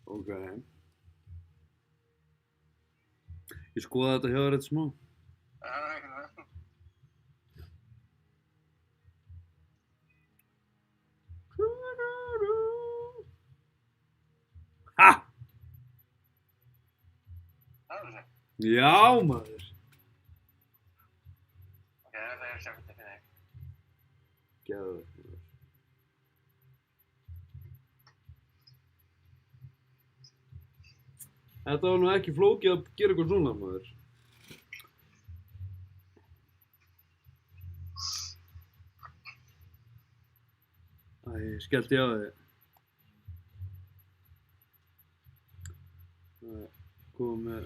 Ok. Ég skoða þetta hjá þér eitt smá. Ha! Já, maður. Geðveikt, maður. Þetta var nú ekki flókið að gera eitthvað svona, maður. Æ, skellti ég á þig. Komum með...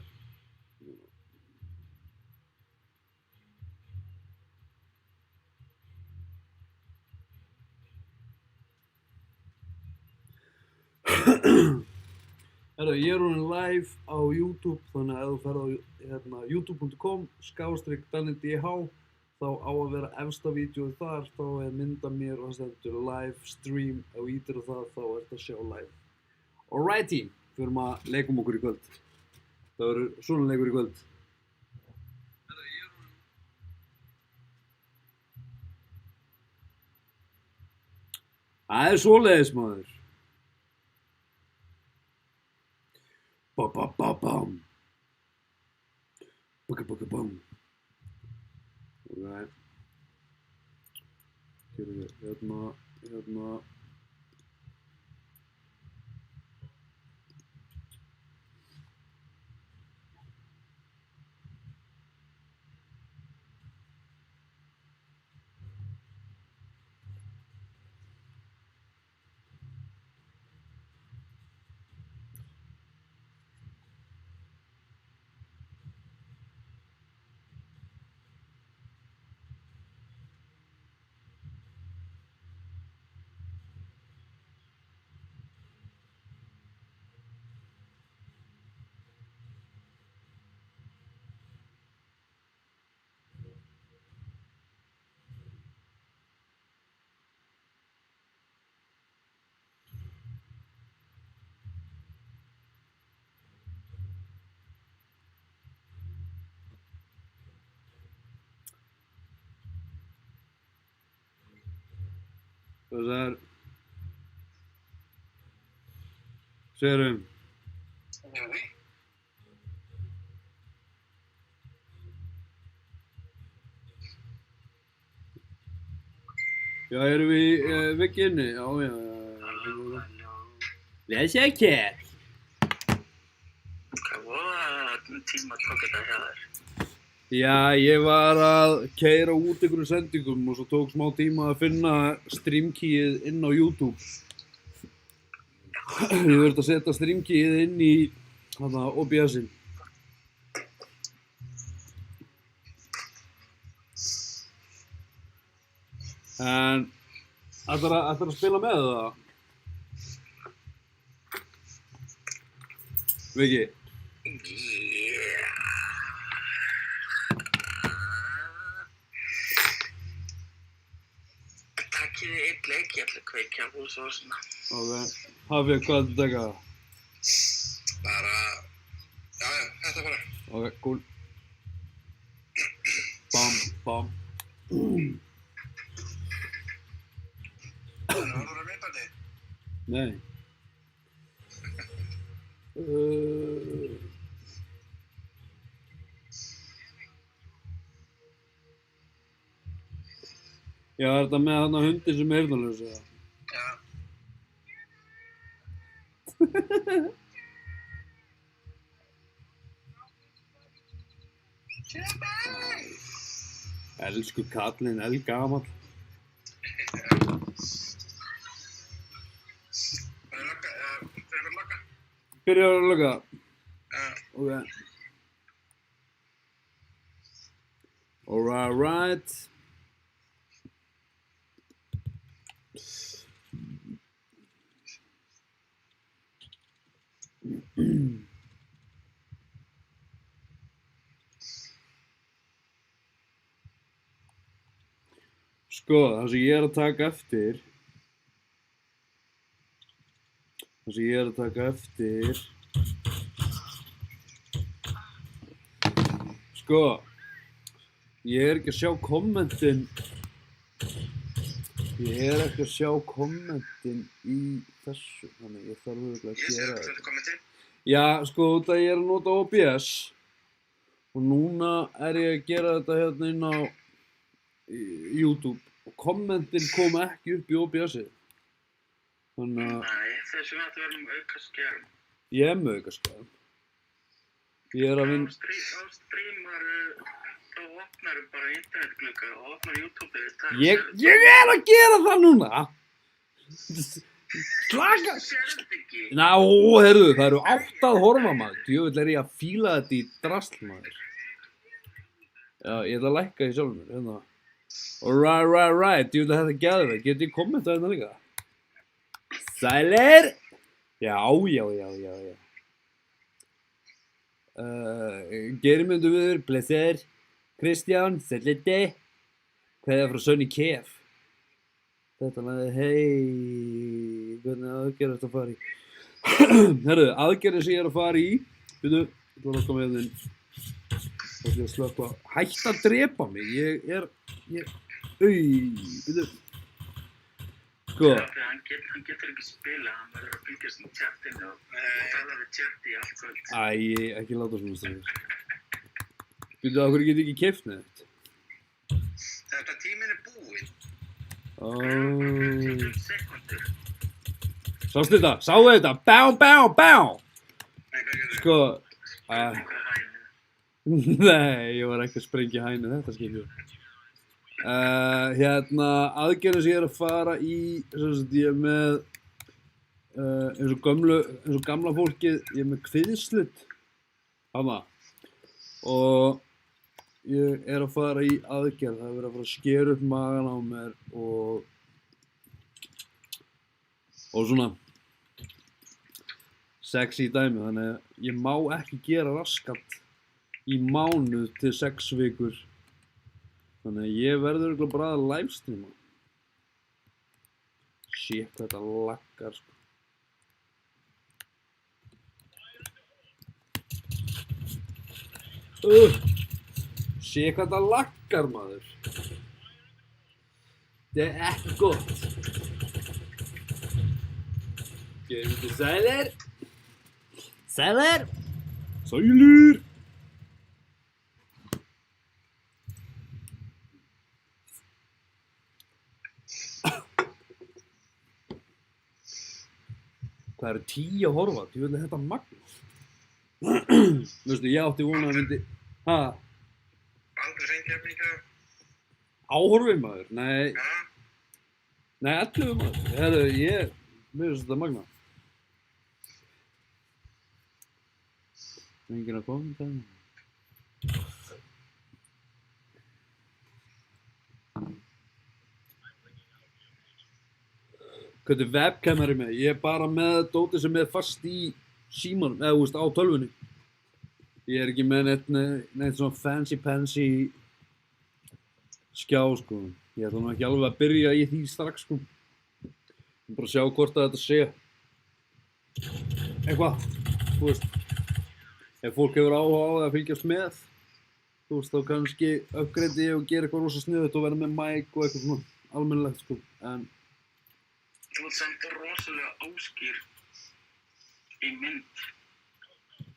Herra, ég er orðinn live á YouTube, þannig að ef þú ferð á youtube.com/DanielDH þá á að vera efsta vídeóið þar, þá er mynd af mér og það stendur live stream. Ef þú ýtir á það, þá ertu að sjá live. Alrighty, förum að leikum okkur í kvöld. Það verður svona leikur í kvöld. Það er svoleiðis, maður. Ba-ba-ba-bam. Bugga-bugga-bam. Ok. Gerum við hérna. Það er... Segðu. Já, erum við í veggi inni? Já. Bless ekki. Hvað tíma tók þetta hjá þér? Já, ég var að keyra út einhverjum sendingum og svo tók smá tíma að finna streamkeyið inn á YouTube. Ég verði að setja streamkeyið inn í OBS-in. En ætlarðu að spila með það? Viki? Takkið þið einn leik, ég ætla að kveikja á hús og svona. Ok. Hafið, hvað er þetta að taka? Bara, já, þetta bara. Ok, cool. Bam. Það var úr myndbandi? Nei. Já, er þetta með þarna hundin sem er heyrnarlaus, eða? Já. Elsku kallinn, eldgamall. Byrjar að logga? Ok. Alright. Sko, það sem ég er að taka eftir, Það sem ég að taka eftir. Sko, ég ekki að sjá kommentin. Ég ekki að sjá kommentin í þessu, þannig ég þarf örugglega að Ég sé gera að þetta komið til. Já, sko, út að ég að nota OBS og núna ég að gera þetta hérna inn á YouTube og kommentin kom ekki upp í OBS-ið. Þannig að Nei, þessum að vera auka skjárm. ég með aukaskjám. Ég að vinna. Á streamar, þá opnar bara internetglugga og opnar YouTube-ið. Ég að gera það núna! Slaka! Sérðu ekki? Ná, heyrðu, það eru 8 að horfa maður. Djöfull ég að fíla þetta í drasl maður. Já, ég ætla að lækka í sjálfur mér, hérna. Right, djöfull þetta geðveik. Get ég kommentað hérna líka? Sælir! Já. Geirmundur viður, blesser. Kristján, sæliti. Kveðja frá Sonny Kef. Þetta lagði, hei, hvernig aðgerð ertu að fara í? Herru, aðgerðin sem ég að fara í, byrju, ég ætla að koma hérna inn. Það er að slökka. Hætt að drepa mig, byrju. Sko. Hann getur ekki spila, hann verður að fylgjast með chatinu og tala við chat í allt kvöld. Æ, ekki láta svona stafir. Byrju, af hverju get ég ekki keypt neitt? Þetta tíminn búinn. 20 sekundur. Sástu þetta? Sáðu þetta? Bá! Nei, hvað gerðu? Sko, Hvað hægir? nei, ég var ekki að sprengja hænu þetta skilju. Hérna, aðgerðin sem ég að fara í, sem sagt ég með, eins og gamla fólkið, ég með kviðslit, hana, og ég að fara í aðgerð, það verið að fara að skera upp magan á mér og svona sexy dæmi, þannig að ég má ekki gera raskat í mánuð til 6 vikur. Þannig að ég verður örugglega bara að livestreama. Shit, hvað þetta laggar, sko. Shit, hvað þetta laggar, maður. Þetta er ekki gott. Gerum þetta sælir. Sælir. Sælir. Það eru 10 að horfa, ég veit að þetta magnað. Veistu, ég átti vona að myndi... Ha? Aldrei fengið efninga? Áhorfið maður? Nei, Já. nei 11 maður. Herru, mér finnst þetta magnað. Enginn að koma það. Hvernig webcam ég með? Ég er bara með dótið sem er fast í símanum, eða þú veist, á tölvunni. Ég er ekki með neitt svona fancy skjá, sko. Ég ætla nú ekki alveg að byrja í því strax, sko. Ég bara sjá hvort að þetta sé. Eitthvað, þú veist. Ef fólk hefur áhuga á það að fylgjast með, þú veist, þá kannski uppgreidi ég og gera eitthvað rosa sniðugt og verða með mic og eitthvað svona almennilegt, sko. En Þú ert samt rosalega óskýr í mynd.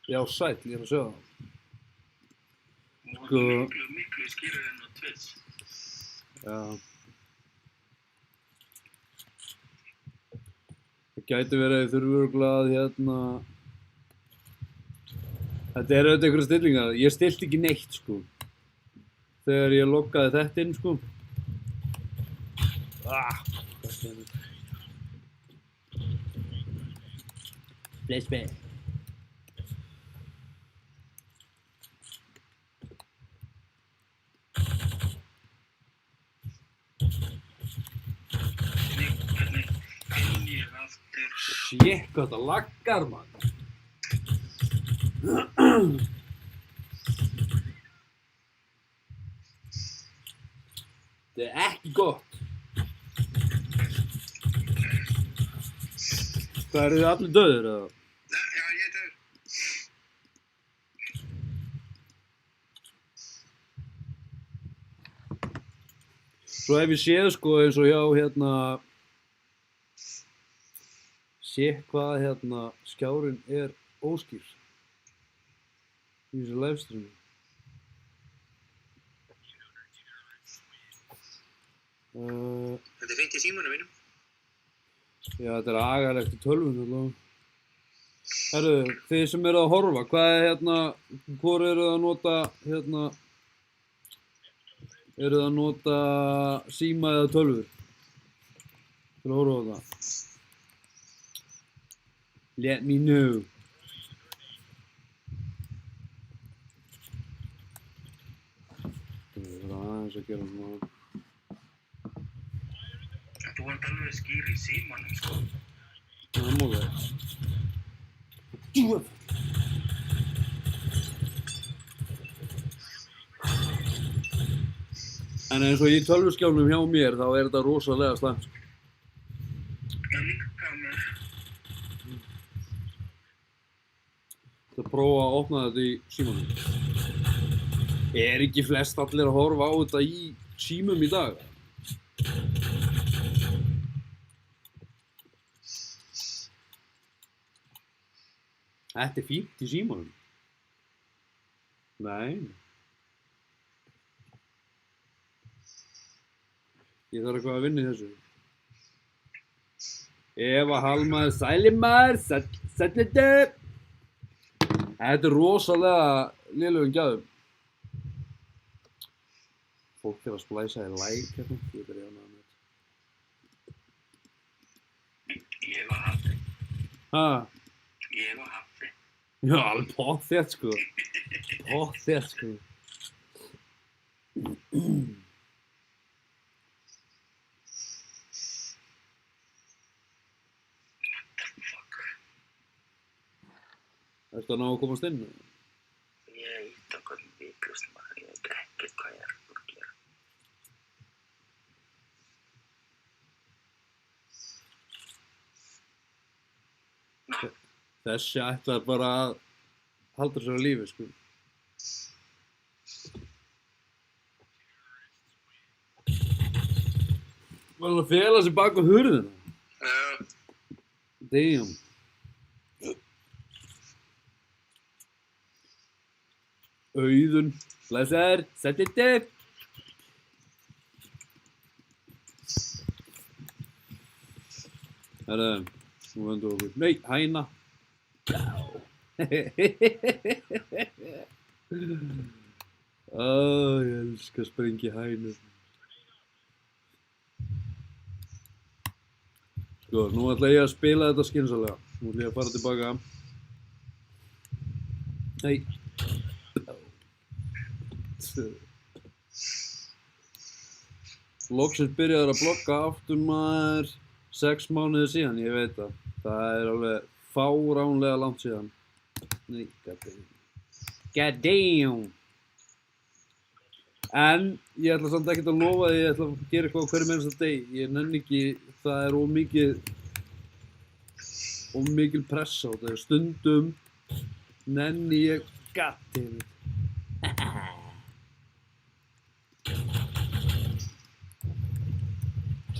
já, sæll, ég er að sjá það. Og Sko. miklu skýrari enn á Twitch. Já. Það gæti verið að þið þurfum örugglega að hérna... Þetta er auðvitað einhverja stillingar. Ég stilti ekki neitt, sko. Þegar ég loggaði þetta inn, sko. Hvað er þetta? Flashback. Hvernig finn ég aftur? Shit, hvað þetta laggar, maður. Þetta er ekki gott. Hvað eru þið allir döður eða? Nei, já, ég er döður. Svo hef ég séð sko eins og hjá hérna sé hvað hérna skjárinn er óskýr í þessu livestreami. Þetta er fínt í símanum mínum. Já, þetta er agalegt í tölvun allavega. Herru, þið sem eru að horfa, hvað er hérna, hvor eru að nota hérna, eru að nota síma eða tölvur til að horfa á það? Let me know. Það er aðeins að gera svona. Þú ert alveg skýr í símanum, sko. Það er móðið. En eins og í tölvuskjánum hjá mér þá er þetta rosalega slæmt. Já, líka á mér. Það prófa að opna þetta í símanum. Er ekki flest allir að horfa á þetta í símum í dag? Þetta er fínt í símanum. Nei. Ég þarf eitthvað að vinna í þessu. Eva Hallmaður, Sælimar, Sælliti. Þetta er rosalega lélegum gæðum. Fólk er að splæsa í like hérna. Ég byrja að með þetta. Ég var hafði. Ha? Ég var hafði. Já, alveg pottþétt sko. Pottþétt sko. Ertu að ná að komast inn? Ég ítt á hvernig viklust maður. Ég veit ekkert hvað ég er búin að gera. Þessi ætlar bara að halda sér á lífi sko. Var hann að fela sig bak á hurðina? Damn. Auðun, blessaður, Sælliti. Herðu, nú vendum við okkur. Nei, hæna. Ég elska að sprengja hænur. Sko, nú ætla ég að spila þetta skynsamlega. Nú ætla ég að fara tilbaka. Nei. Loksins byrjaður að blogga aftur maður 6 mánuði síðan, ég veit það. Það er alveg fáránlega langt síðan. Nei, god damn. En ég ætla samt ekkert að lofa því ég ætla að gera eitthvað á hverjum einasta degi. Ég nenni ekki, það er of mikil pressa á þetta. Stundum nenni ég god damn it.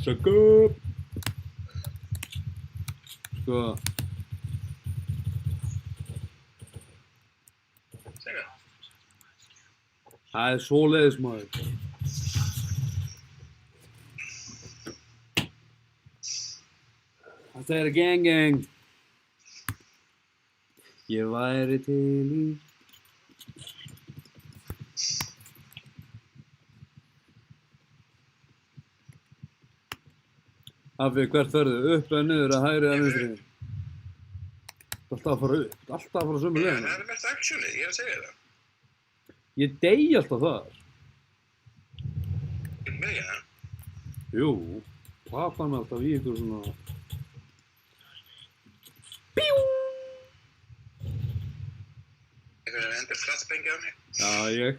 Suck up. Sko. Segja. Það er svoleiðis maður. Það segir að gang. Ég væri til í. Afi, hvert ferðu? Upp eða niður að hægri eða vinstri? Alltaf að fara upp, alltaf að fara sömu leiðina. Það er mest actionið, ég er að segja það. Ég dey alltaf þar. Með það? Jú, platan er alltaf í ykkur svona... Píú! Eitthvað sem hendur flatsprengi á mig. Já, ég.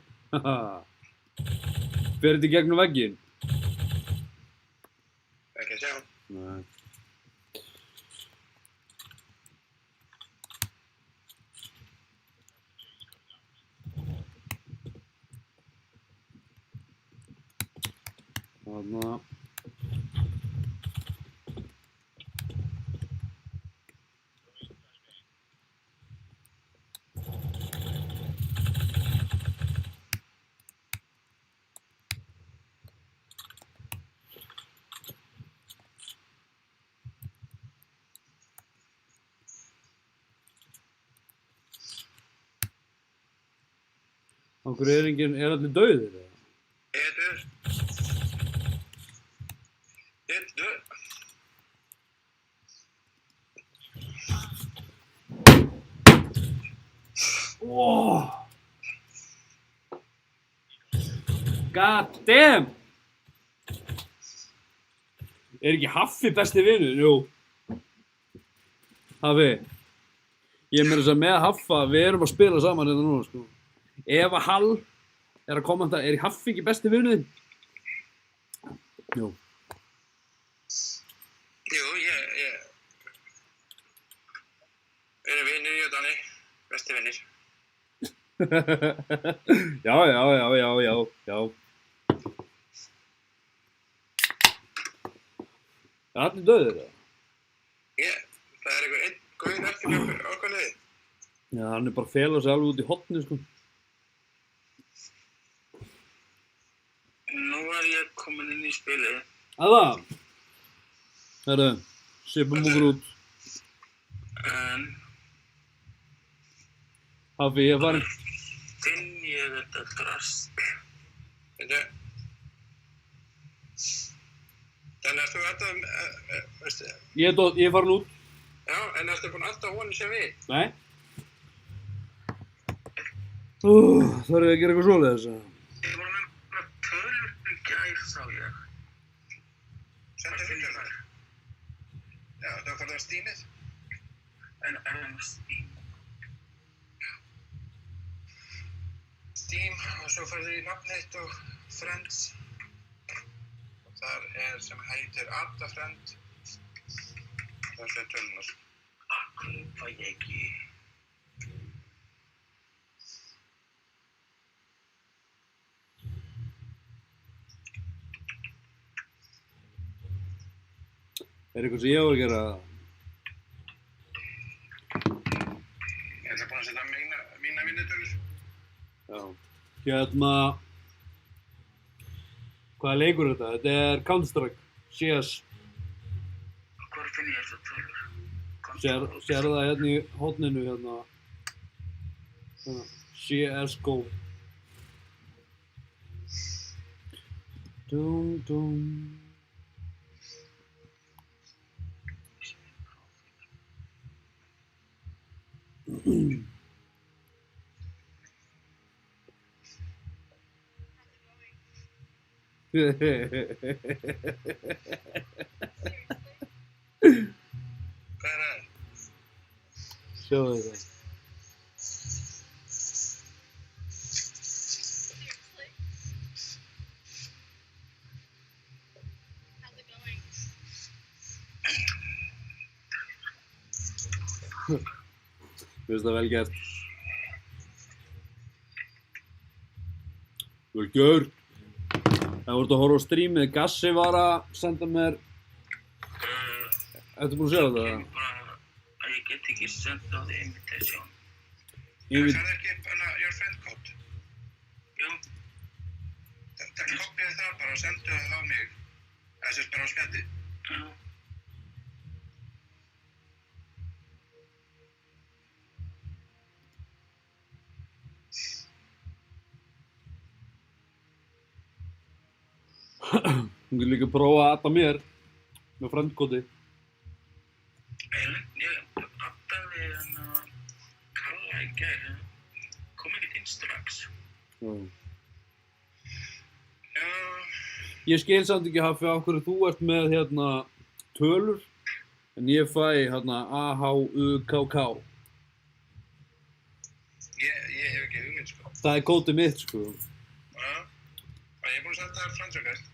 Fer þetta í gegnum vegginn? Ekki að sjá. Nei. Þarna. Okkur er allir dauðir eða? Ég er döður. Ég er döður. Oh. God damn! Er ekki Haffi besti vinur? Jú. Haffi. Ég er meira að segja með Haffa, við erum að spila saman hérna núna, sko. Eva Hall er að kommenta, er Haffi ekki besti vinur þinn? Jú. Jú, ég er vinur, ég og Danni, besti vinir. Já. Er allir dauðir eða? Það er einhver einn góður eftir okkar liði. Já, hann er bara að fela sig alveg út í hotni, sko. Nú er ég komin inn í spilið. Aða! Herru, sipum okkur út. En Haffi, ég er farin. finn ég þetta drasl. Veitu. Þannig ertu alltaf, veistu, Ég er farin út. já, en ertu búinn alltaf honum sem við? Nei. Þarf ég að gera eitthvað svoleiðis, eða? Ég var með bara tölur í gær, sá ég. Sendu fyrir þar. Já, þá fór það Stínið. En Steam. Steam, og svo færðu í nafnið þitt og Friends. Og þar er sem heitir Adda Friend. Það er tölunar. Akkur fæ ég ekki. Er eitthvað sem ég á að gera? Ég ætla búinn að setja mína vinnutölur. Já. Hérna... Hvaða leikur er þetta? Þetta er Counter-Strike. CS. Hvar finn ég þessar tölur? Sér það hérna í hotninu, hérna. CSGO. Dum. Hvað er það? Sjáðu þetta. Mér finnst það vel gert. Vel gert. Það voru að horfa á streamið, Gassi var að senda mér... Ertu búinn að sjá þetta? Bara að ég get ekki sendt á því invitation. Færðu ekki upp your friend code? Jú, Það kopið það bara og sendu það á mig. Það sést bara á spjalli. já. Hún getur líka prófa að adda mér með friendkóti. Ég addaði Kalla í gær. Kom ekkert inn strax. Já, Ég skil samt ekki Haffi af hverju þú ert með hérna tölur en ég fæ hérna AHUKK. ég hef ekki hugmynd, sko. Það er kótið mitt, sko. Já, og ég er búinn að senda þér friends request.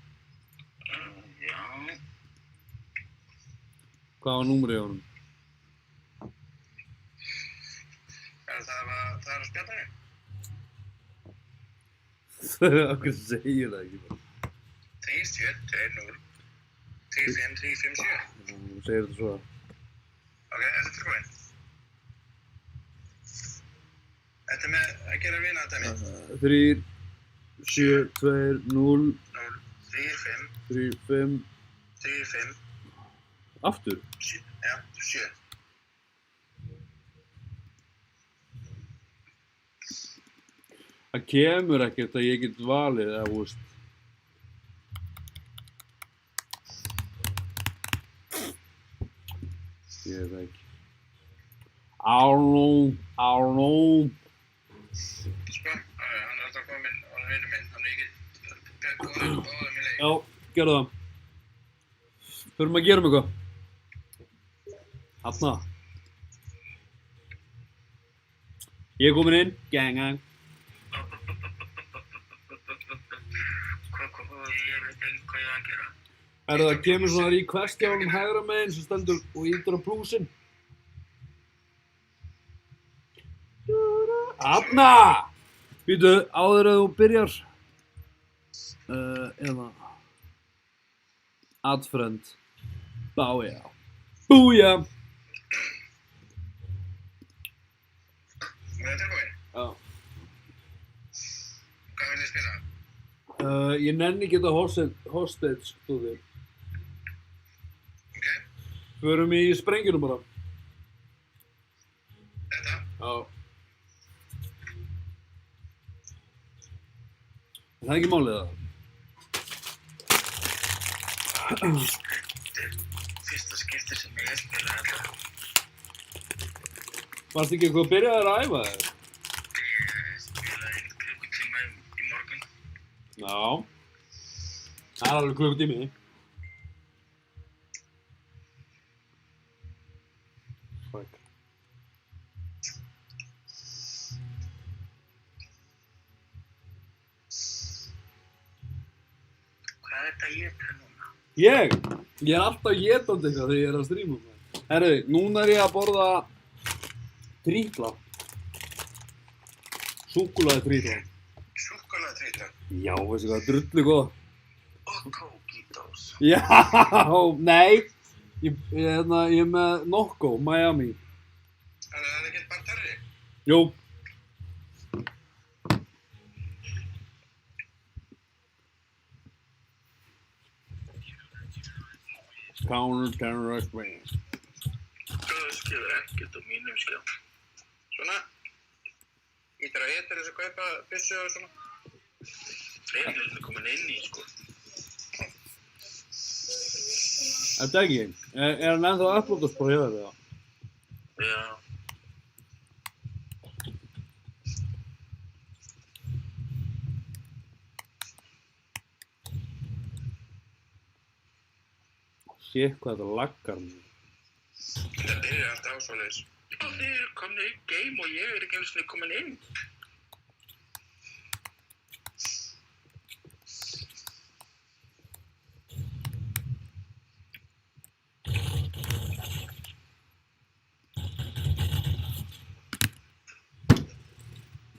Já, Hvað var númerið á honum? Það er að spjalla mig. Af hverju segir það ekki bara? 3, 3-7-2-0 3-5-3-5-7. Þú segir þetta svo. Ok, ertu tilbúin? Þetta með að gera vinadæmi. 3, 7, 2, 0, 3-5, 3, 5, 3-5, aftur. 7. Já, 7. Það kemur ekkert að ég get valið, eða, þú veist. Ég veit það ekki. I don't know. Sko, hann er alltaf kominn, hann er vinur minn, þannig ég get báðum í leik. Já, gerðu það. Förum að gera eitthvað. Þarna. Ég er komin inn. Gang. Ég veit ekki hvað ég á að gera. Það kemur svona request hjá honum hægra megin sem stendur og ítir á plúsinn. Þarna! Býtu, áður að þú byrjar. Eða. Add friend. Bája. Búja! Er það tilbúin? Já. Hvað vil þið spila? Ég nenni ekki þetta hostage, stóði. Ok, Förum í sprengjunum bara. þetta? Já. Það er ekki málið það. Fyrsta skipti sem ég spila þetta. Varstu ekki eitthvað að byrja þér að æfa þér? Ég spilaði einn klukkutíma í morgun. Já. Það er alveg klukkutími. Fuck. Hvað er þetta að éta núna? Ég er alltaf étandi eitthvað þegar ég er að stríma. Herru, núna er ég að borða trítla. Súkkulaði trítla. Súkkulaðitrýta. Já, veistu hvað, drullu góð. Og kókítós. Já, nei. Ég er með Nokko, Miami. Þannig að það er ekkert bara terri. Jú. Counter-terrorist band. Það skilur ekkert á mínum skjá. Svona. Ítir að etir þessu kaupa byssu og svona. Ég er ekki komin inn í, sko. Þetta ekki. Er hann ennþá að upplóta spór hjá þér eða? Já. Shit, hvað þetta laggar mér. Það byrjar alltaf á svoleiðis. Þið eru komin í game og ég er ekki einu sinni komin inn.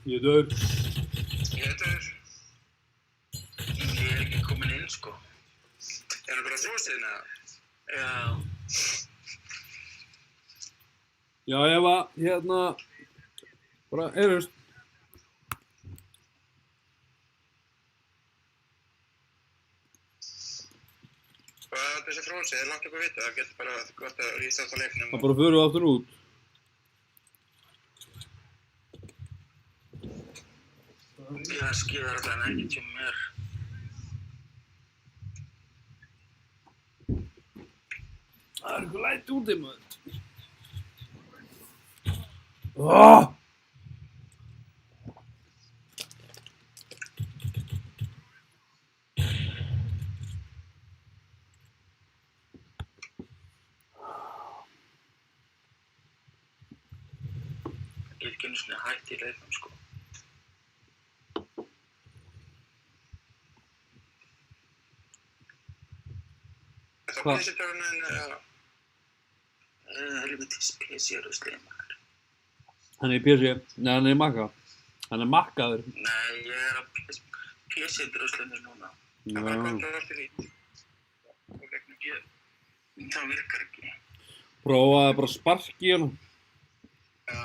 Ég er döður. Ég veit það. Ég er ekki komin inn, sko. Er það bara frosinn eða? Já. Já, Eva, hérna, bara, heyrjumst. Hvað er þessi frosið? Er langt eitthvað vita? Það getur bara gott að rísa á leiknum. Það bara förum við aftur út. Það skilur allan ekki til mér. Það er eitthvað lætt úti, maður. Ég er ekki einu sinni hætt í leiknum, sko. Er það Hvað? PC-törnin eða? Helvitis PC-ruslið, maður. Hann er í PC. Nei, hann er í Makka. Hann er makkaður. Nei, ég er á PC-ruslinu núna. Það er bara Já. kvöldur eftir lít. Og leiknum. Það virkar ekki. Prófaði bara að sparki í hana. Já.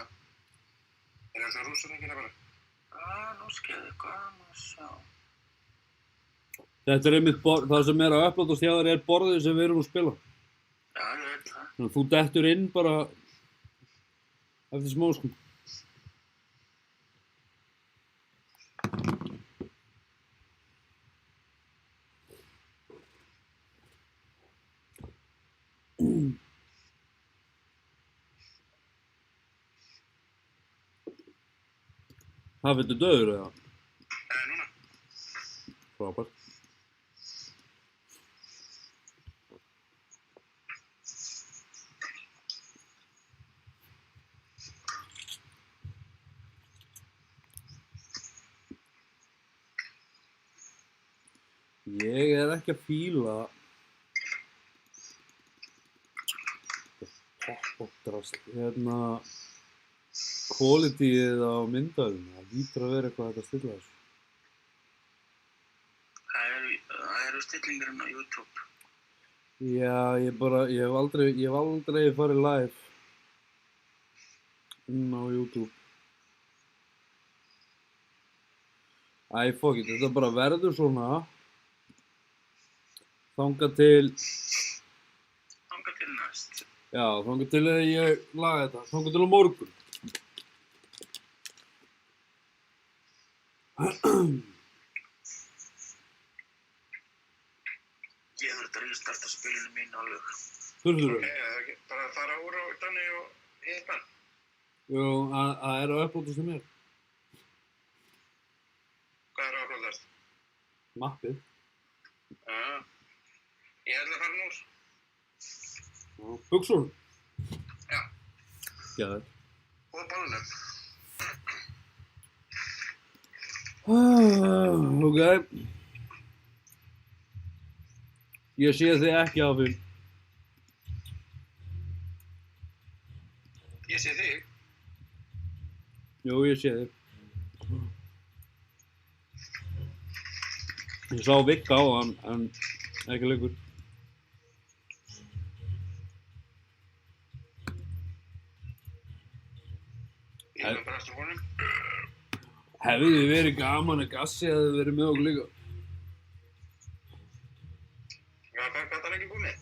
Er það rússarningina bara? Nú skeiði hvað maður sjá. Þetta er einmitt það sem er að upplátast hjá þér er borðið sem við erum að spila. Já, ég veit það. Þannig að þú dettur inn bara eftir smá sko. Það finnst döður eða? Núna. Frábært. Ég er ekki að fíla toppdrast qualityið á myndavélum. Það lítur að vera eitthvað hægt að stilla þessu. Það eru stillingurinn á YouTube. Já, ég hef aldrei farið live inn á YouTube. Æ, fuck it, þetta bara verður svona þangað til næst. Já, þangað til að ég laga þetta, þangað til á morgun. Ég þurfti að restarta spilinu mín alveg. Þurftur Ok, það er ekki bara að fara úr á Danni og hitt bann. Jú, það er að upplóta sem er. Hvað er að upplótast? Mappið. Já. Ég ætla að fara nú. Buxur. Já. Gæður. Og bálunum. Ok. Ég sé þig ekki af því. Ég sé þig. Jú, ég sé þig. Ég sá Vigga á hann, en ekki lengur. Ég er bara eftir honum. Hefði þið verið gaman að Gassi hefði verið með okkur líka? Já, hvað er hann ekki búið með?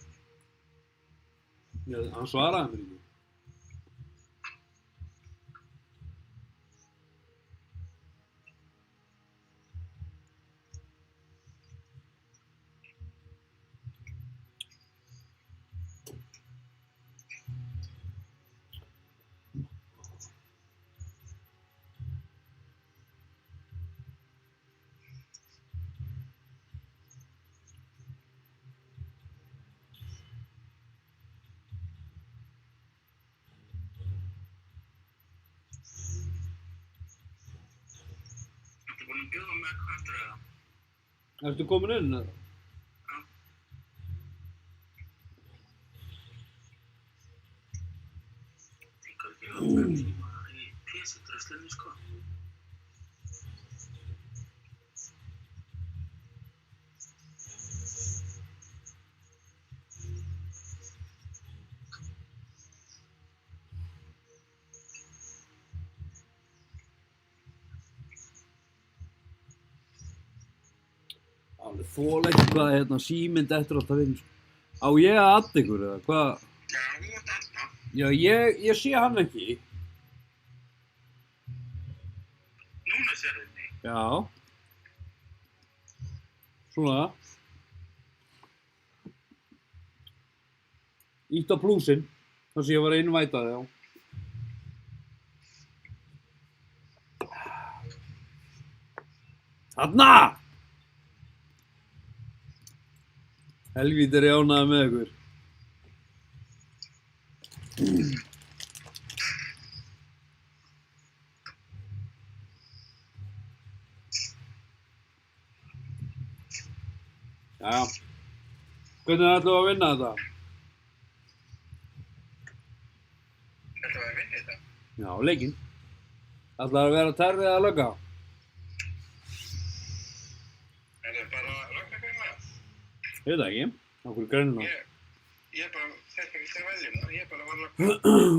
Já, hann svaraði mér ekki. Ertu búin að bjóða með hvað eftir það? Ertu komin inn eða? Já. Tekur ekki langan tíma í PC-dröslunni, sko. Alveg þola ekki hvað síminn dettur alltaf inn. Á ég að adda ykkur eða hvað? Já, þú ert alltaf. Já, ég sé hann ekki. Núna sérðu mig. Já. Svona. Ítt á plúsinn. Þar sem ég var að innvæta þig á. Þarna! Helvíti er ég ánægður með ykkur. Jæja. Hvernig ætlum við að vinna þetta? Ætlum við að vinna þetta? Já, leikinn. Ætlaðu að vera Terri eða Lögga? Er það bara löggagrein? Ég veit það ekki. Á hverju grænuna. Ég bara þekki ekki að velja það, ég bara var að...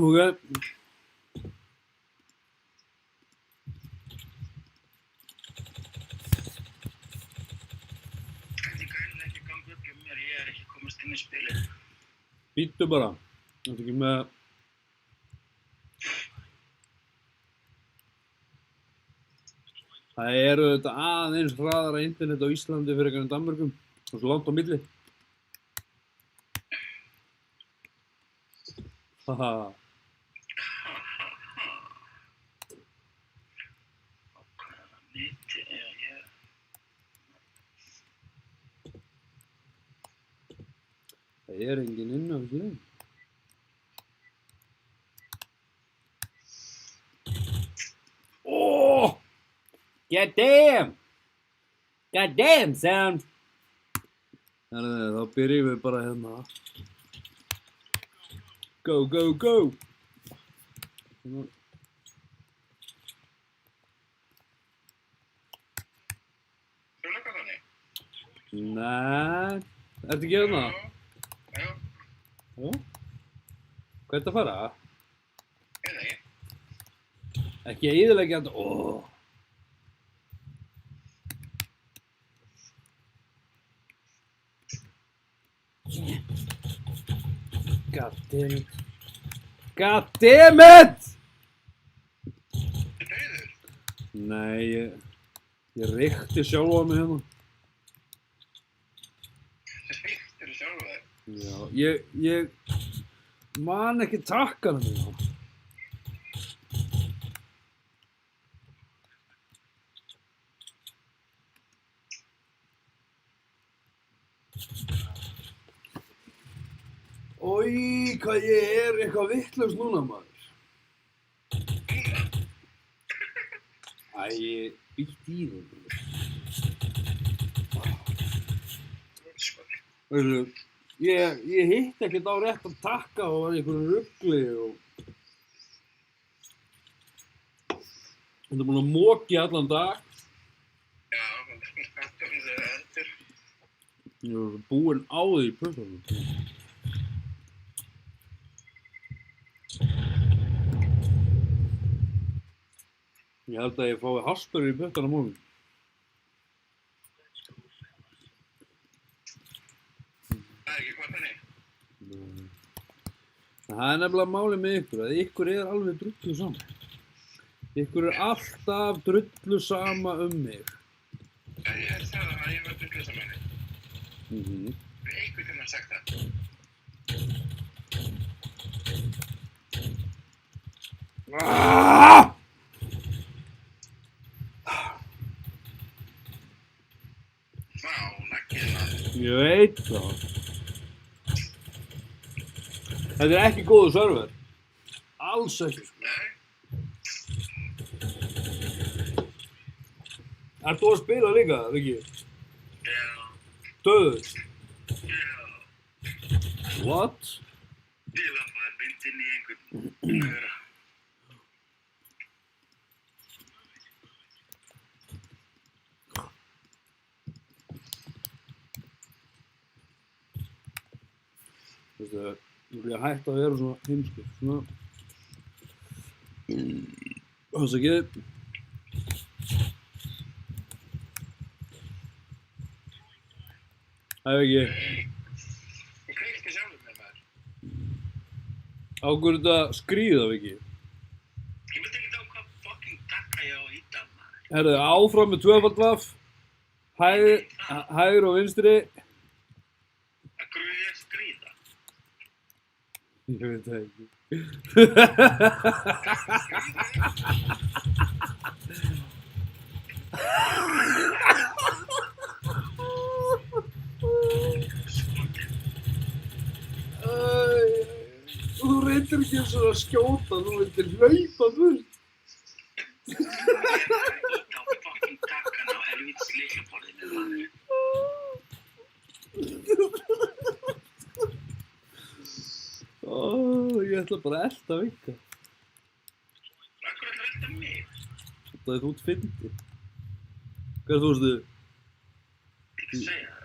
Ok. Þetta er greinilega ekki að ganga upp hjá mér, ég er ekki að komast inn í spilið. Bíddu bara. Þetta ekki með... Það eru þetta aðeins hraðara internet á Íslandi fyrir en Danmörkum. Og svo langt á milli. Haha. Á hvaða neti er ég? Það er enginn inn á þessu leið. Oh! God damn! God damn, sound! Þá byrjum við bara hérna. Go, go, go! Þú lakar þannig? Nei, ertu ekki hérna? Já, Já. Hvað ertu að fara? ég veit ekki. Ekki að eyðileggja þetta. Oh. God damn it. God damn it! Þú dauður? Nei, ég reykti sjálfa mig hérna. Ríktir þú sjálf þér? Já, ég man ekki takkana mína. Oj, hvað ég er eitthvað vitlaus núna, maður. Æ, ég býtt í það. Veistu, ég hitt ekkert á rétt að takka og var í einhverju rugli og... Þetta er búin að moki allan dag. Já, þetta er endur. Ég var búinn á því í pössunum. Ég held að ég fái hasperur í pöttana morgun. Það er ekki hvað þannig. Nei. Það er nefnilega málið með ykkur, að ykkur er alveg drullu sama. Ykkur er alltaf drullu sama mig. Ég er það að ég var drullu saman. Mhm. Við einhvern tímann sagt það. Ah! Vá, nakkina. Ég veit það. Þetta er ekki góður server. Alls ekki. Nei, Ert þú að spila líka, Riki? Já, Döður? já. What? Ég var bara beint inn í einhvern öðra. Veistu, nú er ég hægt að vera svona heimskur. Svona... Þess að ekki. Það er ekki. ég kveikti sjálfur með maður. Á hverju þetta skríða, Viki? Ég veit ekki þá hvað fucking takka ég á að íta, maður. Herðu, áfram með tvöfaldvaf. Hægri og vinstri. Akkur er ég að skrýða? Ég veit það ekki. Þú reyndir ekki eins og að skjóta, þú vildir hlaupa burt. Ég er að íta á fucking takkan á helvítis lykilborðinu, maður. Ég ætla bara að elta Vika. Akkur er það velta mig? Það er þú út fyndi. Hvað er þú veistu? Ekki segja það.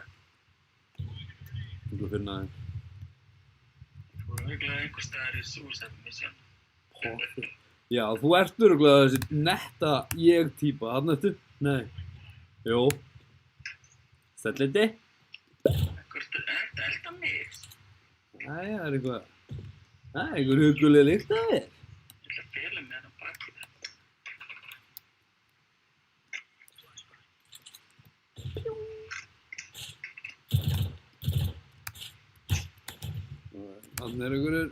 Þú finna það. Þú voru auðvitað einhver staðar í Suicide Mission. Já, þú ert örugglega þessi netta ég-týpa, þarna ertu? Nei. Jú. Sællindi? Hvort er þetta elda mig? Nei, það er eitthvað... Það er einhver hugguleg lykt af þér. Ég ætla að fela með hann á baki það. Þarna er einhverjir...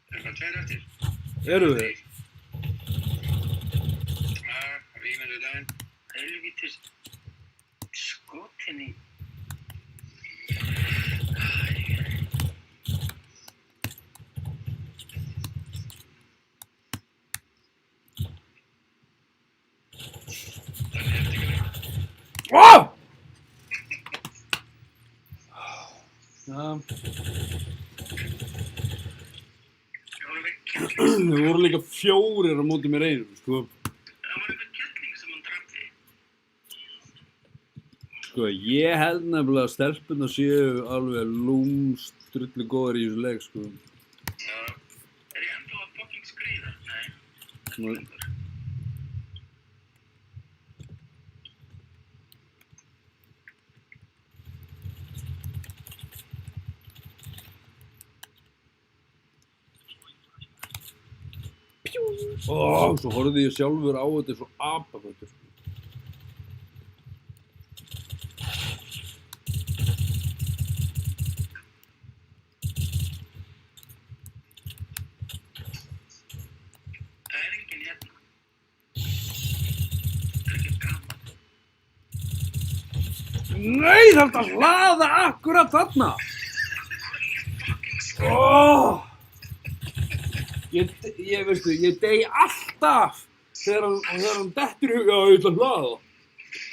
Eitthvað tveir eftir. Eru þeir? Já, vínar við daginn. Helvítis skotin í... Vá! Já, þau voru líka 4 á móti mér einum, sko. Það var einhver kettling sem hann drafði. Sko, ég held nefnilega að stelpurnar séu alveg lúmstrullu góðar í þessu leik, sko. Já, Er ég ennþá að fucking skríða? Nei. Nú, svo horfði ég sjálfur á þetta svo apafötur. Það er enginn hérna. Það er ekki gaman. Nei, það er að hlaða akkurat þarna! Ég dey alltaf þegar hann dettur í hug að ég ætla að hlaða.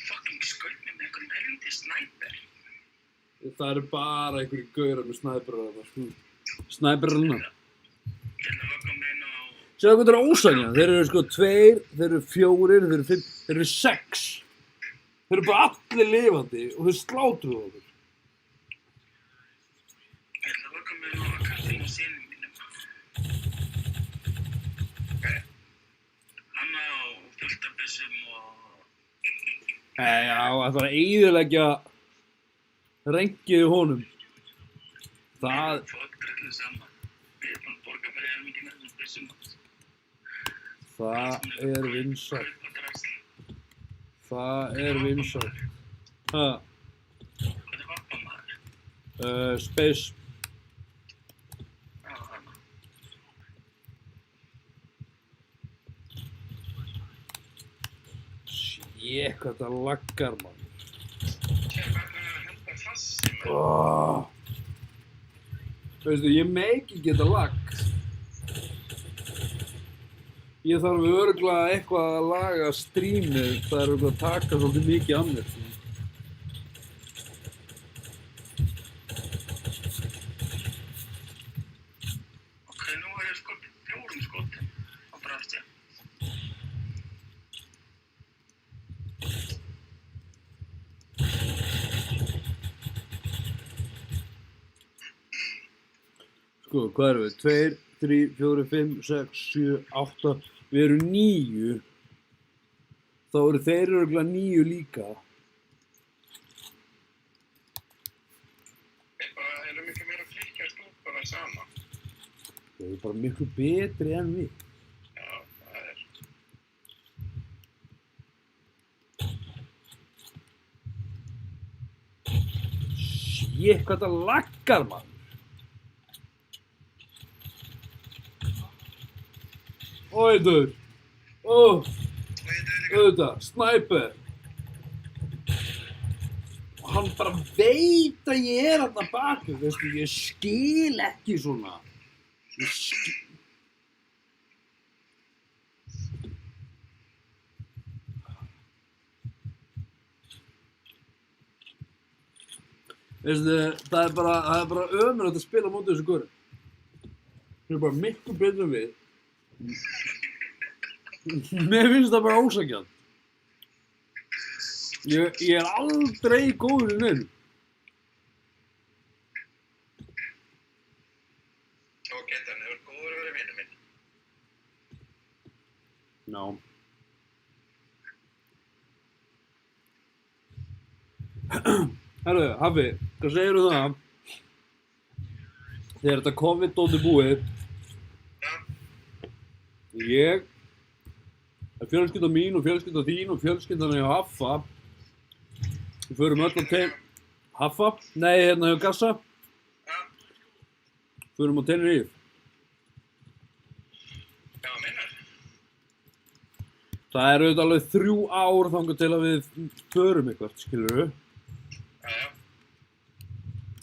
Fucking skaut mig með einhverjum helviti snæper. Það eru bara einhverjir gaurar með snæperar þarna, sko. Snæperar hérna. Ég ætla að loka mig inn á... Sjáðu hvað það er ósængja. Þeir eru sko 2, þeir eru 4, þeir eru 5, þeir eru 6. Þeir eru bara allir lifandi og þeir slátruðu okkur. Ég ætla að loka mig inn á kallinn og sinum mínum. Hann á fullt af byssum og... Já, það var að eyðileggja rengið í honum. Það, Fólk drullu saman. Ég er búinn að borga fyrir helminginn af þessum byssum. það er vinsælt. Kaup og drasl. Það er vinsælt. Ha, Hvað er vappamaður? Space. Já, þarna. Shit, hvað það laggar, mann. Sér bara að henda fassi með. Veistu, ég megi geta lagg. Ég þarf örugglega eitthvað að laga streamið. Það er örugglega að taka svolítið mikið af mér. Ok, nú er ég skotið 4 skotum á brafstja. Sko, hvað erum við? 2, 3, 4, 5, 6, 7, 8. Við erum 9. Þá eru þeir örugglega 9 líka. Eitthvað er mikið meira flíkjast út bara sama. Þeir eru bara miklu betri en við. Já, það er. Shit, hvað það laggar, maður. Óiður. Auðvitað, snæper. Og hann bara veit að ég er þarna baki, veistu, ég skil ekki svona. Ég skil... Veistu, það er bara ömurlegt að spila á móti þessu gauri. Þeir eru bara miklu betri en við. Mér finnst það bara ósanngjarnt. Ég er aldrei góður í neinu. Ágætt, hann hefur góður að vera vinur minn. Já. Herru, Hafi, hvað segirðu það? Þegar þetta COVID-dót búið, Já, ég, fjölskylda mín og fjölskylda þín og fjölskyldan hjá Haffa, við förum öll á Haffa? Nei, hérna hjá Gassa, já, förum á Tenerife. já, meinar. Það eru auðvitað alveg 3 ár þangað til að við förum eitthvað, skilurðu? Já, já,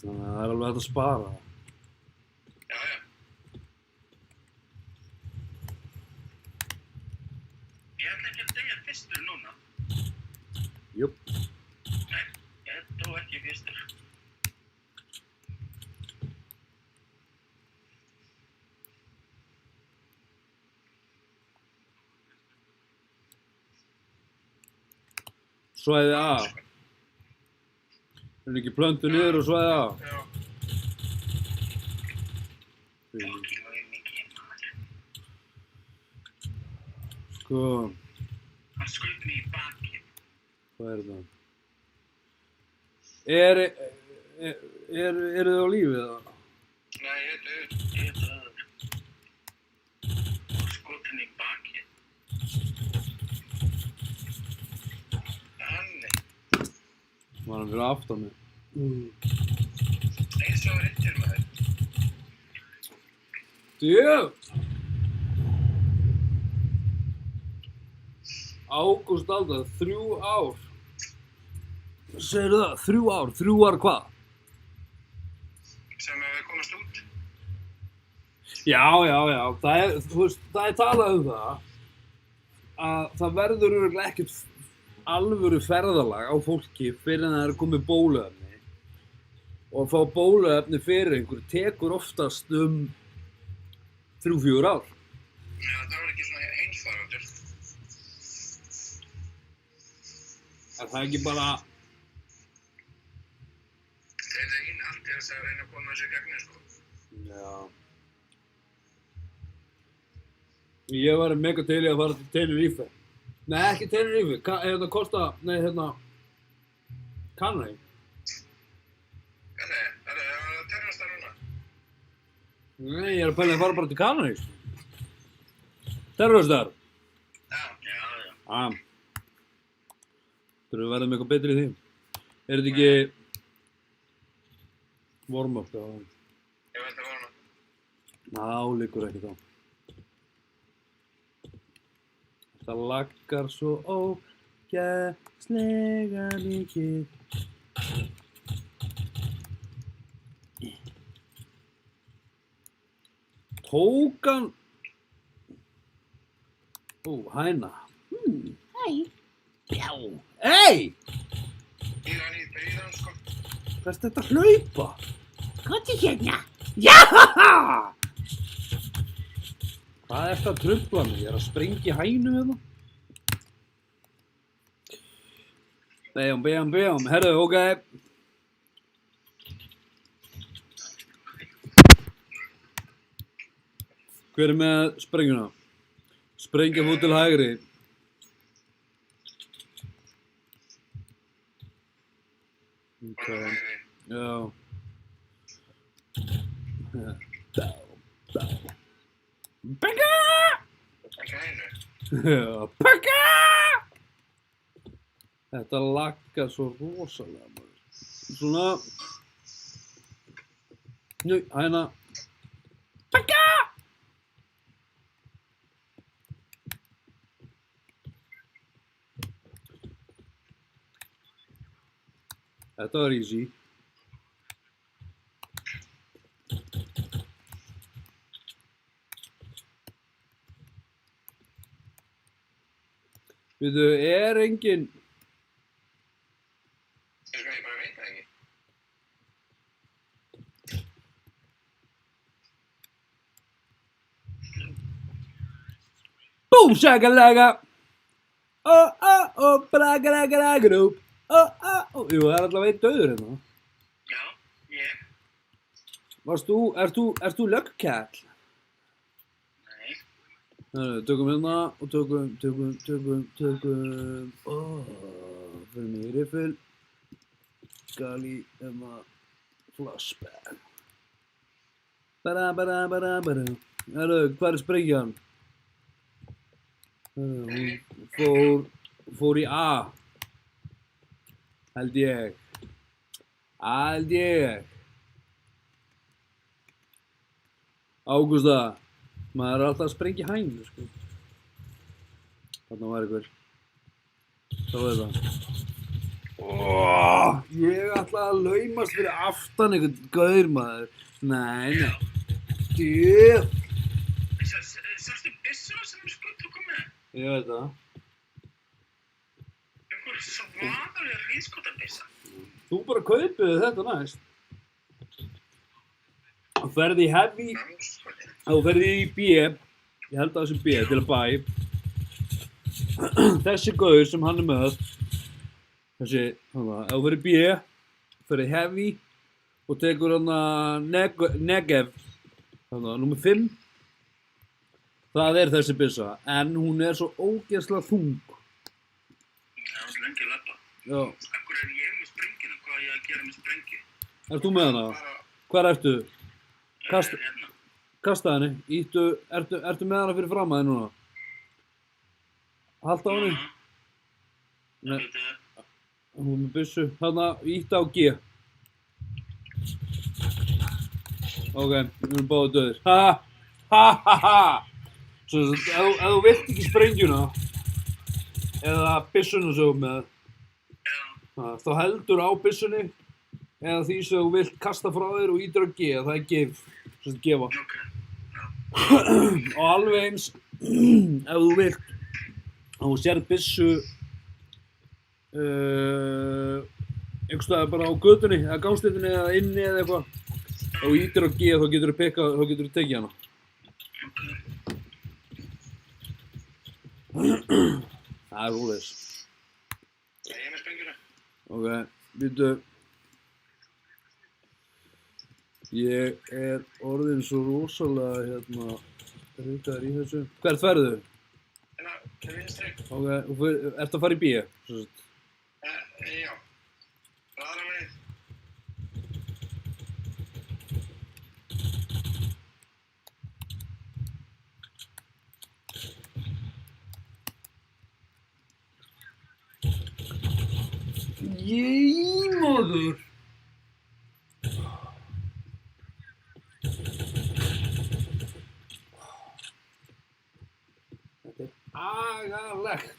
Þannig að það er alveg hægt að spara það. já, já. Ég ætla ekki að deyja fyrstur núna. Jöp. Nei, ég dó ekki fyrstur. Svæði A. Er ekki plöntu niður og svæði A? Já, Ekki mjög mikið, maður. Sko, Hann skaut mig í bakið. hvað er það? Eru þið á lífið eða? nei, ég er döður. Ég er döður. Og skotin í bakið. Hanni, Var hann fyrir aftan mig? eins og rittur maður. Djöf! Ágúst Aldar, 3 ár. Segirðu það? 3 ár? 3 ár hvað? Sem að við komast út. Já. Það er, þú veist, það er talað um það að það verður örugglega ekkert alvöru ferðalag á fólki fyrir en það er komið bóluefni. Og að fá bóluefni fyrir einhverju tekur oftast 3-4 ár. Já, það var ekki svona heimsfaraldur. Er það ekki bara... Þeir einn allt er að reyna að koma þessu í gegnum, sko. Já. Ég var mega til í að fara til Tenerife. Nei, ekki Tenerife. Hérna Costa... Nei, hérna... Canary. Kanni, það er að terrast það núna. Nei, ég er að pæla að fara bara til Canary. Terroristar. Já, Ah. Þurfum við að verða með eitthvað betri í því. Er þetta ekki... Warm-up, já. ég veit að vona. Ná, liggur ekki þá. Það laggar svo ógeðslega mikið. Tók hann... Ó, hæna. Hæ. Já. Hey! Býr hann í byggðan, sko. Hvað er þetta að hlaupa? Komdu hérna. Já! Hvað er þetta að trufla mig? Ég er að sprengja í hænu hérna. Bejum. Herru, ok. Hver er með sprengjuna? Sprengja fót til hægri. Ok. Bara hægri. Já. Begga! Ekki hægri. Já, begga! Þetta laggar svo rosalega maður. Svona. Nú, hæna. Begga! Þetta var easy. Veitu, er engin... Ég bara veit það ekki. Búm, shaka-laga! Braga-laga-laga-dúp! Jú, það er allavega einn dauður hérna. Já, ég. ert þú löggkall? Nei. Tökum hérna og tökum, fyrir mig í riffil, gali, flashback. Bara. Hvað er sprengjan? Hún fór í A. Held ég. Ágústa, maður er alltaf að sprengja hænu, sko. Þarna var einhver. Þá er það. Ég ætla að laumast fyrir aftan einhvern gaur, maður. Nei. Djöf. Sástu byssuna sem skutu komið? Ég veit það. Einhver svaðalega hríðskotabissa. Þú bara kaupið þetta næst. Þú ferði í heavy, þú ferði í B, ég held að það sé B til að bæ. Þessi gaur sem hann er með, ef þú ferði í B, ferði í heavy og tekur hana Negev, númer 5. Það er þessi byssa, en hún er svo ógeðslega þung. Það var lengi að lappa. Já. Akkur er ég með sprengina? Hvað á ég að gera með sprengju? Ert þú með hana? Hvar ertu? Hérna. Kasta henni, ertu með hana fyrir fram að þig núna? Haltu á henni? Nei, hún er með byssu, þarna, íttu á G. Ok, við erum báðir döðir. Ha! Svo ef þú vilt ekki sprengjuna, eða byssuna sem þú ert með, þá heldur á byssunni, eða því sem þú vilt kasta frá þér og ítur á G, það er give, sem gefa. Og alveg eins, ef þú vilt, og þú sérð byssu einhvers staðar bara á götunni, eða gangstéttinni, eða inni eða eitthvað, og ítur á G, þá getur þú tekið hana. Það er róleis. Ég er með sprengjuna. Ok, býttu. Ég er orðinn svo rosalega, ritaður í þessu. Hvert ferðu? Hérna, til vinstri. Ok, ertu að fara í B? Já. Aðra leið. Maður! Þetta er agalegt.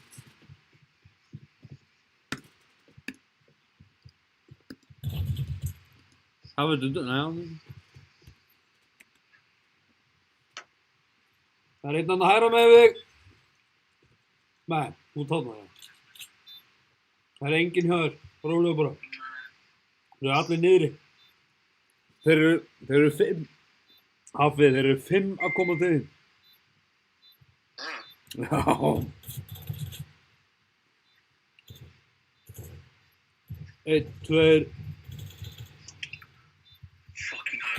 Hafið þetta, nei. Það er einn annan að hæra með þig. Nei, þú tóknar það. Það er enginn hjá þér, rólega bara. Þeir eru allir niðri. Þeir eru 5. Hafið, þeir eru 5 að koma til þín. Já. Einn, 2.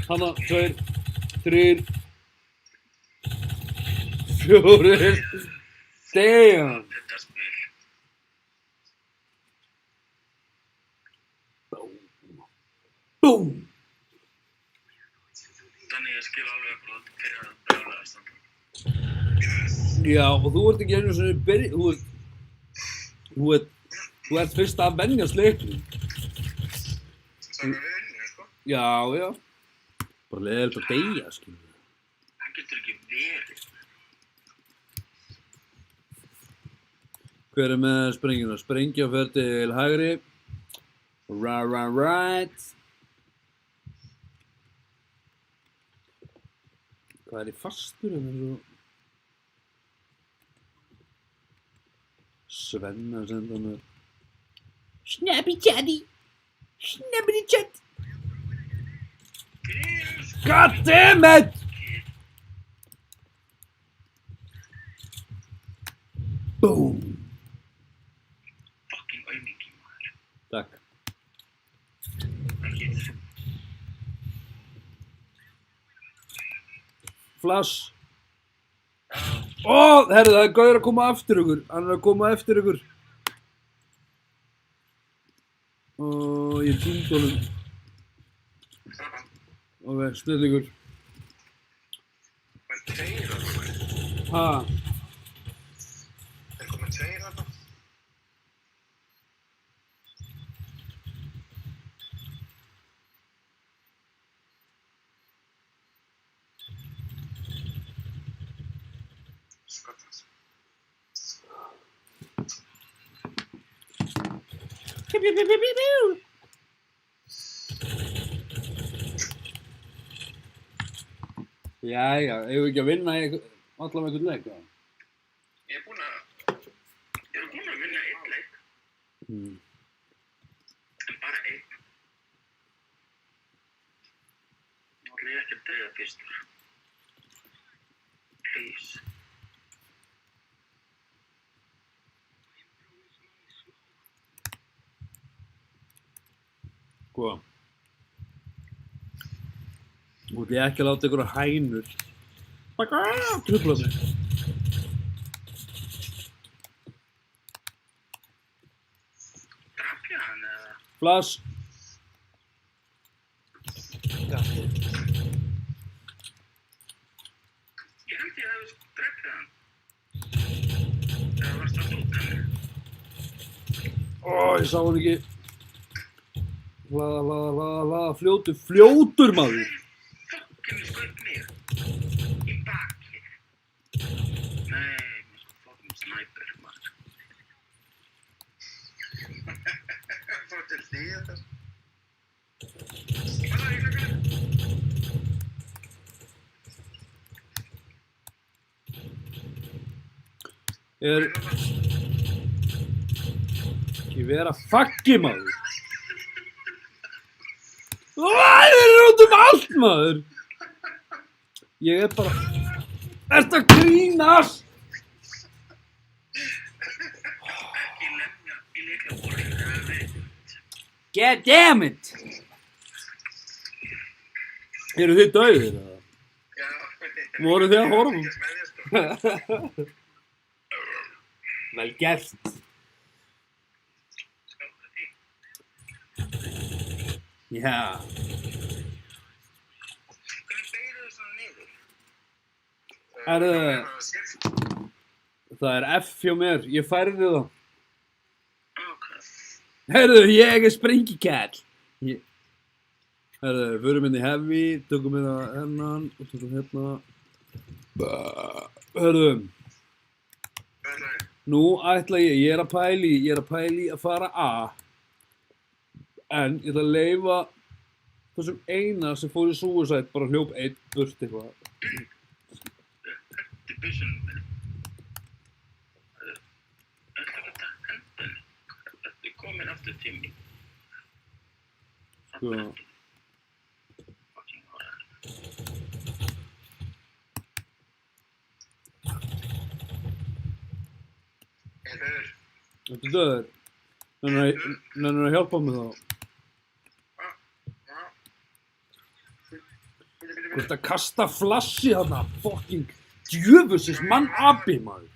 Hanna, 2, 3, 4. Damn. Þetta spil. Boom. Þannig ég skil alveg að það fyrir að brjálæða standa. Já, og þú ert ekki einu sinni þú ert fyrst að venjast leiknum. Það er við vinnum, sko. Já. Bara leiðilegt að deyja, skilur. Það getur ekki verið. Hver er með sprengjuna? Sprengja fer til hægri. Right. Hvað er í fastur en þessu? Svenna senda mér. Snappy chatty. Snappy chat. God damn it! Boom. Fucking aumingi, maður. Takk. Ekki. Flash. Ó, herru, það er gauður að koma eftir ykkur. Hann er að koma eftir ykkur. Ó, ég týndi honum. Trappan. Ok, snillingur. Men tveir þarna. Ha, Er komin tveir þarna? Skottast. Pew, pew, pew, pew, pew, pew. jæja, eigum við ekki að vinna allavega einhvern leik, eða? Ég er búinn að... Ég er búin að vinna einn leik, en bara einn. Nú ætla ég ekki að deyja fyrstur. Please. Hvað? Þú ert ég ekki að láta einhverja hænur trufla mig. Drap ég hann eða? Flash. Ég held ég hefði drepið hann. Eða varst það út henni? Ó, ég sá hann ekki. Hlaða, fljótur maður. Fokkin skaut mig. Í baki. Nei, mér sko fokkin snæper, maður. Fór til hliðar. Hvað er ég að gera? Er ekki vera faggi maður. Það er út allt maður. Ég er bara... Ertu að grínast? Ekki lemja í lyklaborðinu eða veit. God damn it. Eru þið dauðir eða? Já. Voruð þið að horfa? Fylgjast með þér, sko. Vel gert. Skálda því. Já. Hvernig beygir þau svona niður? Herðu, það er F hjá mér. Ég færði það. Ok. Herðu, ég er sprengikall. Herðu, förum inn í heavy, tökum hérna hennan og tökum hérna. Herðu, nú ætla ég er að pæli að fara A. En ég ætla að leyfa þessum eina sem fór í suicide bara hljóp einn burt eitthvað. Þetta er byssunum minn. Þetta er þetta hendin. Þetta er komin aftur til mín. Sko. Fucking horror. Heiður. Ertu döður? Nennir að hjálpa mig þá? Þú ert að kasta flassi þarna, fucking djöfusins mann-abi, maður.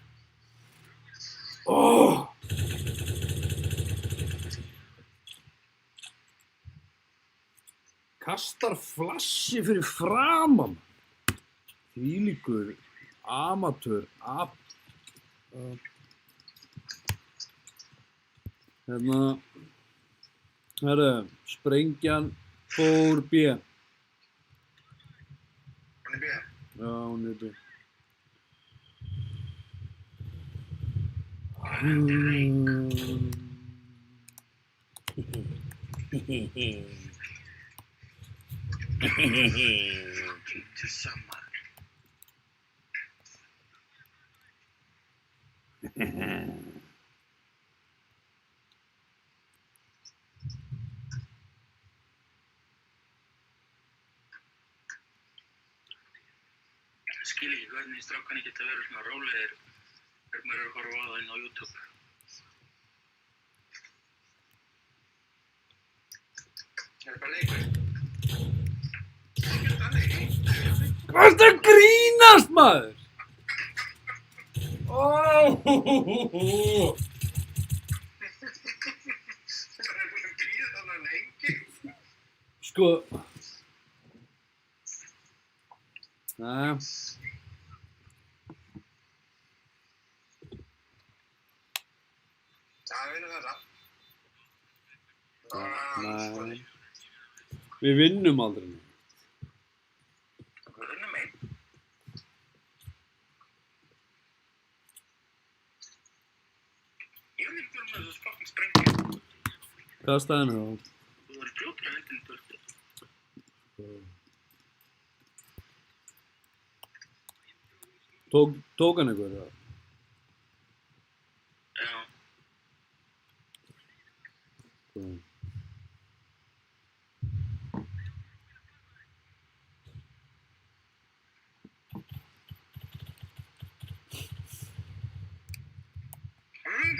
Oh. Kastar flassi fyrir framan. Þvílíkur, amatör, Hérna, herru, sprengjan fór B. Hún er B. Já, hún er B. Til saman. Skil ekki hvernig strákarnir geta verið svona rólegir þegar maður er að horfa á það inn á YouTube. Er það bara leikur? Það er þannig. Hvað ertu að grínast, maður? Það er búin að bíða þannig lengi. Sko. Næja. Það vinnur þetta. Nei. Við vinnum aldrei neitt. Við unnum einn. Ég vil ekki vera með þessu fucking sprengju. Hvað er staðan þá? Þú verður fljótur að hendin í burtu. Tók hann eitthvað eða? Já.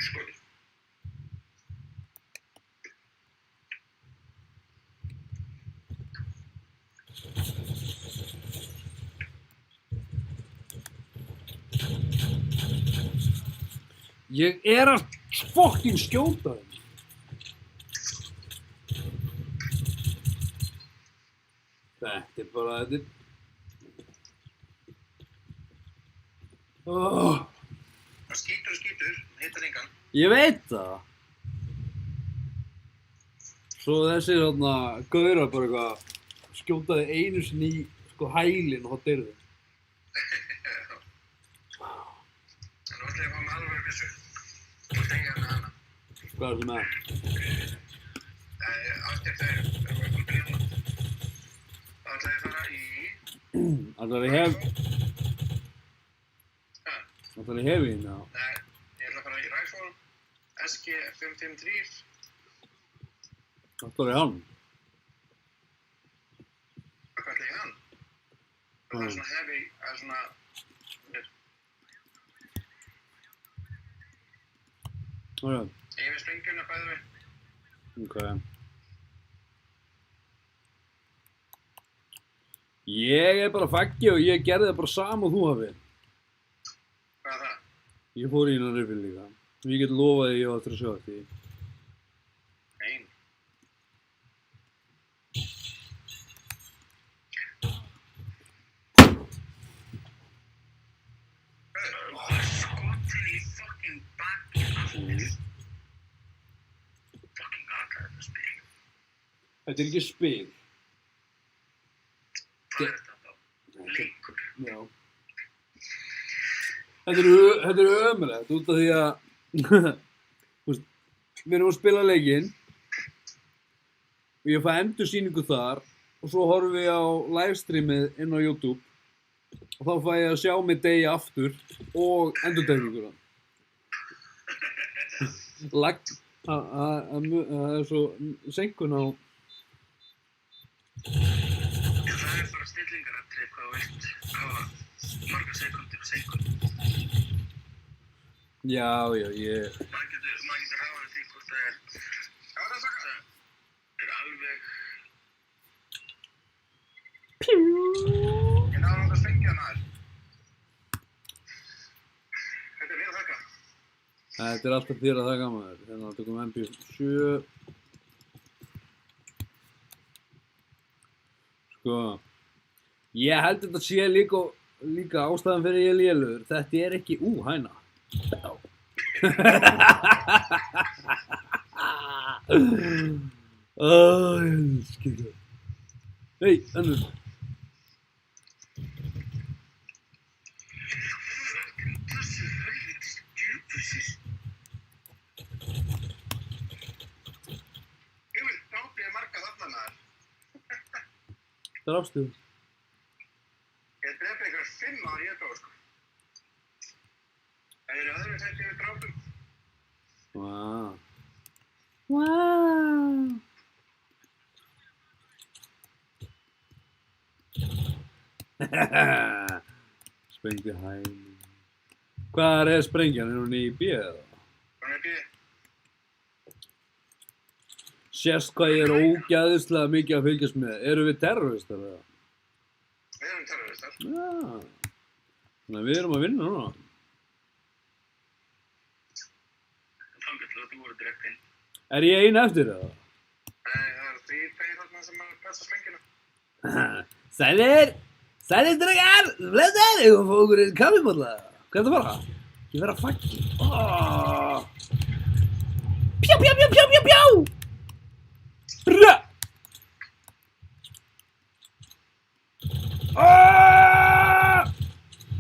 Sko. Ég er að fucking skjóta þeim. Þetta er bara, þetta er... Það skýtur, hittar engan. Ég veit það. Svo þessir þarna gaurar bara eitthvað skjótaði einu sinni í sko hælinn og þá deyrði. Nú ætla ég að fá með alveg byssu. Og tengja með hana. Hvað er það með? Ásgeir þeir eru komið til hérna. Þá ætla ég að fara í... Ætlar ég hef... Ætlar ég hef í hérna? Nei, ég ætla að fara í Rifle, SG553. Ætlar ég hann? Hvað ætla ég hann? Það er svona heavy, það er svona... Ója. Ég við sprengjuna bæði við. Ok. Ég er bara faggi og ég gerði það bara sama og þú hafið. Hvað er það? Ég fór í hérna riffil líka. Ég get lofað að ég á eftir að sjá því. Ein. Skotin í fucking bakið aftur. Fucking aðgæða þetta spil. Þetta er ekki spil. Hvað er þetta þá? Leikur. Já. Þetta er ömurlegt út af því að þú veist, við erum að spila leikinn og ég fæ endursýningu þar og svo horfum við á livestreamið inn á YouTube og þá fæ ég að sjá mig degi aftur og endurtekninguna. Það er svo senkun á... Það er bara stillingaratrið hvað þú veist hafa marga sekundir og sekund. Já, ég... Maður getur ráðið því hvort það er... Hvað er það að sagt það? Það er alveg... Ég náði að sprengja hana þér. Þetta er mér að þakka. Þetta er alltaf þér að þakka maður. Þannig að tökum MP7. Sko... Ég held að þetta sé líka ástæðan fyrir ég er lélugur. Þetta er ekki... hæna. Já. Ég elskir það. Hei, önnur. Þessi helvítis djúpusir. Ég vil náttúrulega marga þarna þar. Það er afstöðu. Ég drefi ykkur 5 á ég dó, sko. Það eru öðru sætti við drátum. Vá. Sprengdi hæli. Hvar er sprengjan? Er hún í B eða? Hún er bíð. Sérst hvað ég er ógæðislega mikið að fylgjast með. Eru við terroristar eða? Við erum terroristar. Já. Þannig að við erum að vinna núna. Þannig til að þú voru direkt inn. Er ég einn eftir eða? Nei, það eru 3 þarna sem að passa slengina. Sælir! Sælir drengar! Blessaður! Ég kom að fá okkur einn kaffibólla. Hvað er það bara? Ég verð að faggi. Pjá, pjá, pjá, pjá, pjá, pjá! Brrra!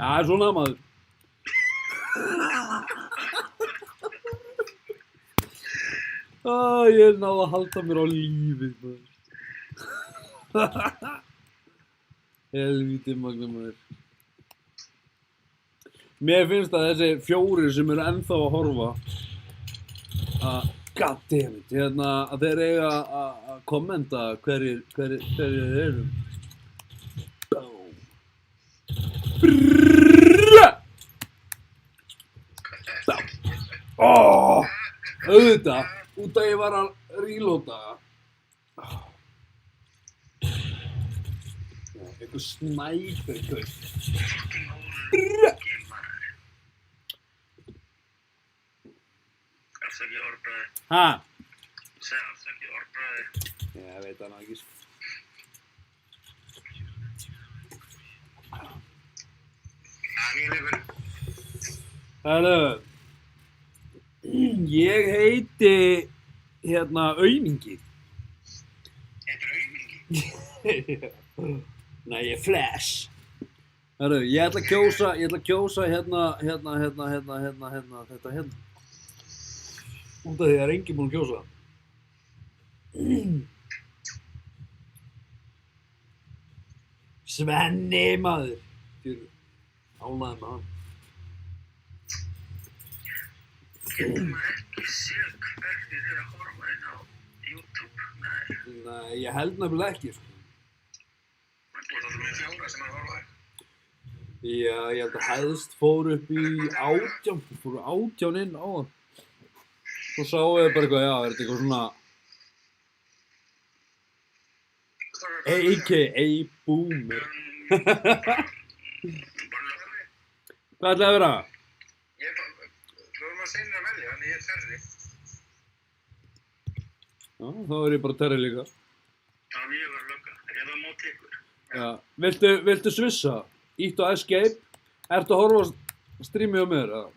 Það er svona maður. Ég náði að halda mér á lífið maður. Helvíti magna maður. Mér finnst að þessi 4 sem eru ennþá að horfa goddammit, að þeir eiga að kommenta hverjir eru. Brrrra! Auðvitað, út að ég var að reloada. Eitthvað snæper. Fucking óður maður. Afsakið orðbræði. Ha? Segð afsakið orðbræði. Ég veit það ekki. Nýleikur. Herru, ég heiti Aumingi. Heitir Aumingi? Nei, ég er Flash. Herru, ég ætla að kjósa þetta hérna. Út af því það er enginn búinn að kjósa. Svenni maður. Ánægður með hann. Getur maður ekki séð hvernig þeir að horfa inn á YouTube? Nei. Nei, ég held nefnilega ekki, sko. Þú ert alltaf með 4 sem að horfa þér. Já, ég held að hæðst fór upp í 18, fóru 18 inn á það. Svo sáu við bara eitthvað, já, er þetta eitthvað svona a.k.a. boomer. Hvað ætlaði að vera? Þú erum að segja að velja, þannig ég er Terri. Já, þá er ég bara Terri líka. Já, ég var lögga. Er það mót ykkur? Já, viltu svissa? Íttu á escape? Ertu að horfa á streamið á mér, eða?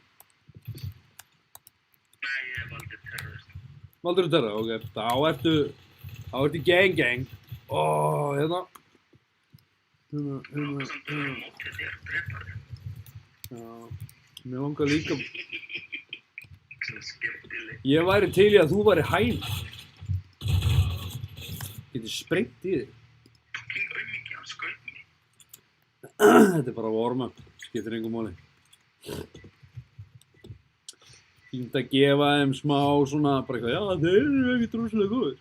Nei, ég valdi terrorist. Valdur þú Terra? Ok, þá ertu gang. Hérna. Nógu samt að vera mótið þér, dreipari. Já, mér langar líka. Svo skemmtileg. Ég væri til í að þú væri hæna. Getið sprengt í þig. Fucking aumingi, hann skaut mig. Þetta er bara warm-up, skiptir engum máli. Fínt að gefa þeim smá svona, bara eitthvað, já þeir eru ekkert rosalega góðir.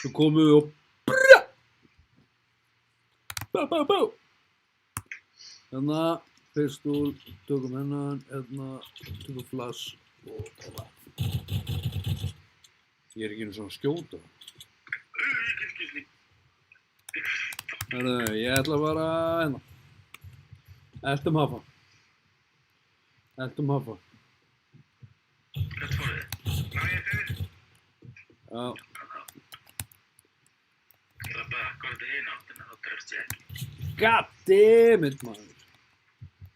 Svo komum við og brrrra! Bá! Hérna, pistol, tökum hennan, tökum flass og það. Ég er ekki einu svona að skjóta. Herru, ég ætla að fara hérna. Eltum hafa. Hvert fóruð þið? Ná, ég er Terri. Já, Ég var bara akkord í hina áttina, þá drefst ég ekki. goddammit maður.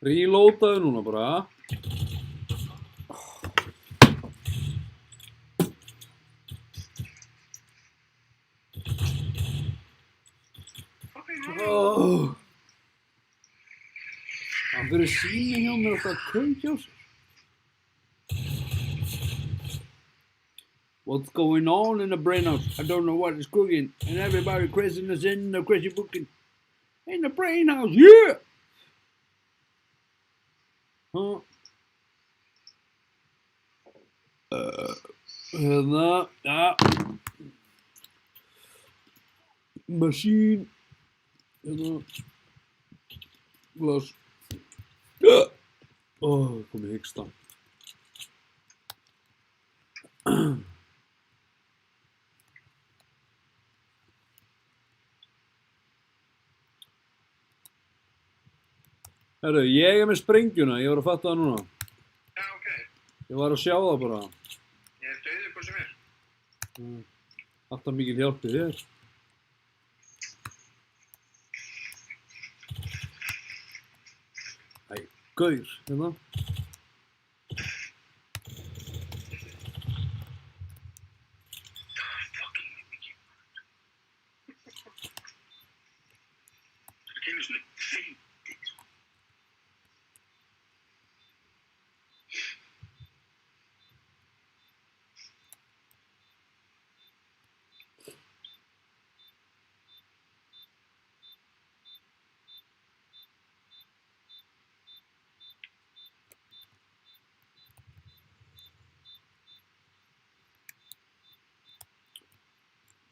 Reloadaðu núna bara. Hann fyrir sími hjá mér alltaf að kveikja á sér. What's going on in the brain house? I don't know what is cooking. And everybody craziness in the crazy booking. In the brain house, yeah! Huh? Hérna, ja. Machine. Hérna. Glas. Komið hyggsta. Herru, ég er með sprengjuna, ég var að fatta það núna. Já, ok. Ég var að sjá það bara. Ég er dauður hvað sem er. Alltaf mikil hjálpið þér. Æ, gaur, hérna. Það er ekki einu sinni feiti, sko.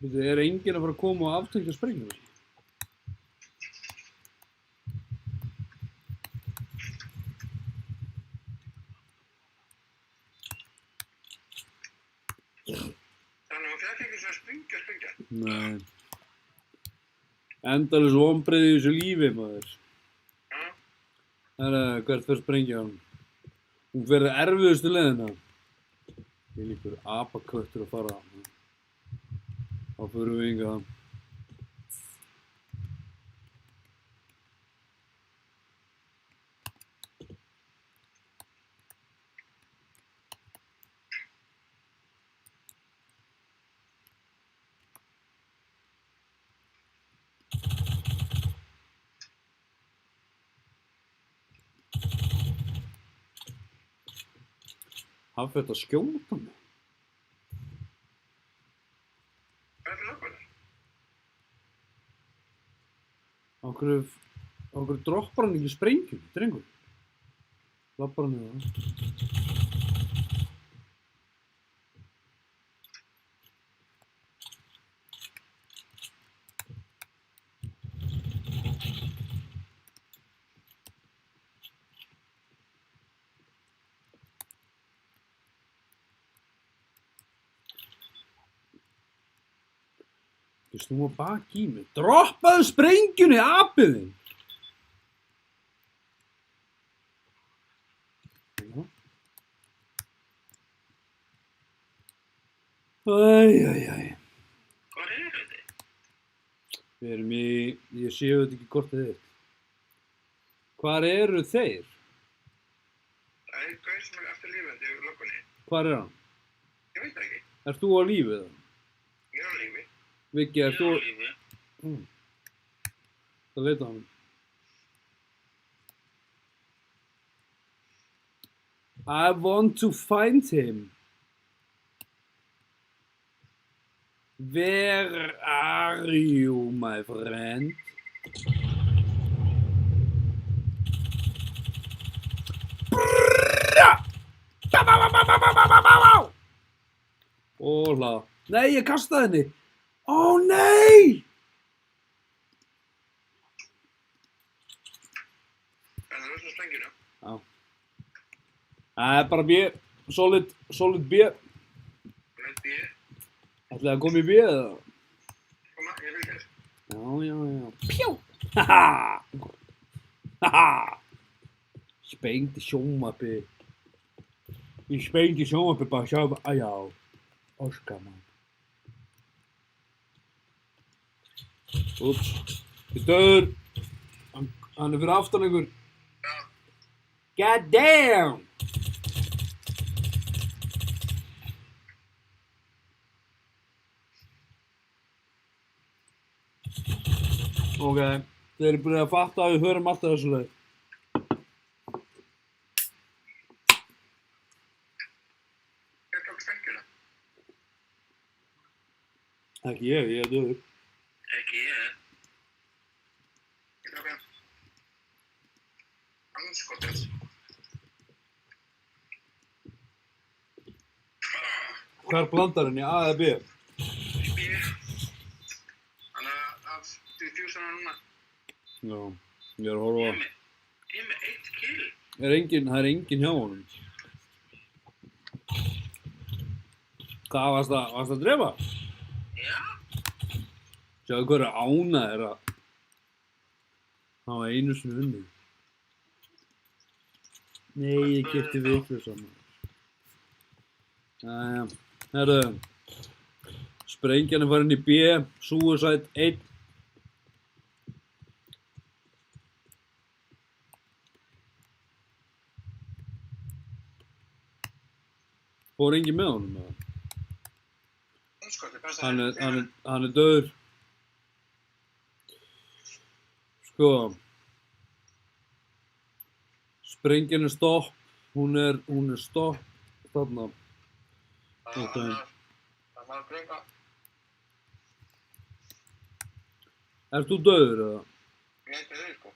Veitu, er enginn að fara að koma og aftekja sprengjuna? Þannig að hún fekk ekki svona sprengja. Nei. Endalaus vonbrigði í þessu lífi, maður. Já. Hvert fer sprengjan? Hún fer erfiðustu leiðina. Ég líkur apaköttur að fara. Þá förum við hingað. Hann fer að skjóta mig. Hvað er það nákvæmlega? Á hverju droppar hann ekki sprengjum, drengur? Lappar hann í það. Ég snúa baki í mig. Droppaðu sprengjunni, apiðinn! Æ. Hvað er þetta? Við erum ég sé þetta ekki hvort þið er. Hvar eru þeir? Það er gauð sem er eftir lífandi yfir löggunni. Hvar er hann? Ég veit það ekki. Ert þú á lífi eða? Ég er á lífi. Viggi, ert þú... Lífi. Það veit hann. I want to find him. Where are you, my friend? Óla. Nei, ég kastaði henni. Ó, nei! Það er þessum sprengjuna. Já. Það er bara B. Solid B. Lent í ég. Ætlaði að koma í B eða? Koma, ég vil þess. Já. Pjú! Haha! Sprengdi sjónvarpið. Ég sprengdi sjónvarpið bara sjálf. Já. Óskar maður. Úps. Ég döður. Hann er fyrir aftan ykkur. Já. God damn! Ok, þeir eru búin að fatta að við hörum alltaf þessu leið. Hver tók sprengjuna? Ekki ég er döður. Ekki ég. Ég tók hann. Andskotið. Hvar blandar henni, A eða B? B. Þannig að diffusana núna. Já, ég er að horfa á. Ég er með 1 kill. Það er engin hjá honum. Hvað varst að drefa? Já. Sjáðu hverju ánægð er að hafa einu sinni unnið. Nei, ég keypti vitlausa maður. Jæja, herru. Sprengjan er farin í B, Suicide 1. Fór enginn með honum eða? Andskoti, best Hann er dauður. Sko. Sprengjan er stopp. Hún er stopp. Þarna. Það var að breyka. Ert þú dauður eða? Ég heiti þau, sko.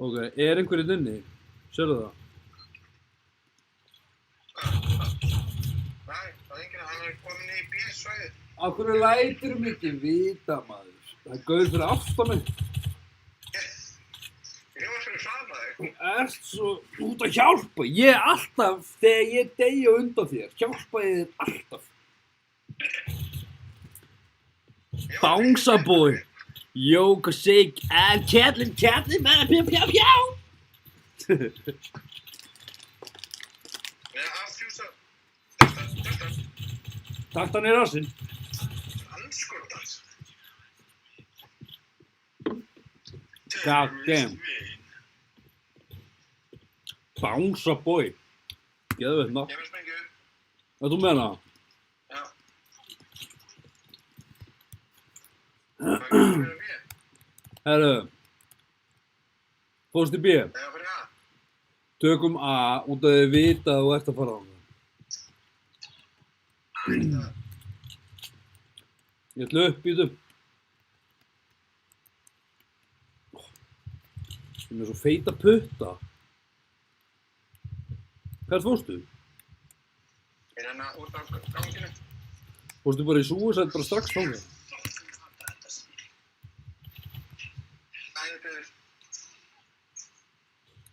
Ok, er einhverjum inni? Sérðu það? Nei, það er enginn, hann er komin í B-svæðið. Af hverju lætur ekki vita maður? Það er gauð fyrir aftan mig. Ég var fyrir framan þig. Þú ert svo út að hjálpa. Ég alltaf, þegar ég deyja undan þér, hjálpa ég þér alltaf. Bangsa boy. Jóka sig, Katlin, maður, pjá. Ég er að fjúsa. Þetta. Takt hann í rassinn. Andskotans. God damn. Bangsa boy. Geðveikt nafn. Ég vil sprengju. Hvað þú meina? Já. Það er fyrir B. Herru. Fórstu B. Eða fyrir A. Tökum A út að þið vita að þú ert að fara á það. Ég ætla upp í þau. Ég er með svo feita putta. Hvert fórstu? Ég er hérna út af ganginu. Fórstu bara í Suicide bara strax þangað? Það er fyrir.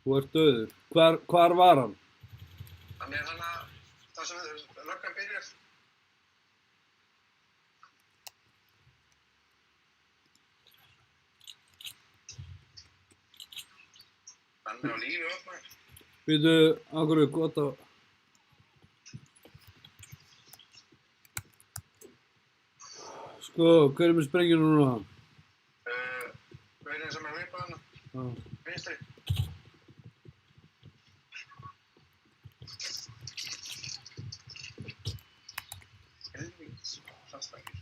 Þú ert döður. Hvar var hann? Hann er hana, það sem löggan byrjar. Hann er á lífi oft maður. Býtu, akkur er gott að... Sko, hver er með sprengjuna núna? Gaurinn sem er að veipa hana, Já. vinstri. Helvítis, sannstækir.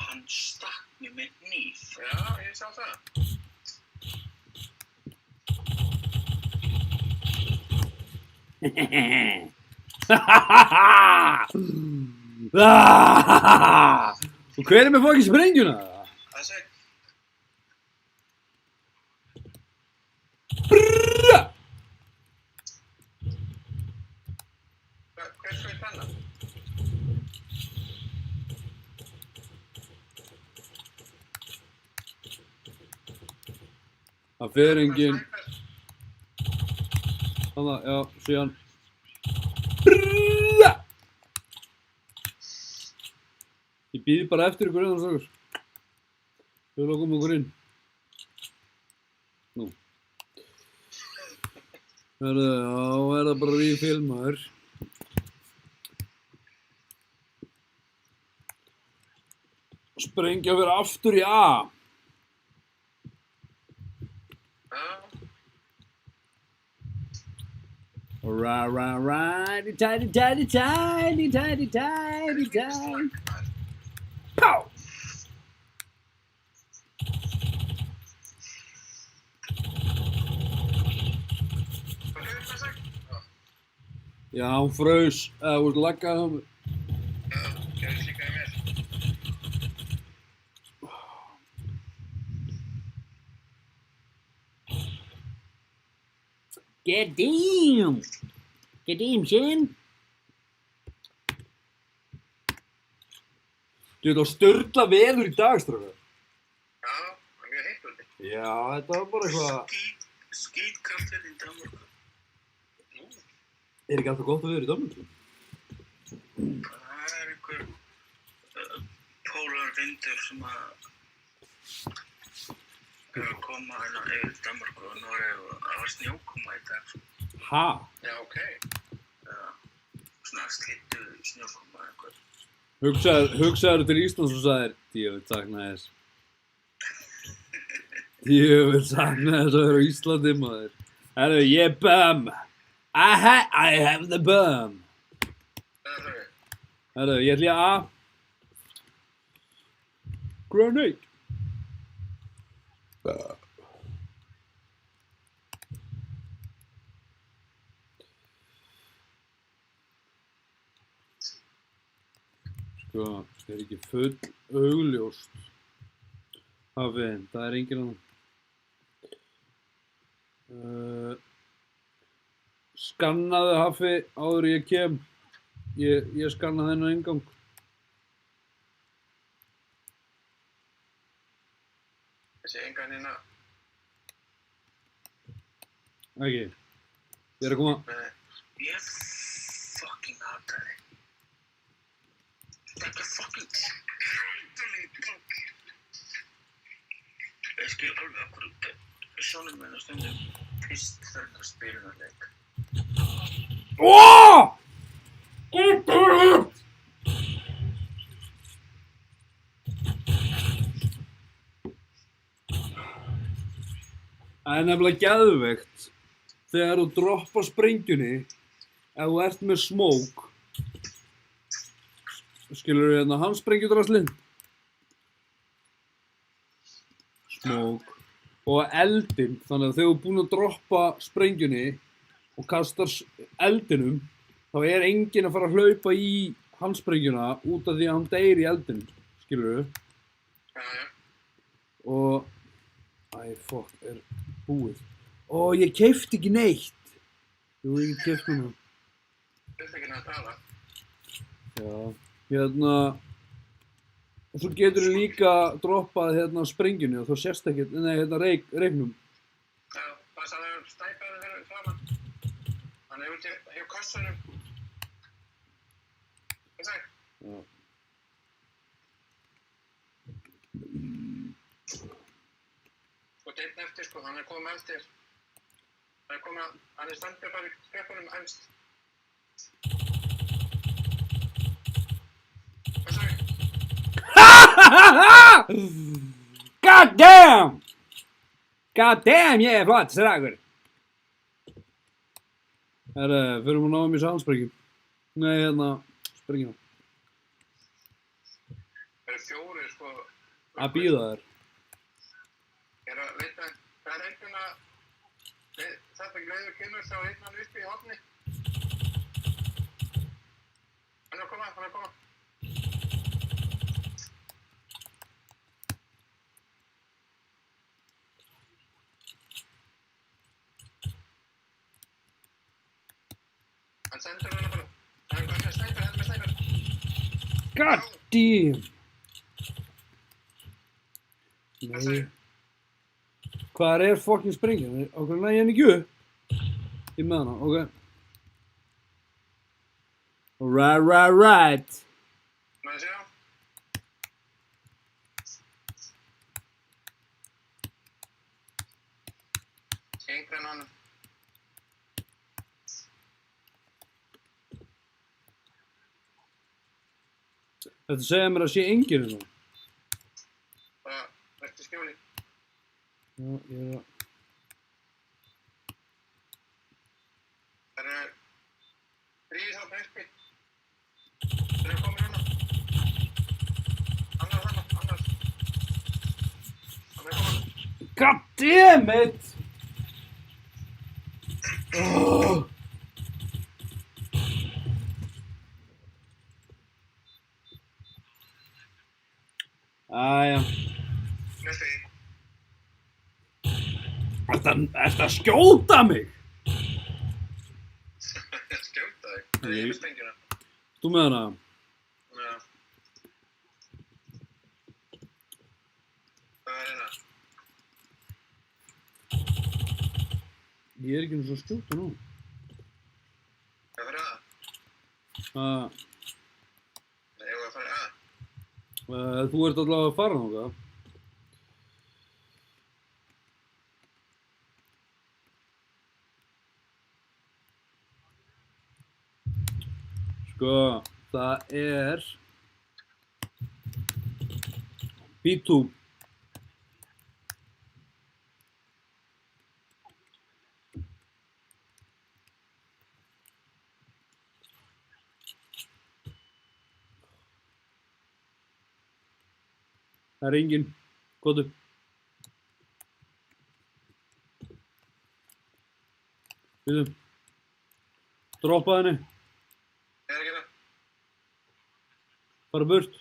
Hann stakk mér með hníf. Já, ég sá það. Og hver er með fokkin sprengjuna? Þessi. Brrrra! Hver skaut hennar? Það fer enginn. Þannig, já, síðan. Brrrra! Ég býði bara eftir ykkur innan strákar. Þau lokum okkur inn. Nú. Herðu, já, er það bara refilmaður. Sprengja fyrir aftur í A. Righty, tighty, tighty, tighty, tighty, tighty, tighty. Pow! Já, hún fraus, eða þú ert laggaði á mig. Já, gerði líkaði mér. God damn. God damn, son. Þú veit, störla veður í dag, strákar. Já, það er mjög heitt úti. Já, þetta var bara eitthvað... Skítkalt hérna í Danmörku. Er ekki alltaf gott að veður í Danmörku? Það er einhver pólar vindur sem að er að koma hérna yfir Danmörku og Noreg og það var snjókoma í dag. Ha? Já, ok. Svona slittu snjókoma eitthvað. Hugsaður til Íslands og sagðir, djöfull sakna þess. Djöfull sakna þess að vera á Íslandi, maður. Herru, ég bum. I have the bum. Það er það. Herru, ég ætla að... Grenade. Sko, það er ekki full augljóst. Hafi, það er enginn annan. Skannaðu Hafi áður en ég kem. Ég skannaði þennan inngang. Þessi enganina. Ekki. Ég er að koma. Ég fucking hata þig. Þetta er fucking ég skil alveg af hverju sonur minn á stundum fyrst þegar hann spila þennan leik. Oh! Get it! Það er nefnilega geðveikt þegar þú droppar sprengjunni ef þú ert með smók. Skilurðu hérna handsprengjudræslinn? Smók. Og eldinn, þannig að þegar þú ert búinn að droppa sprengjunni og kastar eldinum, þá er enginn að fara að hlaupa í handsprengjuna út af því að hann deyr í eldinum, skilurðu? Já. Og... Æ, fuck, er búið. Ó, ég keypti ekki neitt. Jú, ég keypti núna. Þetta ekki að tala. Já, hérna... Og svo getur þú líka droppað hérna sprengjunni og þá sést ekki, nei, hérna reiknum. Já, það er snæparinn fyrir framan. Hann er úti hjá kassanum. Hvað sagði? Já. Sko, einn eftir, sko, hann er komið eftir. Hann er standið bara í skrepunum ennst. Hvað sagði? God damn! God damn, ég er flott, strákur. Herre, fyrir að ná mér sálsprengjum. Nei, hérna, sprengjum. Það eru fjórir, sko. Að bíða þér. Ég er að leita, það er einhvern að þetta greiður kynur þá einn hann uppi í hafni. Hann er að koma. Hann sendur hana bara. Hann er með snæper. God damn! Hvað Nei. sagði? Hvar er fucking sprengjan? Okkur næði henni ekki upp? Ég með hana, ok. Right. Maður sjá. Enginn hann. Þetta segja mér að sé enginn hérna. Bara, verður skjóli. Já, ég er að... Það eru þrír þarna uppi. Þeir eru komin hana. Annar. Það er komin. God damn it! Oh. Æja. Með því. Ertu að skjóta mig? Það er með stengjuna. Þú með hana? Já. Hvað er hérna? Ég er ekki einu svo skjóta nú. Hvað fyrir að? Uh, Nei, ég var að fara að. þú ert allavega að fara þangað. Sko, það er B2. Það er enginn. Góðu. Býðu. Droppa henni. Ég er ekki það. Fara burt.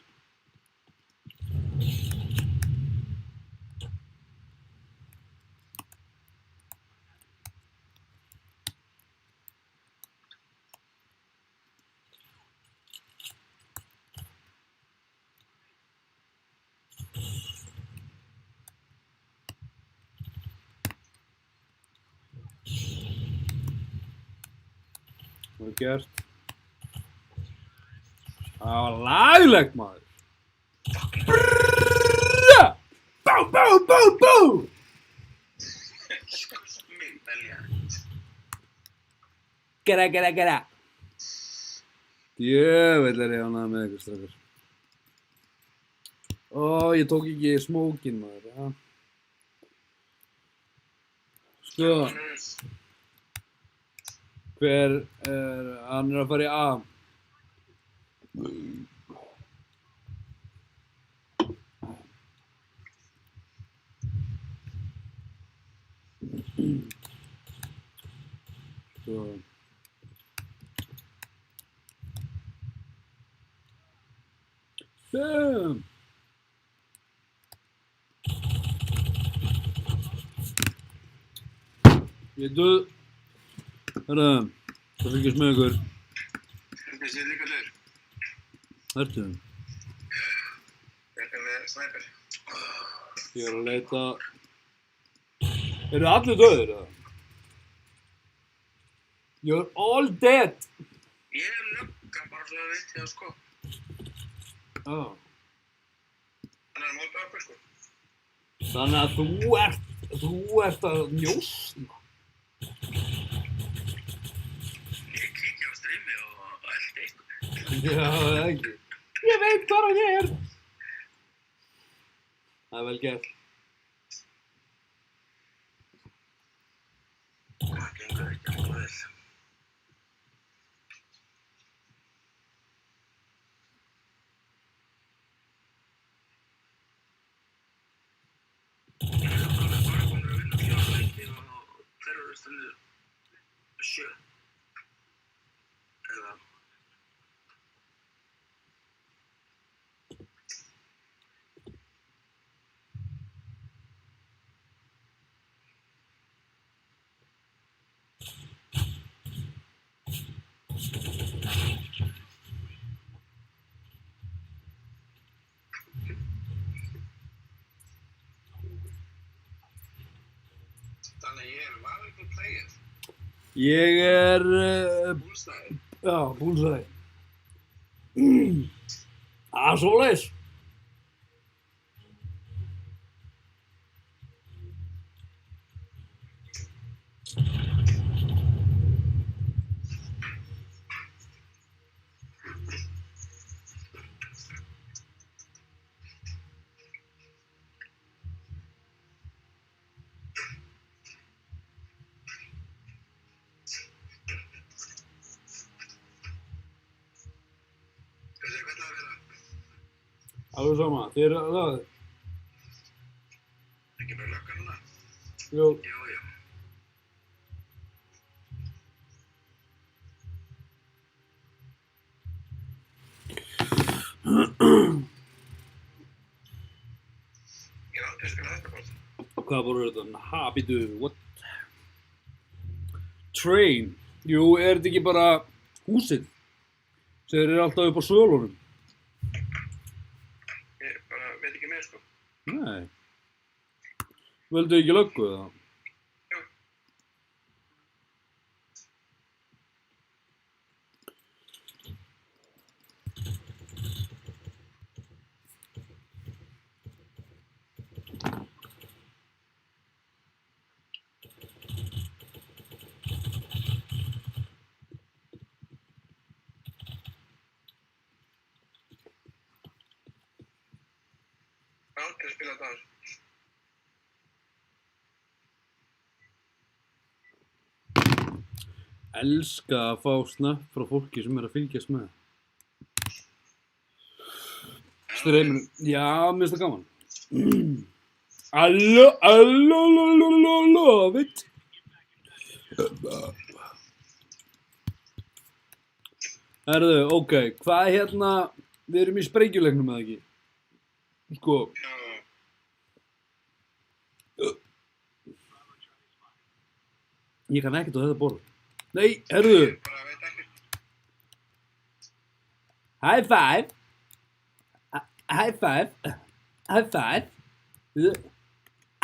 Það er gert. Það var laglegt, maður. Brrrra! Bú, bú, bú, bú! Mig velja. Gera. Djöfull er ég ánægður með ykkur, strákar. Ó, ég tók ekki smókinn, maður. Ja. Sko, hann er að fara í A. Sko. Damn. Ég döð. Hörru, það fylgjast með ykkur. Þetta sé líka leir. Hörtu. Ég er með snæper. Ég er að leita. Eru allir döðir, eða? You're all dead. Ég er lögga bara svo að veit ég það sko. Ah. Hann er að móta okkur sko. Þannig að þú ert að njósna. Ég kíkja á streami og eldi eitthvað. Já, það er ekki. Ég veit hvað hann er. Það er vel gert. Það gengur ekki alveg vel. Ég er bara búin að vinna 4 leiki og þeir eru stendur 7. Eða þannig að ég er valuable player. Ég er... Búlstæði. já, búlsæði. Svoleiðis. Hvernig er það að vera? Alveg sama. Þið eru að það. Ekki bara lögga núna? Jú. Já, já. Ég er aldrei spilað þetta bort. Hvað voru þetta? Habitu, what? Train. Jú, er þetta ekki bara Húsið. Þeir eru alltaf upp á svölunum. Ég bara veit ekki meir, sko. Nei. Völdu ekki löggu eða? Jú. Aldrei spilað það. Elska að fá snöpp frá fólki sem er að fylgjast með. Streyminu. Já, mér finnst það gaman. Love it. Herðu, ok, hvað er hérna, við erum í sprengjuleiknum eða ekki? Sko, Já. ég kann ekkert á þetta borð. Nei, herðu, Ég bara veit ekki. high five. High five. High five.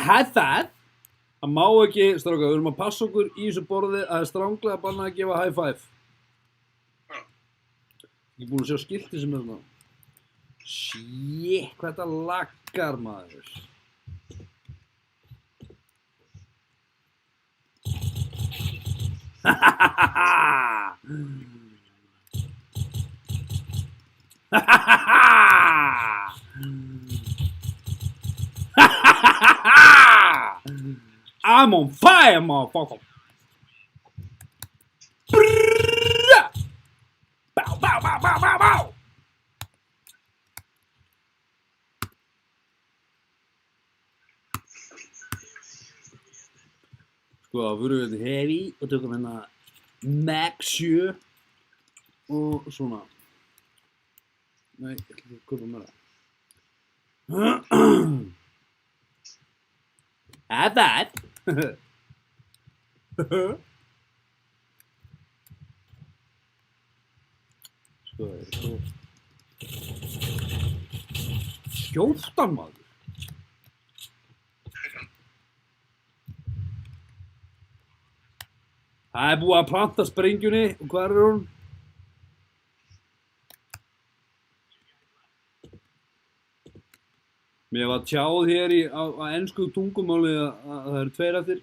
High five. Það má ekki, stráka, við erum að passa okkur í þessu borði að það er stránglega bannað að gefa high five. Já. Ég er búinn að sjá skilti sem er þarna. Shit, hvað þetta laggar, maður. I'm on fire, motherfucker. Brrrr. Bow, bow, bow, bow, bow, bow. Sko, þá fyrir við þetta heavy og tökum hérna Max 7 og svona. Nei, ég ætla ekki að kaupa meira. Það. Sko, það er svo 14 maður. Það er búið að planta sprengjunni og hvað er hún? Mér var tjáð hér á ensku tungumáli að það eru 2 eftir.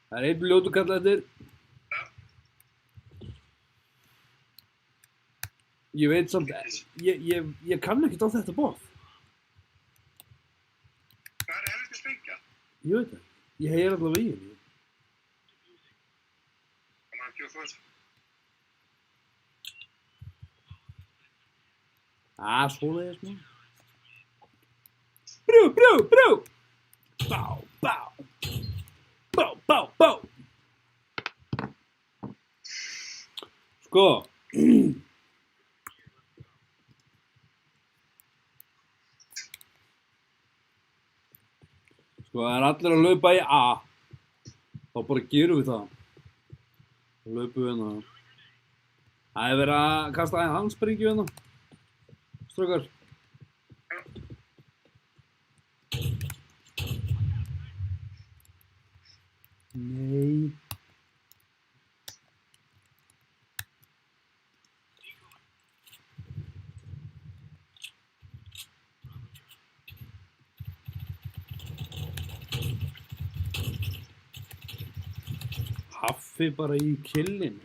Það er 1 ljótukall eftir. Ég veit samt, ég kann ekkert á þetta borð. Hvað er helviti sprengja? Ég veit það. Ég heyr allavega í henni. Það maður ekki að fóra sig. Svoleiðis maður. Brú. Bá. Bá. Sko. Sko, það er allir að laupa í A. Þá bara gerum við það. Þá laupum við hérna. Það er verið að kasta aðeins handsprengju hérna. Strákar. Nei. Haffi bara í killin.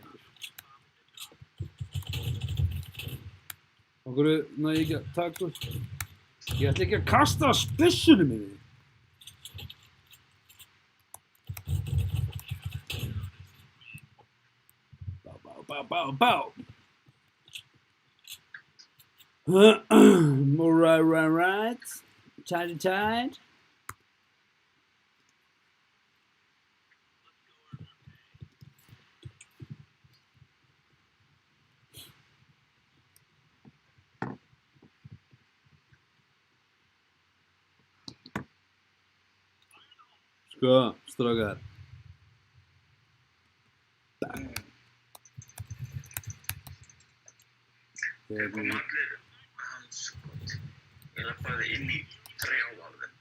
Okkur, næ, ekki að taka. Ég ætla ekki að kasta spyssunum í þig. Bá. Right. Tight. Sko, strákar. Þeir koma allir hanskot. Ég labbaði inn í 3 af þeim.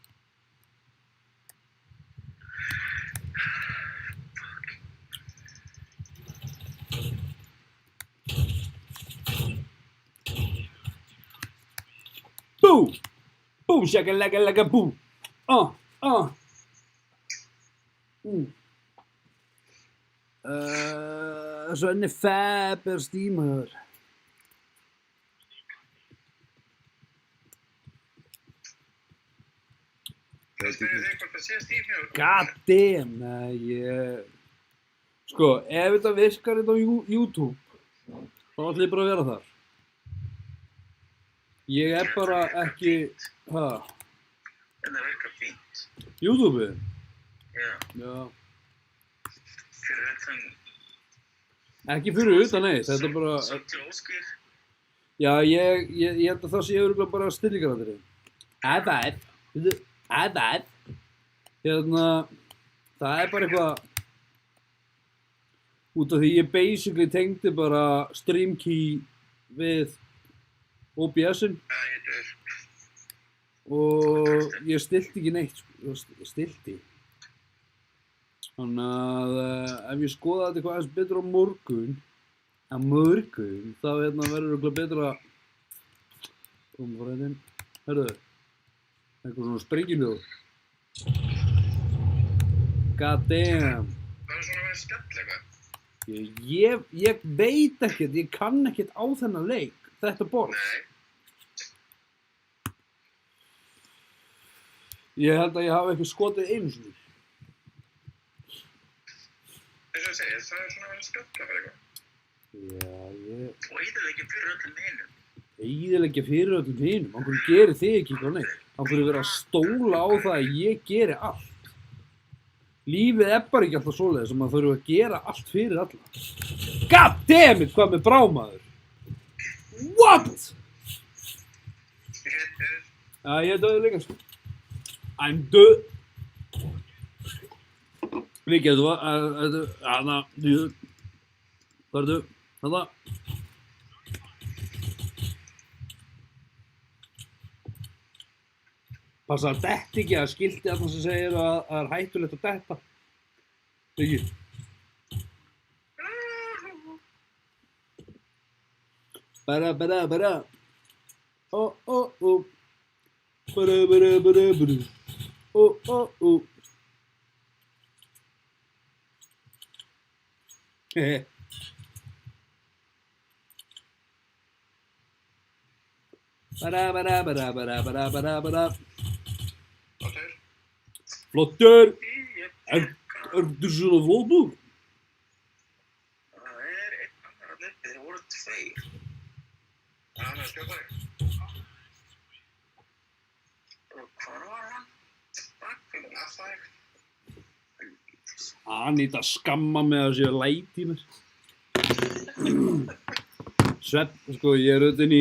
Bú! Bú, shakalaka bú! Svenni Fab er stímaður. Það spyrir þig hvort það sé Steam hjá. God damn, nei, Sko, ef þetta virkar þetta á YouTube, þá ætlum ég bara að vera þar. Ég er bara ekki, En það virkar fínt. YouTube-ið? Já, Já. fyrir utan Ekki fyrir utan, nei, þetta er bara, svolítið óskýr. já, ég held að það sé örugglega bara stillingarandrið. Æðæð, hérna, það er bara eitthvað, út af því ég basically tengdi bara Stream Key við OBS-in Það heitir. og ég stilti ekki neitt, stilti. Þannig að ef ég skoða þetta eitthvað aðeins betur á morgun, þá hérna verður eitthvað betra, hörðu, eitthvað svona sprengjuljóð. God damn. Það er svona að vera skell eitthvað. Ég veit ekkert, ég kann ekkert á þennan leik, þetta borð. Nei. Ég held að ég hafi ekki skotið einu sinni. Eins og ég segi, það er svona að vera skell eitthvað. Já, Og eyðileggja fyrir öllum hinum. eyðileggja fyrir öllum hinum. Af hverju gerir þið ekki eitthvað neitt? Af hverju vera að stóla á það að ég geri allt? Lífið er bara ekki alltaf svoleiðis sem maður þurfa að gera allt fyrir alla. God damn it, hvað með brámaður? What? Ég heitir. Já, ég er döður líka, sko. I'm döð. Við getum hana, hvað er þú? Hana. Passa að detta ekki að skilti þarna sem segir að það er hættulegt að detta. Ekki. Bara. Ó. Bara. Ó. Hehe. Bara. Flottur. Flottur. Ertu svona flottur? Það er einn annar að uppi, þeir voru 2. Það er að skjóta þig. Og hvar var hann? Bakfinn. Afta þig. Anita skamma með að séu læt í mér. Svepp, sko, ég er auðvitað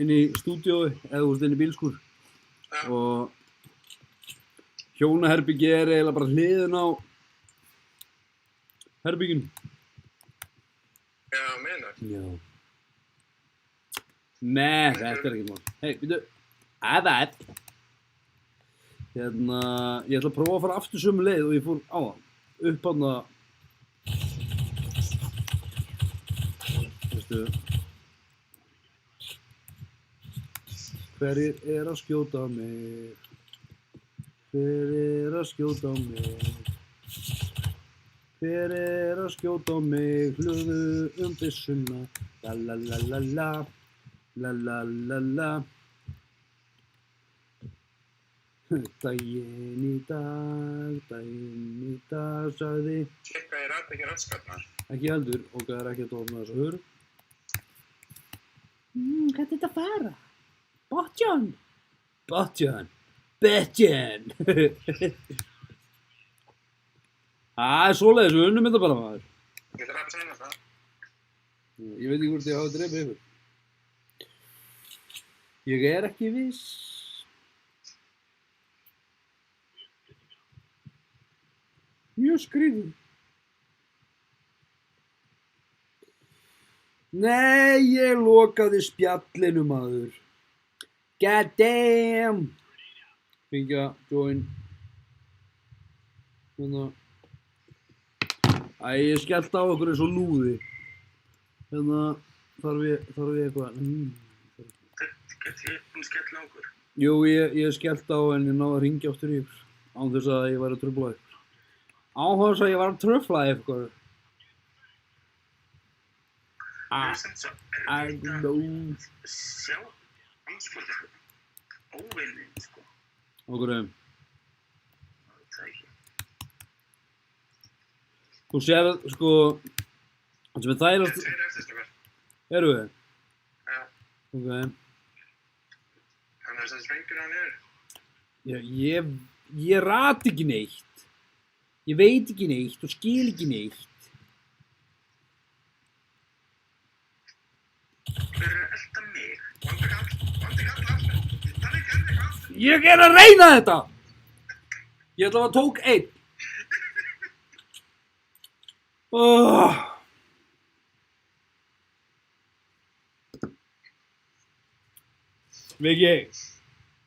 inn í stúdíói, eða þú veist inn í bílskúr. Já. Og hjónaherbyggi er eiginlega bara hliðin á herbygginu. Já, meinar. Já. Nei, þetta er ekkert mál. Hei, býtu. Æðæð. Hérna, ég ætla að prófa að fara aftur sömu leið og ég fór á það. Upp hann að... Veistu... Hverjir er að skjóta á mig? Hver er að skjóta á mig? Hver er að skjóta á mig? Hlöðu byssuna. La. Daginn í dag, sagði. Kikka, ég rætti ekki rattskapnar. Ekki heldur, og það er ekki að ofna þess að hurð. Hvað er þetta að fara? Botjan! Það er svoleiðis, við unnum þetta bara, maður. Getur rætt segna það. Ég veit ekki hvort ég hafi drepið ykkur. Ég er ekki viss. Mjög skrýtið. Nei, ég lokaði spjallinu, maður. God damn. Fengja, join. Hérna. Æ, ég skellt á okkur eins og lúði. Hérna, þarf ég eitthvað. Get ég búinn að skella á okkur? Jú, ég skellt á en ég náði að ringja áttur í ykkur. Án þess að ég væri að trufla ykkur. Án þess að ég var að trufla ykkur. Það er samt svo I erfitt know. að sjá andskotið, sko. Óvinnin, sko. Okkur Það er ekki. Þú sér, sko, það sem er Það þælast, er 2 eftir strókar. eru við? Já. Ok. Þannig að það sprengur hann niður. Ég rati ekki neitt. Ég veit ekki neitt og skil ekki neitt. Hver er að elta mig? Vandi kall aftur. Það er ekki ennig aftur. Ég er að reyna þetta! Ég ætla að tók einn. Viki,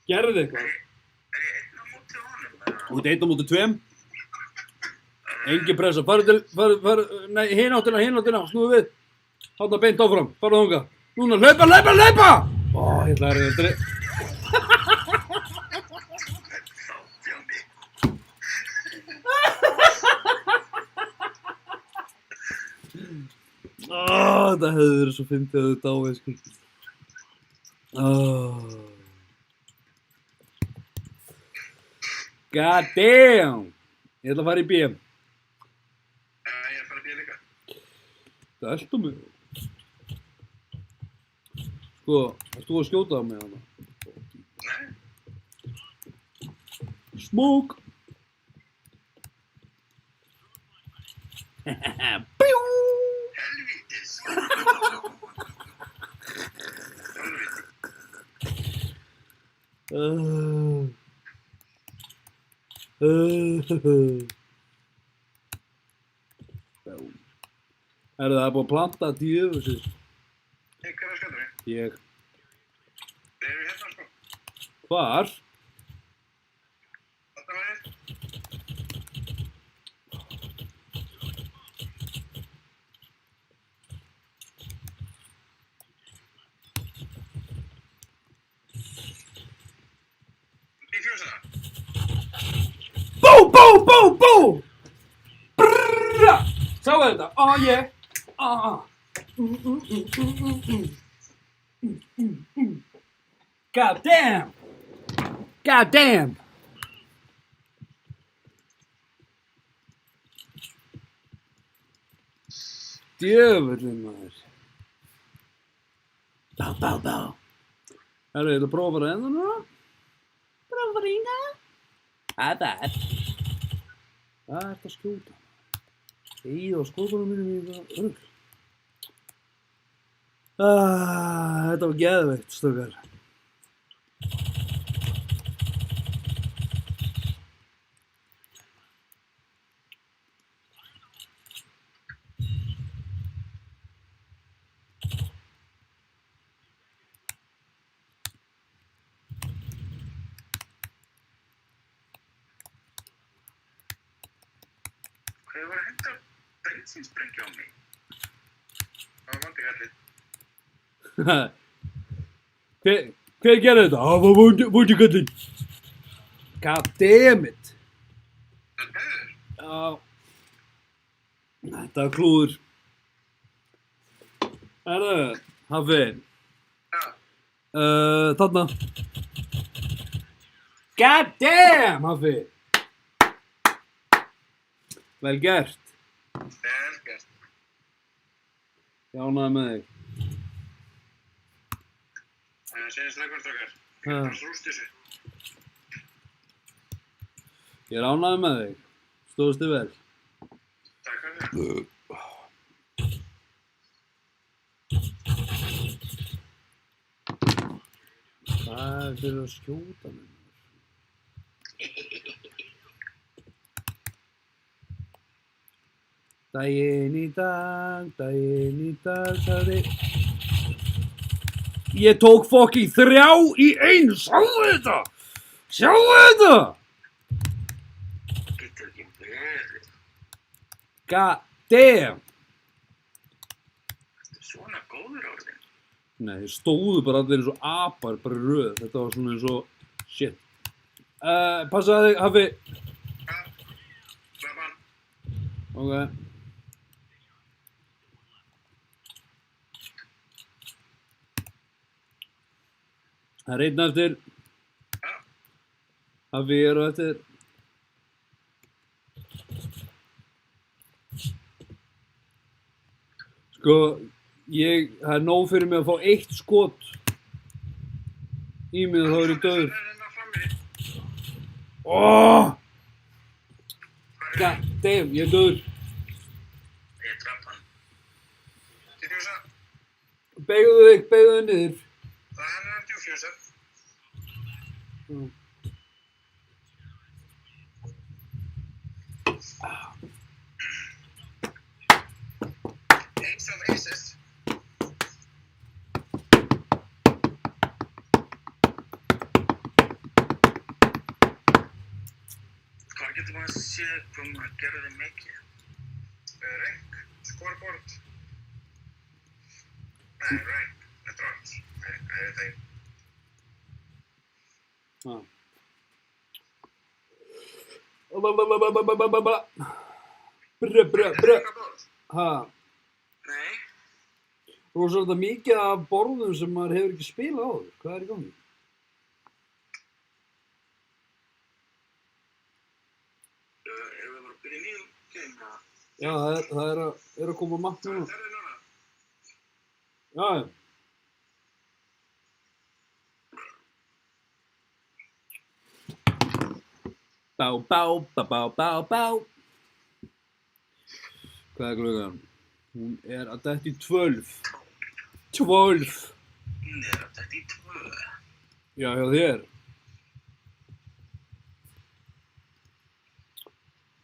gerðu eitthvað. Er ég einn á móti honum, eða? Þú ert 1 á móti 2. Engin pressa, nei, hinn áttina, snúðu við. Þarna beint áfram, farðu þangað. Núna, hlaupa! Ó, ég ætla að reyna þetta. Þetta hefði verið svo fyndið að þau dáið, sko. God damn! Ég ætla að fara í B. Ég er að fara að bíða líka. Það elda mig. Sko, ert þú að skjóta á mig hana? Nei. Smoke! Helvítis. Er það búið að planta djöfusins? Hver er skallurinn? Ég. Þeir eru hérna, sko. Hvar? Þetta var einn. Í fjósana. Bú! Brrrra! Sáu þetta? Yeah. God damn! Djöfullinn, maður. Bá. Herru, ég ætla að prófa að fara enda núna. Prófa að fara enda. Það er þetta að skjóta. Eða á skótunum mínum í þetta rugl. Þetta var geðveikt, stökkar. Hvað var að henda bensínsprengju á mig? Það var vandi kallið. Hver gerði þetta? Það var vondi kallinn. God damn it. Það er beður. Já. Þetta var klúður. Herru, Hafi. Já. Þarna. God damn, Hafi. Vel gert. Vel gert. Ég ánægði með þig. Segir strákar. Ha. Það rúst þessu. Ég er ánægði með þig. Stóðst þig vel. Takk fyrir það. Það er fyrir að skjóta mig. Daginn í dag, sagði. Ég tók fucking 3 í 1, sjáðu þetta! Sjáðu þetta! Getur ekki verið. God damn! Þetta er svona góður orðin. Nei, þeir stóðu bara allir eins og apar, bara í röð. Þetta var svona eins og shit. Passaðu þig, Hafi. Ja, slappan. Ok. Það er einn eftir. Ja, Hafi er á eftir. Sko, það er nóg fyrir mig að fá 1 skot í mig og þá er ég döður. hérna frammi. Oh! God damn, ég er döður. Ég draf hann. Djúfjósa. Beygðu þig niður. Það er hann djúfjósa. Ace of aces. Hvar getur maður séð hvað maður gerði mikið? Rank, scoreboard. Nei, rank, drops. Nei, það er þeim. Brr. Ha, Nei. rosa þetta mikið af borðum sem maður hefur ekki spilað áður. Hvað er í gangi? Erum við bara að byrja í nýjum game, eða? Já, það er að koma matt núna. Það er núna. Já. Bá. Hvað er klukkan? Hún er að detta í 12. 12. Hún er að þetta í 2. Já, hjá þér.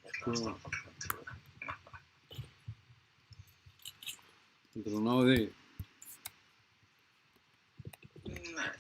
Ég ætla að stoppa klukkan 2. Þetta er að ná því. Nei.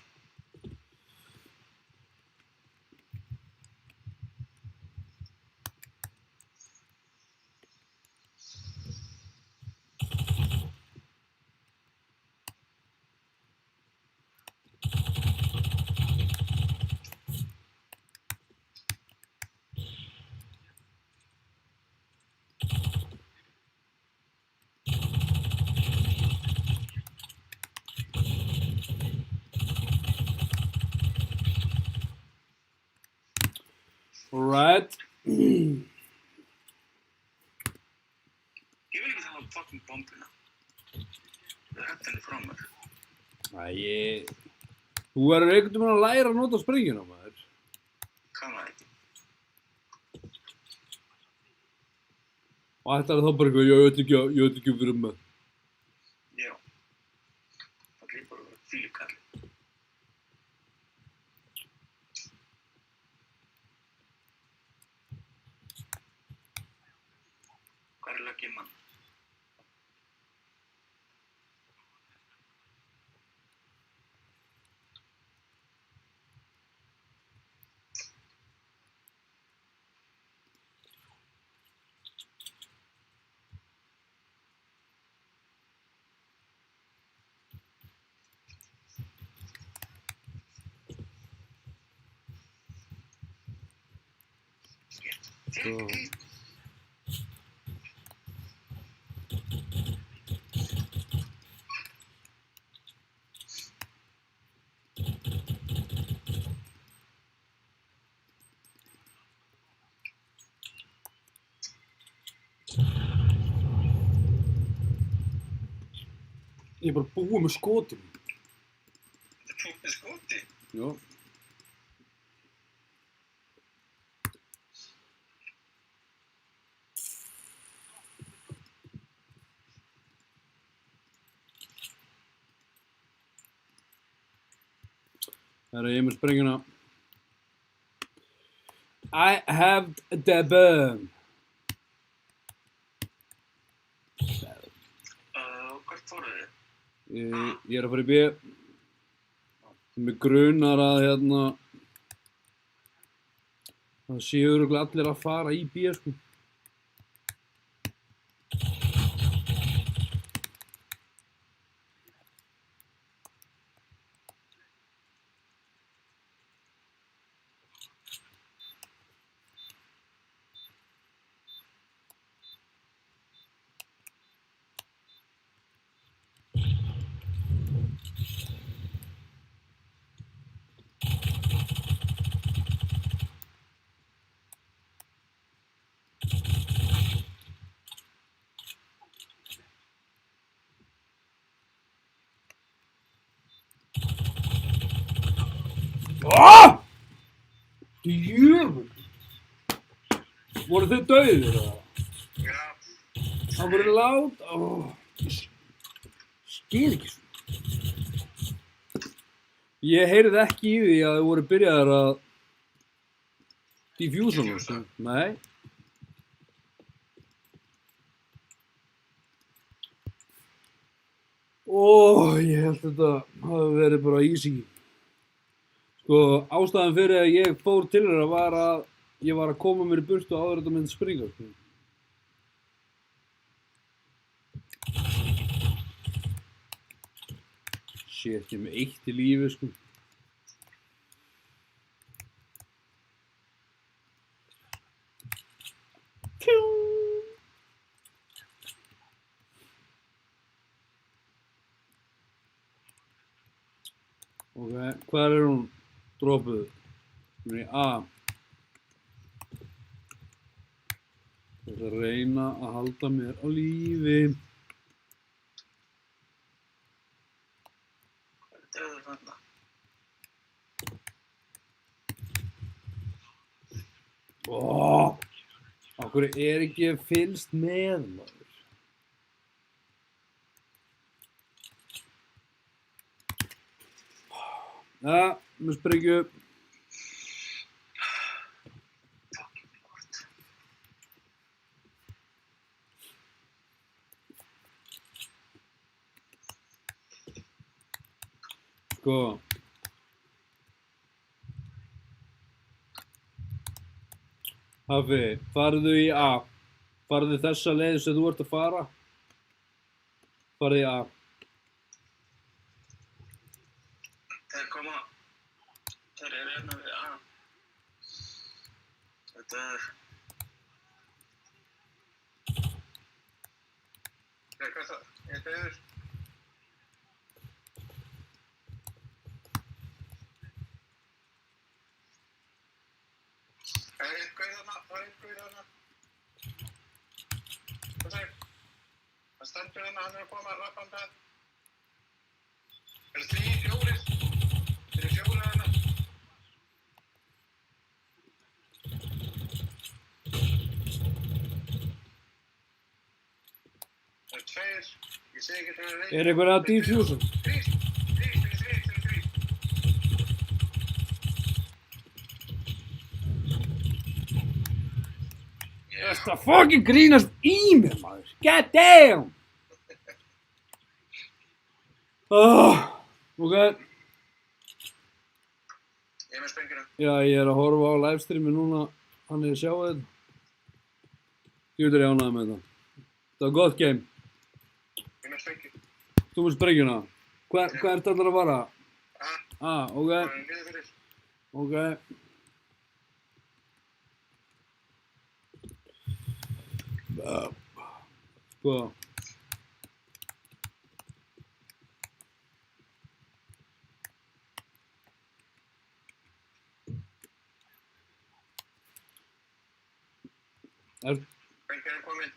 Alright. Ég vil ekki tala um fucking bombuna. Það er henni frá mér. Þú verður einhvern veginn að læra að nota sprengjuna, maður. Kann það ekki. Og þetta er þá bara eitthvað, ég veit ekki að vera með. Já. Það hlýtur bara að vera fílukall. Hvað er löggið mann? Ég er bara búið með skotum. Þetta er búið með skoti. Já. Það er ég með sprengjuna. I have the bomb. Ég er að fara í B. Mig grunar að það séu örugglega allir að fara í B, sko. Djöfull! Voru þau dauðir, eða? Já, Það voru lát? Skil ekki svo. Ég heyrði ekki í því að þau voru byrjaðir að diffusa hana, sko. Nei. Ég held þetta hafi verið bara easy. Sko, ástæðan fyrir að ég fór til þeirra var að ég var að koma mér í burtu áður en þetta myndi springa, sko. Shit, ég er með 1 í lífi, sko. Ok, hvar er hún dropuð? Hún er í A. Ég ætla að reyna að halda mér á lífi. Döður þarna. Af hverju er ekki fylgst með, maður? Með sprengju. Sko. Hafi, farðu í A. Farðu þessa leið sem þú ert að fara. Farðu í A. Þeir eru hérna við A. Þetta er... hvað er það? Ég er döður. Það er einn gauð þarna. Hvað segir? Það stendur hérna, hann er að koma rappandi að. Það eru 3, 4. Þeir eru 4 hérna. Það eru 2. Ég segi ekki þegar það er Er einhver að diffusa? 3. Þetta fucking grínast í mér, maður. God damn! Ok. Ég er með sprengjuna. Já, ég er að horfa á livestreami núna. Hann er að sjá þetta. Ég er ánægður með þetta. Það var gott game. Ég er með sprengju. Þú með sprengjuna. Hvað ertu allar að fara? Ok. Það er niður fyrir. Ok. Sko. Sprengjan er komin.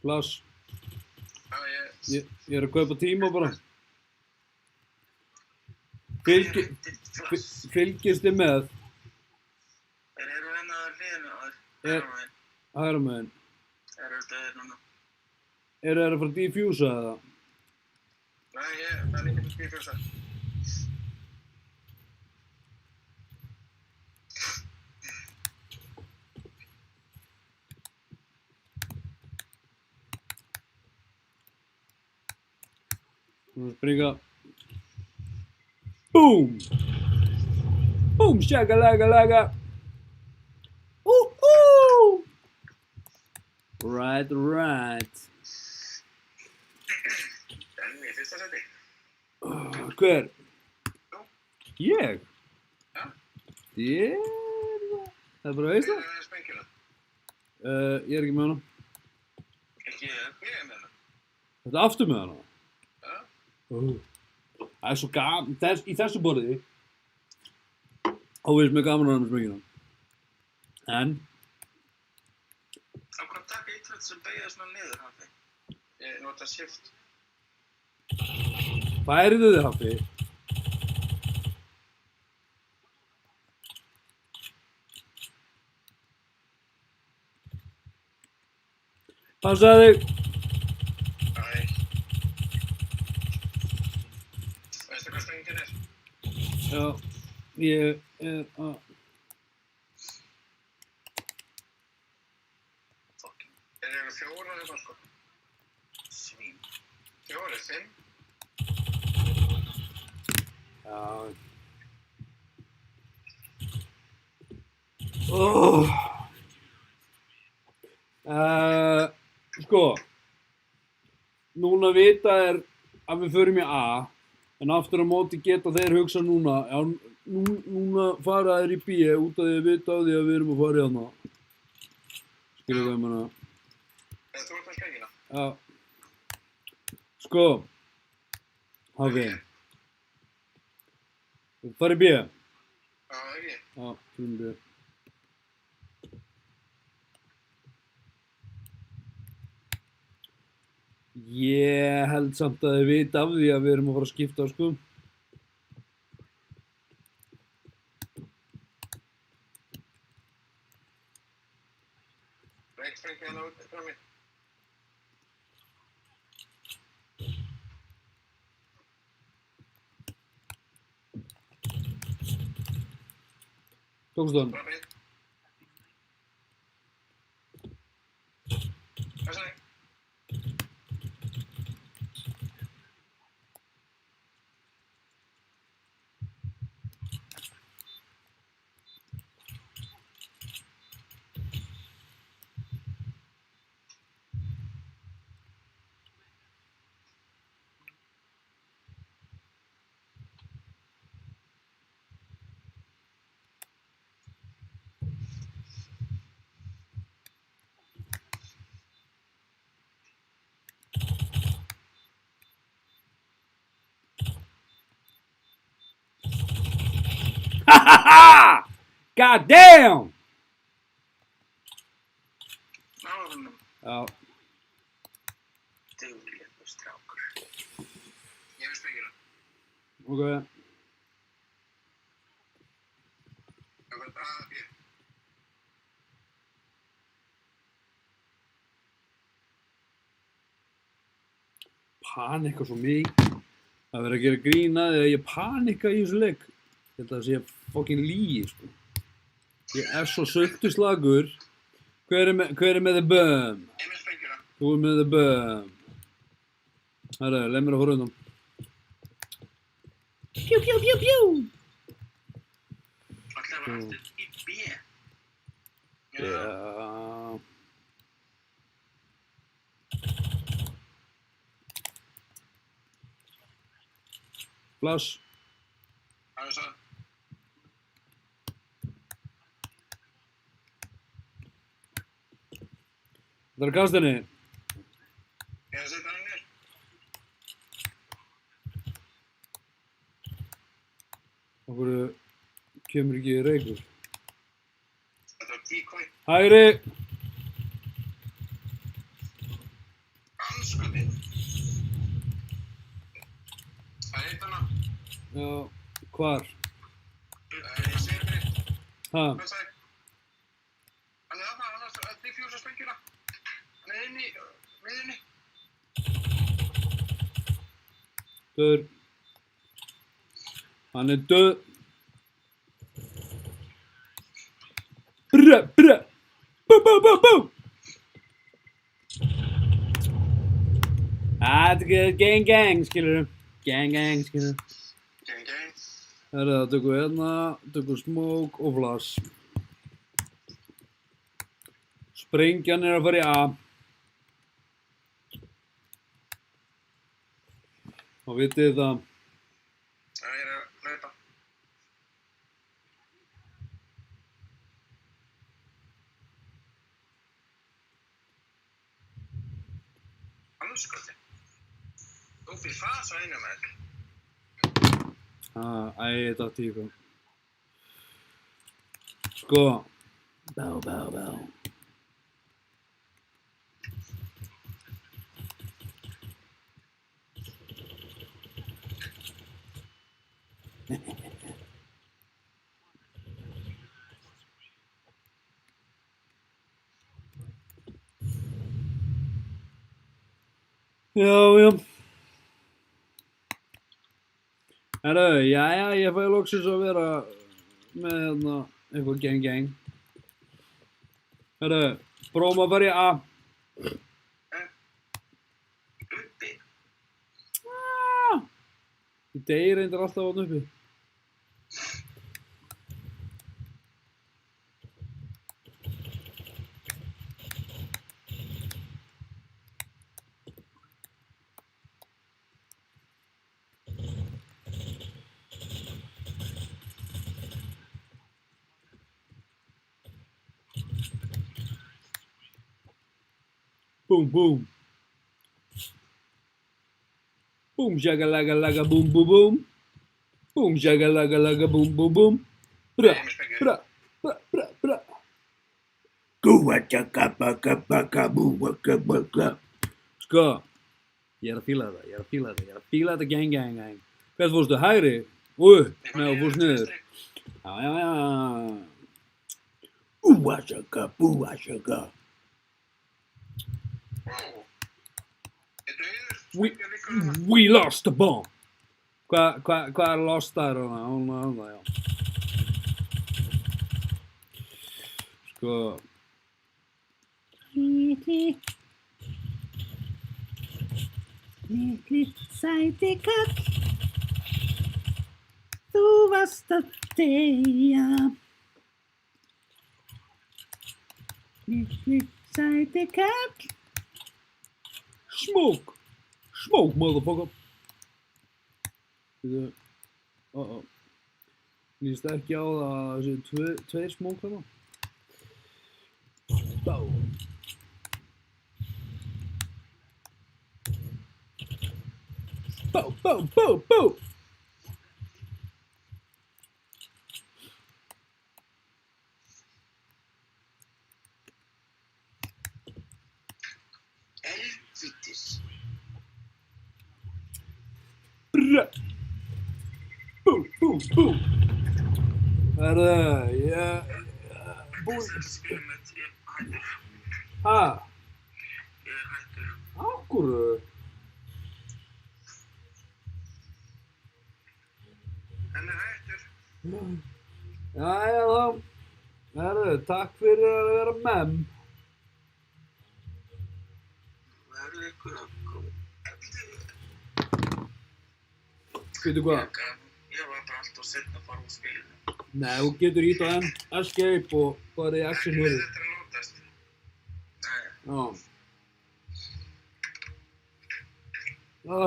Plass. Ég Ég er að kaupa tíma bara. Fylgist þið með? Þeir eru hérna að hliðinu á þér. Hægra megin. Þeir eru döðir núna. Eru þeir að fara að diffusa eða? Nei, það er ekki til diffusa. Nú springa. Boom! Boom, shaka-laga-laga. Woohoo! Right. Benni í fyrsta seti. Hver? Þú? Ég? Já. Ég? Það er bara veist það? Sprengjuna. Ég er ekki með hana. Ekki ég er með hana. Þetta er aftur með hana. Já. Það er svo gaman. Í þessu borði ávinnst mér gaman að hana með sprengjuna. En Á hvað taka ítröð sem beigja svona niður, Hafi? Ég nota shift. færðu þið, Hafi. Passaðu þig. Æ. Veistu hvað sprengjan er? Já, ég er að... Fucking. Þeir eru 4 hérna, sko. Svín. 4, 5. Já. Oh. Sko, núna vita er að við förum í A, en aftur á móti geta þeir hugsa núna, já, núna fara þeir í B út af því að vita á því að við erum að fara í hana. Skilur hvað ég meina? Þú ert með sprengjuna? Já. Sko, Hafi. Þú farið í B? Já, ekki. Já, fyrir B. Ég held samt að þið vita af því að við erum að fara að skipta, sko. Veit sprengjan út frammi. Tókstu hann? Frammi. Passaði. God damn! Náðu húnum. Já. Duglegur strákur. Ég hef sprengjuna. Ok. Það var A, B. Panika svo mikið. Það verður að gera grín að því að ég panika í þessu leik. Ég held að það sé fucking lygi, sko. Ég er svo sultuslagur. Hver er með the bum? Ég er með sprengjuna. Þú er með the bum. Herra, leið mér að fara undan. Pew, pew, pew, pew. Alltaf var aftur í B. Já. Flash. Það er svo. Það er að kasta henni. Ég er að setja hann niður. Af hverju kemur ekki reykur? Þetta var decoy. Hægri. Anskotinn. Það er eitt hana. Já. Hvar? Ég segir fyrir. Ha? Hvað sagði? Hann er þarna, hann er að diffjúsa sprengjuna. Hann er inni í miðjunni. Döður. Hann er döð. Brr, brr. Bú, bú, bú, bú. Þetta er gang, gang, skilurðu. gang, skilur. Gang. Herru, það tökum við hérna, tökum smoke og flash. Sprengjan er að fara í A. Og vitið þið það. Það er að hlaupa. Andskoti. Þú fyrir það svo einum með. Æ, datt í ykkur. Sko. Bá. Já. Herru, jæja, ég fæ loksins að vera með hérna eitthvað gang. Herru, prófum að fara í A. Uppi. Ég deyr reyndar alltaf þarna uppi. Boom. Boom, shagalaga, boom. Boom, shagalaga, boom. Bra. Gúa-tjaka-baka-baka, búa-ka-baka. Sko, ég er að fíla þetta, ég er að fíla þetta gang. Hvert fórstu, hægri? Upp, nei, þú fórst niður. Já. Úa-shaka, búa-shaka. Wow. Þetta We lost the bomb. Hvað er lost þar hana, já. Sko. Litli sæti kall, þú varst að deyja. Litli sæti kall. Smoke, motherfucker. Lýst ekki á það að þessi tveir smoke þarna. Bá. Helvítis. Brr. Bú. Herðu, búinn. Þetta skilum ég hættur. Ha? Ég er hættur. Akkurru? Hann er hættur. Jæja þá. Herðu, takk fyrir að vera mem. Verður ykkur að koma. Veitu hvað? Ég var bara alltaf sent að fara úr spilinu. Nei, þú getur ít á escape og farið í action Ekki hér. við þetta að lótast. Nei. Já.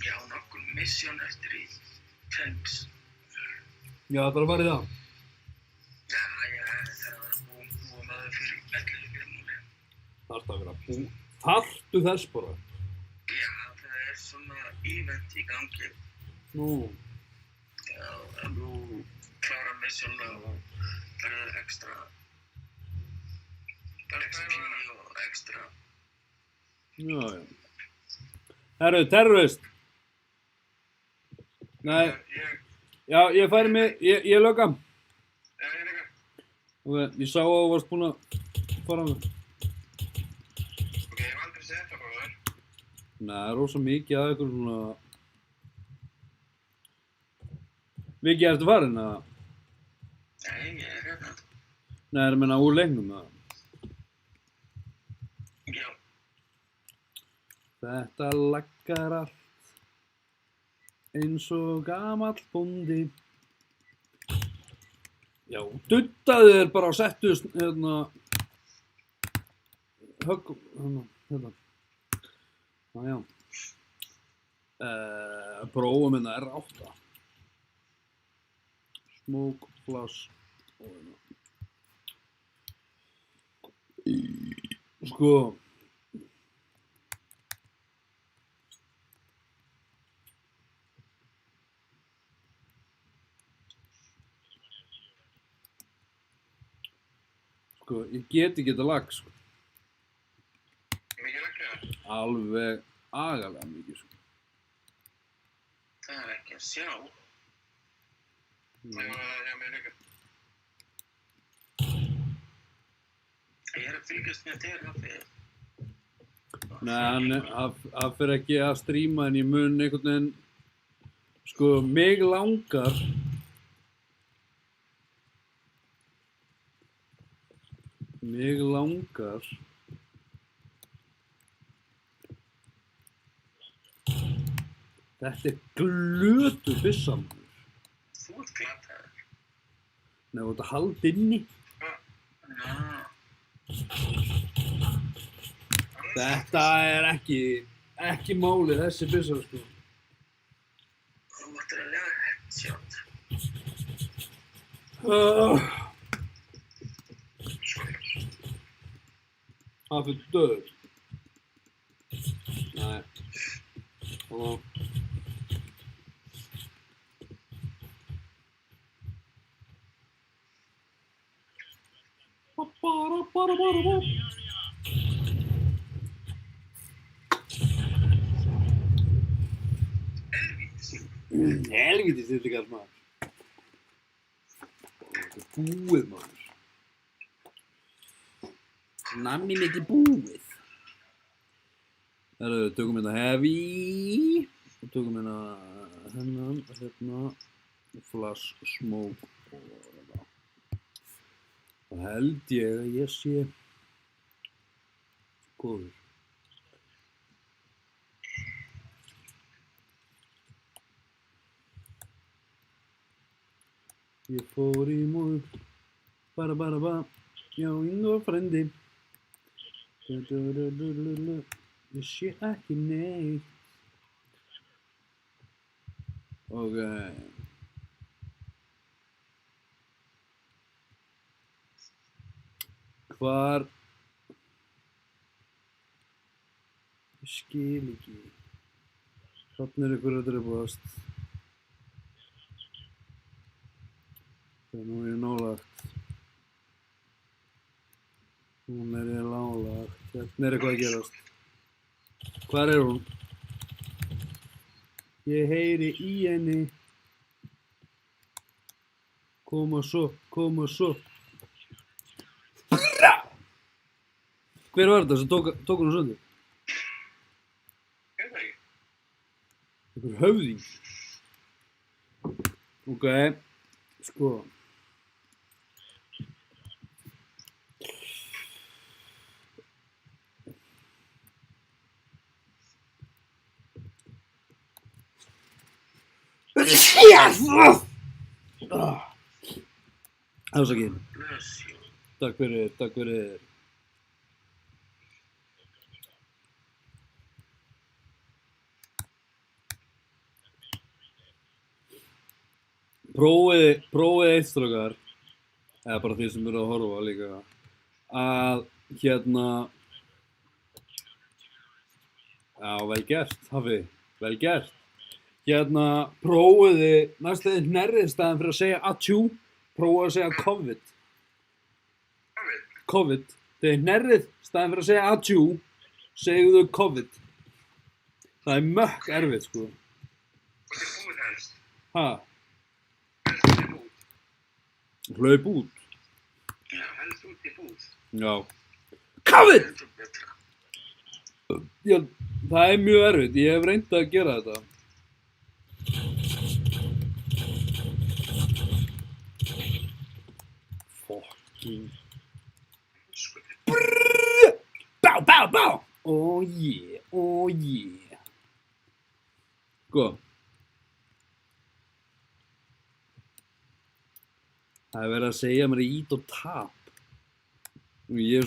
Ég á nokkur mission eftir í Tanks. Já, það er að fara í það. Já, ég þarf að vera búa með þau fyrir 11 fyrir núli. Þarftu að vera Þarftu þess bara. Já, það er svona event í gangi. Nú. Já, ef þú klárar mission og það er extra XP og extra. Já. Herru, terrorist. Nei, já, ég færi mig, ég lögga. Já, ég líka. Ok, ég sá að þú varst búinn að fara með. Ok, ég hef aldrei séð þetta frá þér. Nei, það er rosa mikið að eitthvað svona... Viki, ertu farin, eða? Nei, ég er hérna. Nei, ég meina úr leiknum það. Já. Þetta laggar allt eins og gamall bóndi. Já, duddaðu þér bara og settu hérna högg, hérna. Já. Prófum hérna R8. Smoke, flash og hérna. Sko. Sko, ég get ekki þetta lag, sko. Mikið laglega. Alveg agalega mikið, sko. Það er ekki að sjá. Það var hjá mér líka. Ég er að fylgjast með þér, Haffi. Nei, hann fer ekki að stríma en ég mun einhvern veginn, sko, mig langar þetta er glötu byssan. Þú ert glataður. Nei, þú ert að halda inni. Já. Þetta er ekki málið, þessi byssa, sko. Þú ert að lega headshot. Það fyrir döður. Nei. Halló. Helvítis þetta er galt, maður. Þetta er búið, maður. Nammi mitt er búið. Herru, tökum hérna heavy. Og tökum hérna hennan, hérna. Flash, smoke og þetta. Það held ég að ég sé góður. Ég fór í móð, bara, já, yngur frendi. Ég sé ekki neitt. Ok. Hvar? Ég skil ekki. Þarna er ykkur að dreifast. Nú er ég nálagt. Hún er ég nálagt. Hérna er eitthvað að gerast. Hvar er hún? Ég heyri í henni. Koma svo. Hver var þetta sem tók hún sundur? Ég veit það ekki. Einhver höfðing. Ok, sko. Ásakið. Bless you. Takk fyrir. Prófið eitt strákar, eða bara því sem eru að horfa líka, að hérna, já, vel gert, Haffi, vel gert. Hérna, prófiði næstu nærrið staðan fyrir að segja atjú, prófið að segja COVID. COVID. Þegar nærrið staðan fyrir að segja atjú, segjuðu COVID. Það er mökk erfitt, sko. Hvað er búið helst? Ha? Helst út í búð. Hlaup út. Já, helst út í búð. Já. COVID! Þetta er betra. Já, það er mjög erfitt. Ég hef reynt að gera þetta. Fucking Brrrr. Bá, bá, bá. Oh yeah, oh yeah. Sko. Það er verið að segja mér að ít og tap. Og ég er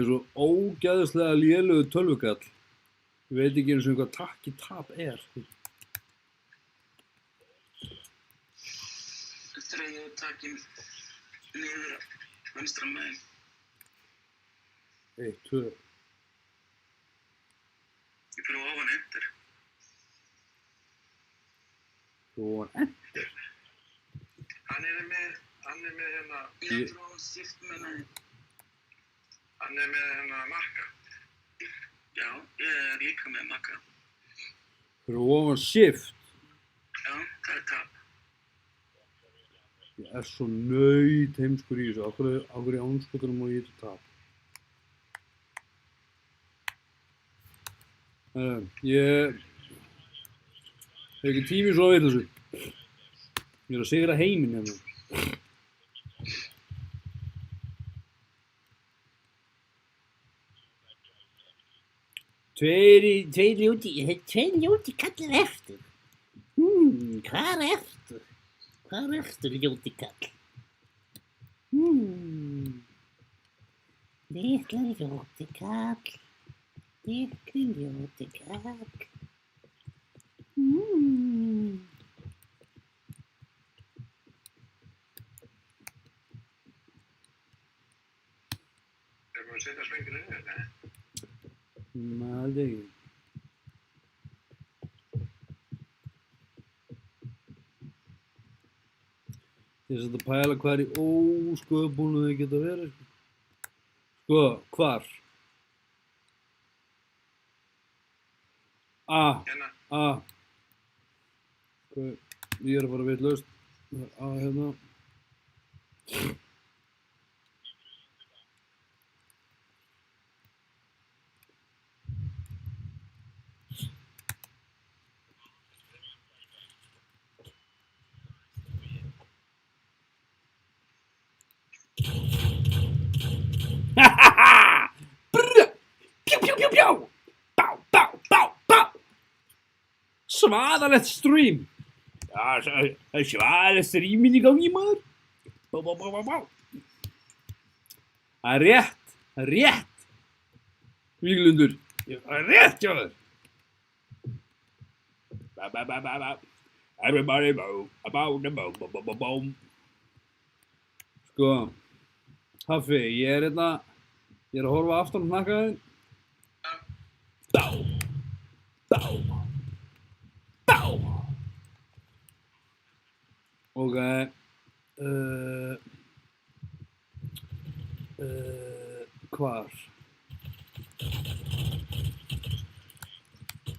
svo ógeðslega lélegur tölvukall. Ég veit ekki eins og hvað takk í tap er. Dreigðu takin niður vinstra megin. 1, 2. Ég fyrir ofan enter. Svo enter. Hann er með hérna, Ég fyrir ofan shift megin. hann er með hérna marka. Já, ég er líka með makka. Fyrir ofan shift. Já, það er tap. Ég er svo naut heimskur í þessu. Af hverju í ánskotunum og ég þetta tap? Ég hef ekki tími svo að veit þessu. Ég er að sigra heiminn hérna. Tveir ljóti kallar eftir. Hvar ertu? Hvar ertu, ljóti kall? Litla ljóti kall. Litli ljóti kall. Þeir búin að setja svenginu inn þetta. Held ekki. Ég er satt að pæla hvar í ósköpunum þau geta verið. Sko, hvar? Hérna. Sko, ég er bara vitlaust. Hérna. Svaðalegt stream. Já, það er svaðalegt streamin í gangi, maður. Bá. Það er rétt. Víglundur, það er rétt hjá þér. Bá. Everybody bow. Sko, Haffi, ég er að horfa aftan á hnakkaðinn. Bá. Ok, hvar?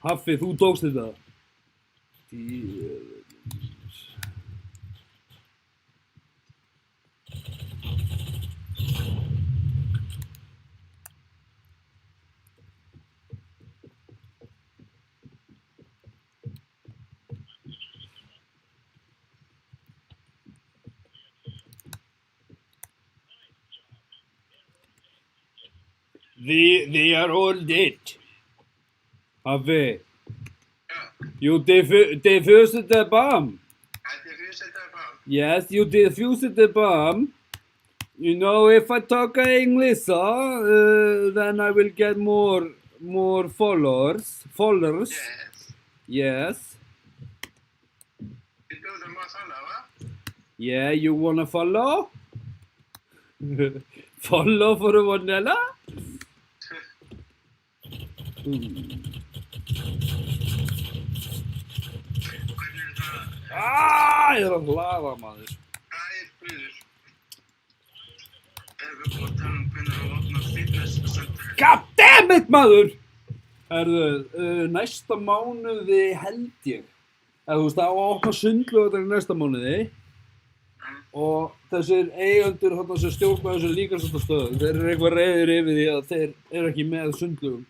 Haffi, þú tókst þetta. They are all dead. Haffi, you defused the bomb. I defused the bomb. Yes, you defused the bomb. You know, if I talk English, then I will get more followers. Yes. You do the masala, va? Yeah, you wanna follow? Follow for a vanilla? Ég er að hlaða, maður. Guður. Erum við búin að tala hvernig að opna fitness center? God damn it, maður! Næsta mánuði held ég. Þú veist, það á að opna sundlaugar í næsta mánuði. Og þessir eigendur sem stjórna þessu líkamsræktarstöðum, þeir eru eitthvað reiðir yfir því að þeir eru ekki með sundlaugum.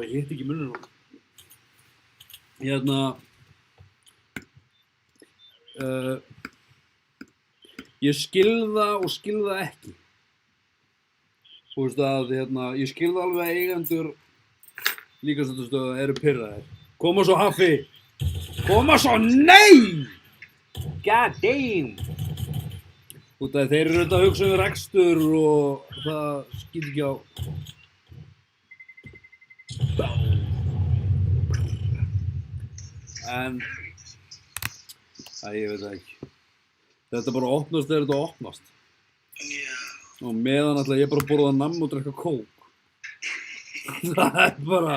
Ég hitt ekki munnur nokkuð. Ég skil það og skil það ekki. Þú veist að, ég skil það alveg að eigendur líkastöðustöða eru pirraðir. Koma svo Haffi! Koma svo, nei! God damn! Út af þeir eru auðvitað að hugsa rekstur og það skil ekki á. En, ég veit það ekki. Þetta bara opnast þegar þetta opnast. Já. Og meðan ætla ég bara að borða nammi og drekka kók. Það bara,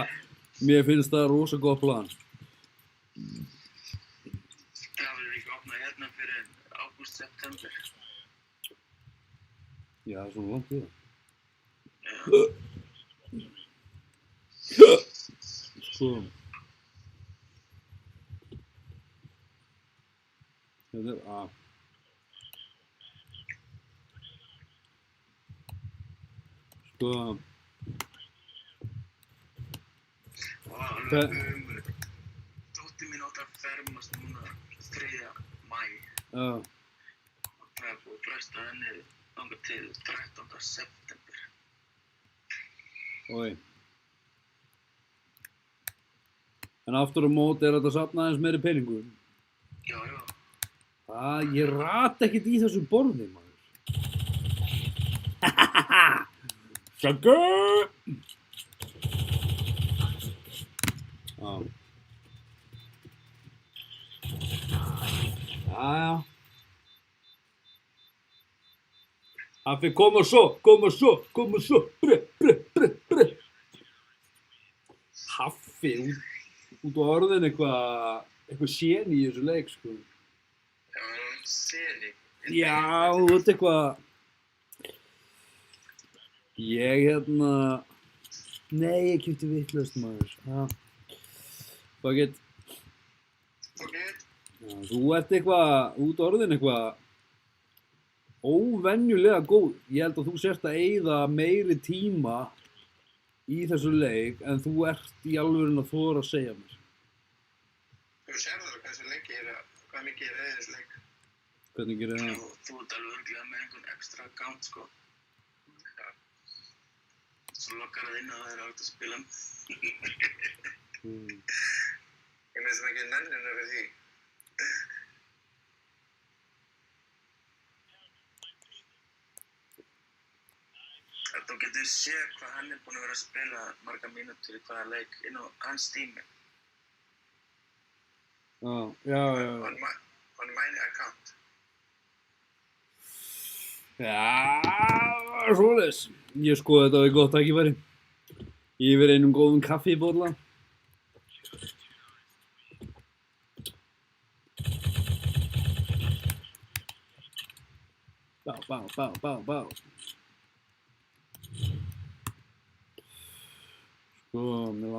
mér finnst það rosa gott plan. Það verður ekki opnað hérna fyrir ágúst, september. Já, það er svona langt í það. Sko. Þetta er A. Sko. Dóttir mín átti að fermast núna 3. maí. Já. Og það er búið að fresta henni þangað til 13. september. Oj. En aftur á móti þetta að safna aðeins meiri peningum. Já, já. Ég rata ekkert í þessu borði, maður. Sugar! Já. Jæja. Haffi, koma svo. Bre. Haffi, út á orðin eitthvað séni í þessu leik, sko. Já, seni. Já, þú veit eitthvað. Nei, ég keypti vitlaust, maður. Já. Fuck it. Ok, Já, þú ert eitthvað, út á orðin eitthvað óvenjulega góð. Ég held að þú sért að eyða meiri tíma í þessu leik en þú ert í alvörinu að þora að segja mér. þú sérðu það hvað mikið er í þessu leik. Hvernig gerir það? Þú ert alveg örugglega með einhvern extra account, sko. Já. Svo lokkar það inn að það er hægt að spila. Ég með sem ekki nenninu við því. Þú getur séð hvað hann er búinn að vera að spila marga mínútur í hvaða leik inn á hans tími. Já. On my account. Já, svoleiðis. Ég skoði þetta við gott tækifæri. Yfir einum góðum kaffibólla. Bá. Sko, mig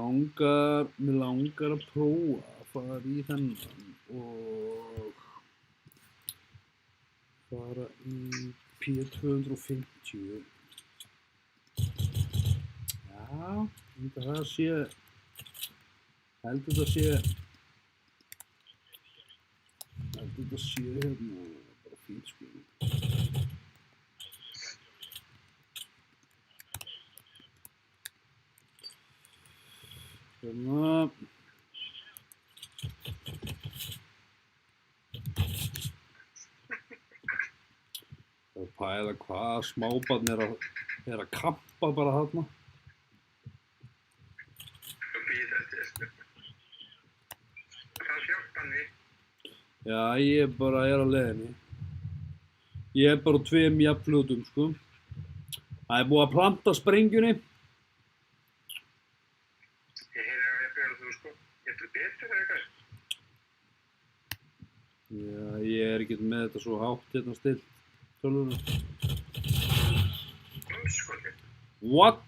langar að prófa að fara í þennan og fara í P250. Já, það sé, heldur þetta sé hérna bara fínt, sko. Hérna. Það er pæla hvað smábarn er að kampa bara þarna. Og býð eftir. Hvað hjálpan við? Já, ég bara er á leiðinni. Ég er bara á 2 jafnfljótum, sko. Það er búið að planta sprengjunni. Ég heyri að þú sko, getur betur eða eitthvað? Já, ég er ekkert með þetta svo hátt hérna still. Tölvuna. Skoti. What?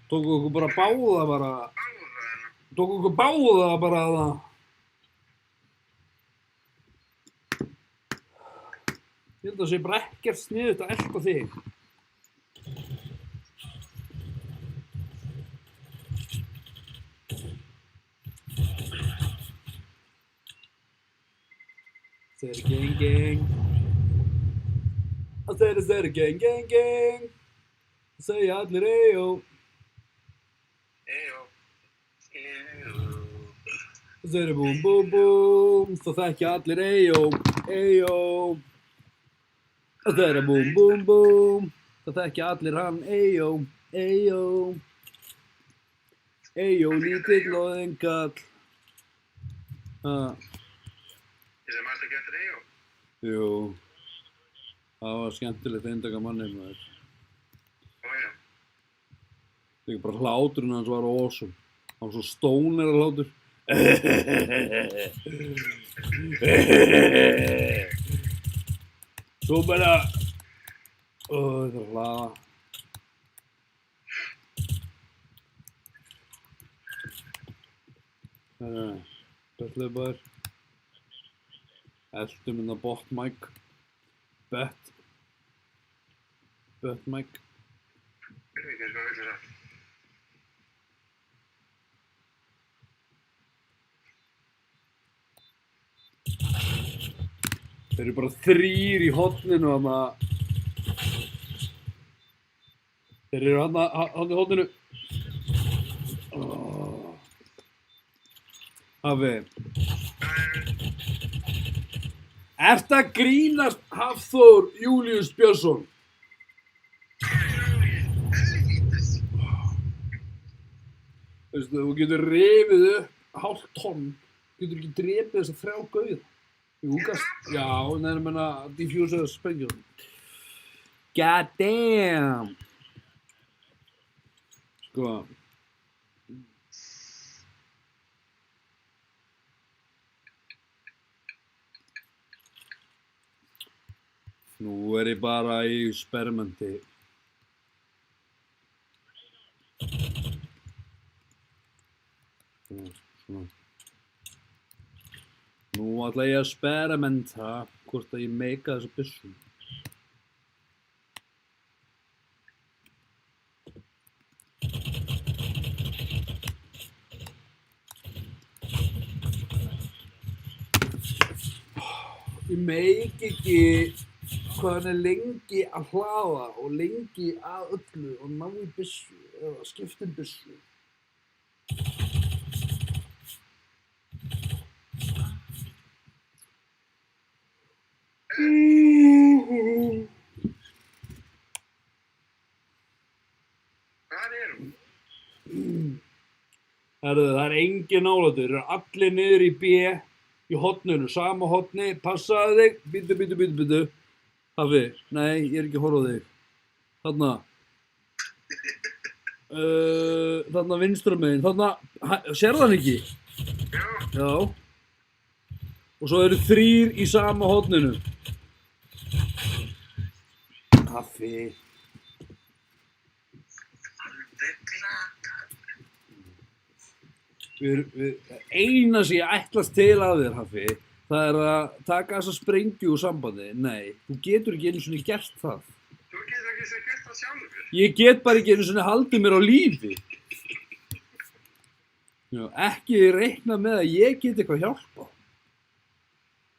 Tóku okkur bara báða bara. Áðurna. Tóku okkur báða bara það. Ég held að það sé bara ekkert sniðugt að elta þig. Þeir geng. Það segir gang, gang, gang. Það segja allir eyjó. Eyjó. Það segir búm, búm, búm. Það þekkja allir eyjó, eyjó. Það segir búm, búm, búm. Það þekkja allir hann eyjó, eyjó. Eyjó lítill og engall. Ég sem mæst ekki eftir Eyjó. Jú. Það var skemmtilegt eindag af manni maður. Ó já. Líka bara hláturinn hans var awesome. Hann var svo stóner hlátur. Svo bara... Þetta er að hlaða. Bettleifbær. Eldum hérna botmæk. Bettmæk. Ég veit ekki hvað vilja það. Þeir eru bara 3 í horninu þarna. Þeir eru þarna í horninu. Hafi. Ertu að grínast Hafþór Júlíus Björnsson? Veistu, þú getur rifið upp hálft tonn. Getur ekki drepið þessa 3 gauða. Jú, já, neina menna diffuser sprengjum. God damn. Sko. Nú er ég bara í experimenti. Svona. Nú ætla ég að experimenta hvort að ég meika þessa byssu. Ég meik ekki hvað hann er lengi að hlaða og lengi að öllu og ná í byssu eða skipta um byssu. Hvað er hún? Herðu, það er engin nálættur, þeir eru allir niður í B í horninu, sama horni, passaðu þig, bíddu. Hafi, nei, ég er ekki að horfa á þig. Þarna. Þarna vinstra megin, þarna, sérðu hann ekki? Já. Já. Og svo eru 3 í sama horninu. Hafi. Alveg glata. Eina sem ég ætlast til að þér, Hafi, það er að taka þessa sprengju úr sambandi. Nei, þú getur ekki einu sinni gert það. Þú getur ekki sem gert það sjálfur. Ég get bara ekki einu sinni haldið mér á lífi. Já, ekki reikna með að ég get eitthvað hjálpa.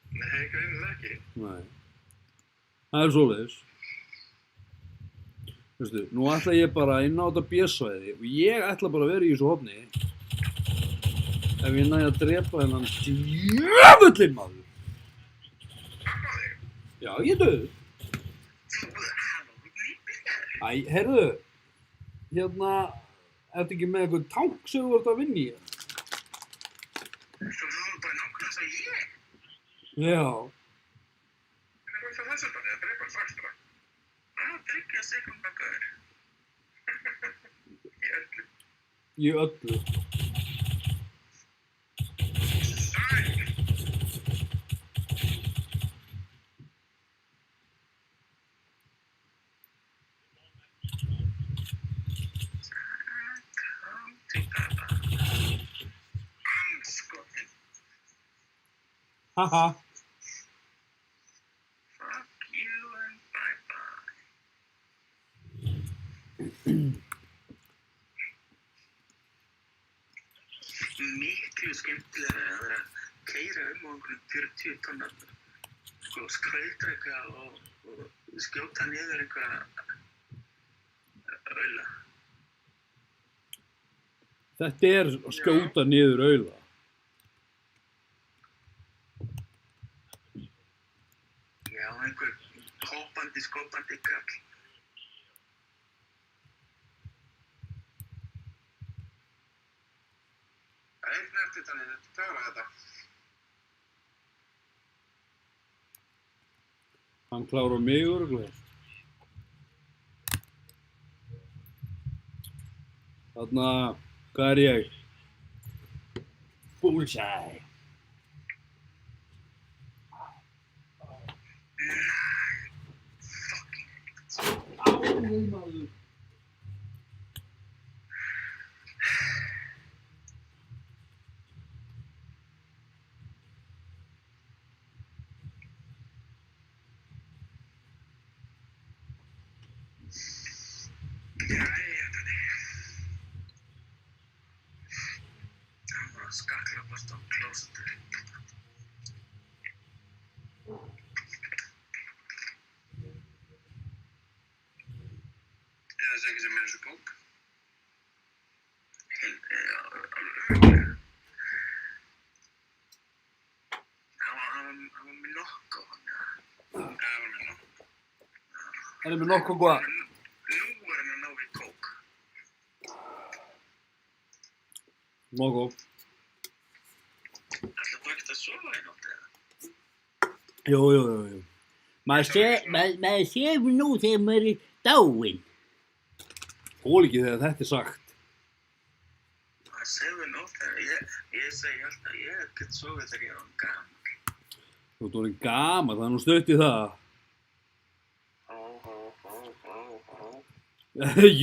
Nei, greinilega ekki. Nei. Það er svoleiðis. Veistu, nú ætla ég bara inn á þetta B-svæði og ég ætla bara að vera í þessu horni. Ef ég næ að drepa þennan djöfullinn maður. Pappa þig? Já, ég er döður. Æ, heyrðu. Hérna, ertu ekki með eitthvað tank sem þú ert að vinna í? Svo þú bara nákvæmlega svo ég. Já. En það var þessu bara, það er bara strax bara. 30 sekúndna gaur. Í öllu. Í öllu. Haha. Fuck you and bye-bye. Miklu skemmtilega að vera að keyra á einhverjum 40 tonnar sko skrautrækja og skjóta niður einhverja aula. Þetta er að skjóta niður aula. Já, einhver hoppandi, skoppandi kall. Það er nertið þannig, þetta klára þetta. Hann klárar mig örugglega. Þarna, hvað er ég? Bullseye. Áður maður. Jæja, þannig. Það var að skakklapast á klósettið. Er það ekki sem er þessu bók? Alveg. Það var með nokkuð hann, já. Það var með nokkuð. Er það með nokkuð hvað? Nú er hann að ná í kók. Nokkuð. Ætlar þú ekkert að sofa í nótt eða? Jú. Maður sefur nú þegar maður er dáinn. Þól ekki þegar þetta er sagt. Það sefur nótt þegar ég segi alltaf að ég get sofið þegar ég var gamall. Þú ert orðinn gamall, það er nú stutt í það. Hó.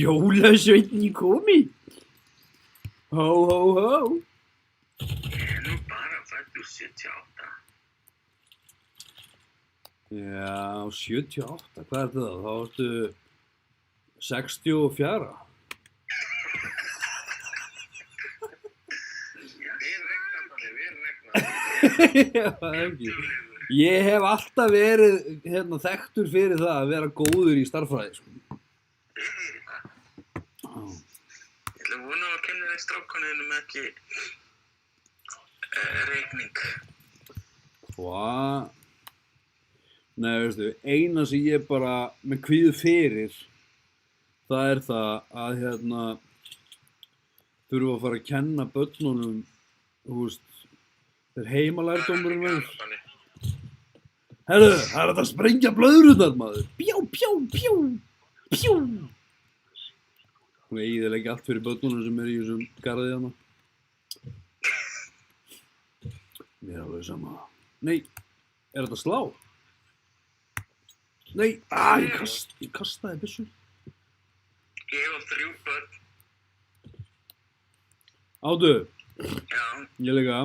Jólasveinninn kominn. Hó. Ég er nú bara fæddur 78. Já, 78, hvað er það? Þá ertu 64. Við regnum þannig. Já, það er ekki. Ég hef alltaf verið þekktur fyrir það að vera góður í stærðfræði, sko. Ég ætla að vona að kenna þér strákkonunum ekki reikning. Hvað? Nei, veistu, eina sem ég bara með kvíðu fyrir, það er það að þurfa að fara að kenna börnunum, þú veist, þeir heimalærdómurinn verður. Herru, það er að sprengja blöðrurnar, maður. Pjó. Hún eyðileggi allt fyrir börnunum sem er í þessum garði hana. Mér er alveg sama. Nei, er þetta slá? Nei, ég kastaði byssu. Ég á 3 börn. Áttu, Já, ég líka.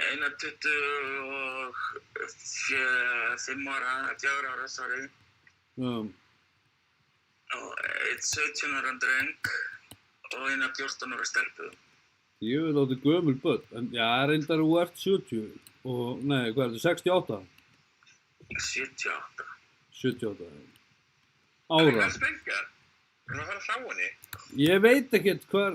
eina 25 ára, 4 ára, sorry. Já, Og einn 17 ára dreng og eina 14 ára stelpu. ég veit áttu gömul börn, en já, reyndar þú ert 70 og, nei, hvað er þetta, 68? 78. 78 Það er ára. að sprengja. Við erum að fara að hrá henni. Ég veit ekkert hvar,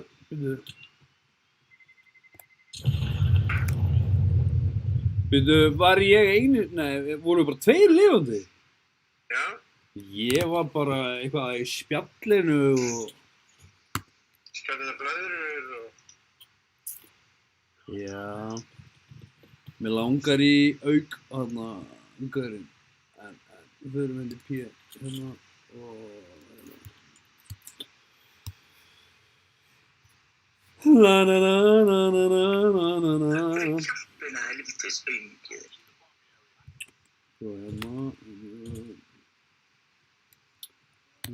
byrju, var ég einu, nei, voru bara 2 lifandi? Já. Ég var bara eitthvað í spjallinu og, Skjáðu það blöðrur og... já, mér langar í auk, gaurinn, en við förum henni píu, og, la la la la la la la la Það er la. hjálpina helvitis ungir. Svo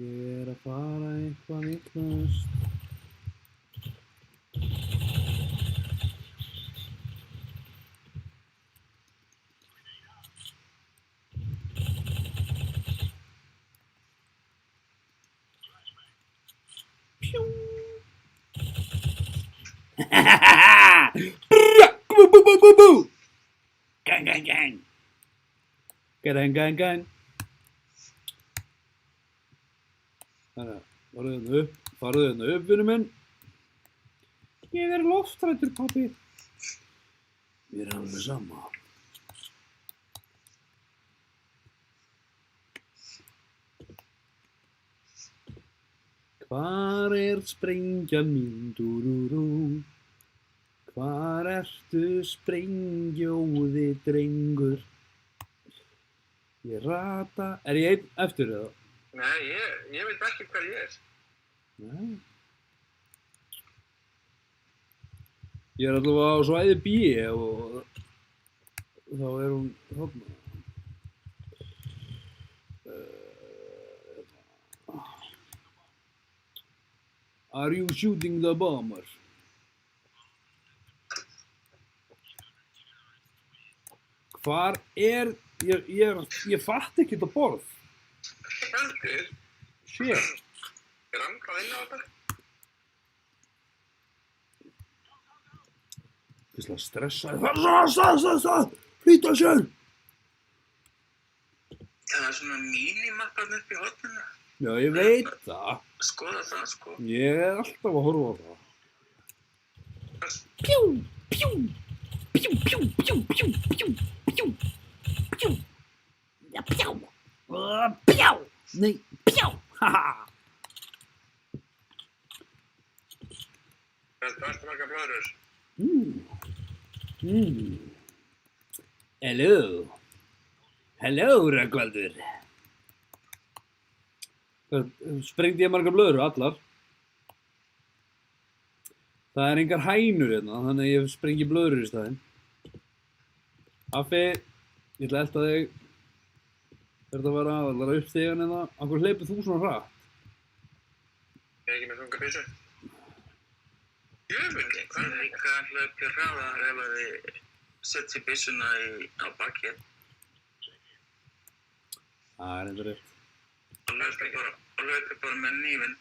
ég er að fara eitthvað vitlaust. Gang. Gang. Þannig að farðu hérna upp, vinur minn. Ég er loftræddur, pabbi. Mér er alveg sama. Hvar er sprengjan mín, dúrúrú? Hvar ertu sprengjóði drengur? Ég rata... Er ég einn eftir eða? Nei, ég veit ekki hver ég er. Nei. Ég er allavega á svæði B og þá er hún þarna. Are you shooting the bomber? Hvar er... Ég fatt ekki þetta borð. Heldur, Shit. er hann hvað inn á þetta? Þesslega stressaði. Flýta sér! Það er svona mínimappan upp í horninu. Já, ég veit það. Skoða það, sko. Ég er alltaf að horfa á það. Pjú, pjú, pjú, pjú, pjú, pjú, pjú, pjú, pjú. Ja, pjá. Pjá. Nei, pjá. Haha. Hvað ertu margar blöðrur? Hello. Hello, Rögnvaldur. Sprengdi ég margar blöðrur, allar. Það er engar hænur hérna, þannig að ég sprengi blöðrur í staðinn. Affi, ég ætla að elta þig. Þetta að vera aðallara upp þegar en það. Af hverju hleypur þú svona hratt? Ég er ekki með þunga byssu. Jöfunni, hvað er líka hlaupi hraðar ef að þið setji byssuna á bakið? Það er eitthvað rétt. Og hlaupi bara með nýfinn.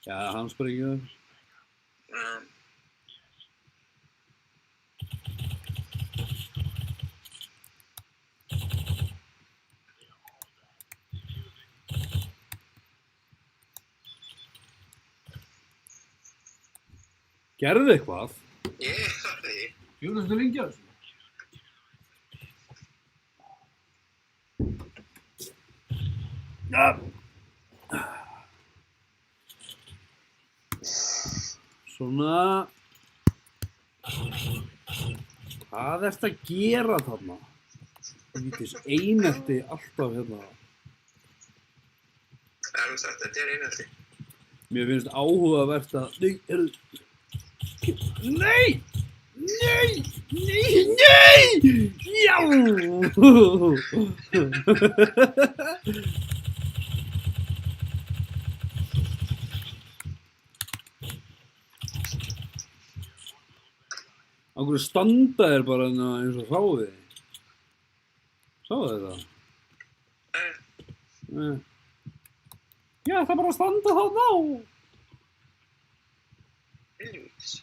Já, hann sprengið það. Gerðu eitthvað? Ég það því. Fjóðast þú lengi að þessu? Svona. Hvað ertu að gera þarna? Vítis einelti alltaf hérna. Það er sagt, þetta er einhelti. Mér finnst áhugavert að... Nei! Nei! Nei! Nei! Já! Á hverju standa þér bara eins og hráði? Sáðu þetta? Nei. Já, það er bara að standa þarna á. Helvítis.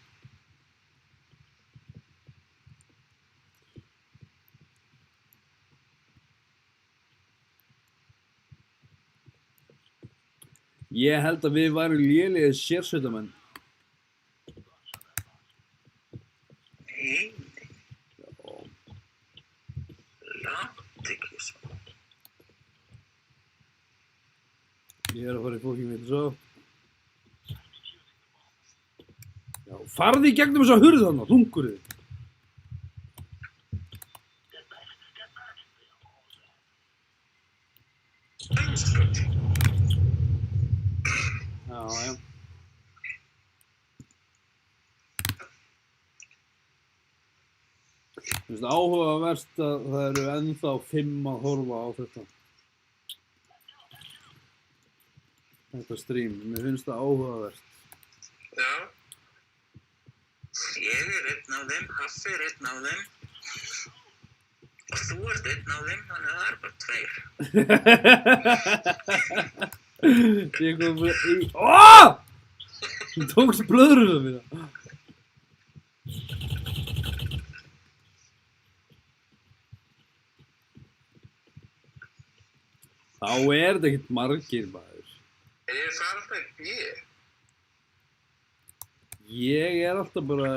Ég held að við værum lélegir sérsveitarmenn. Nei. Látt ekki svo. Ég er að fara í fólki mitt svo. Já, farði í gegnum þessa hurð þarna, þungurinn. Ömskot. Já, já. Mér finnst áhugavert að það eru ennþá 5 að horfa á þetta stream. Mér finnst það áhugavert. Já. Ég er einn af þeim, Haffi er einn af þeim. Og þú ert einn af þeim, þannig að það er bara 2. Ég kom bara í... Óh! Þú tókst blöðruna mína. Þá er þetta ekkert margir, maður. Ég fara alltaf í B. Ég er alltaf bara...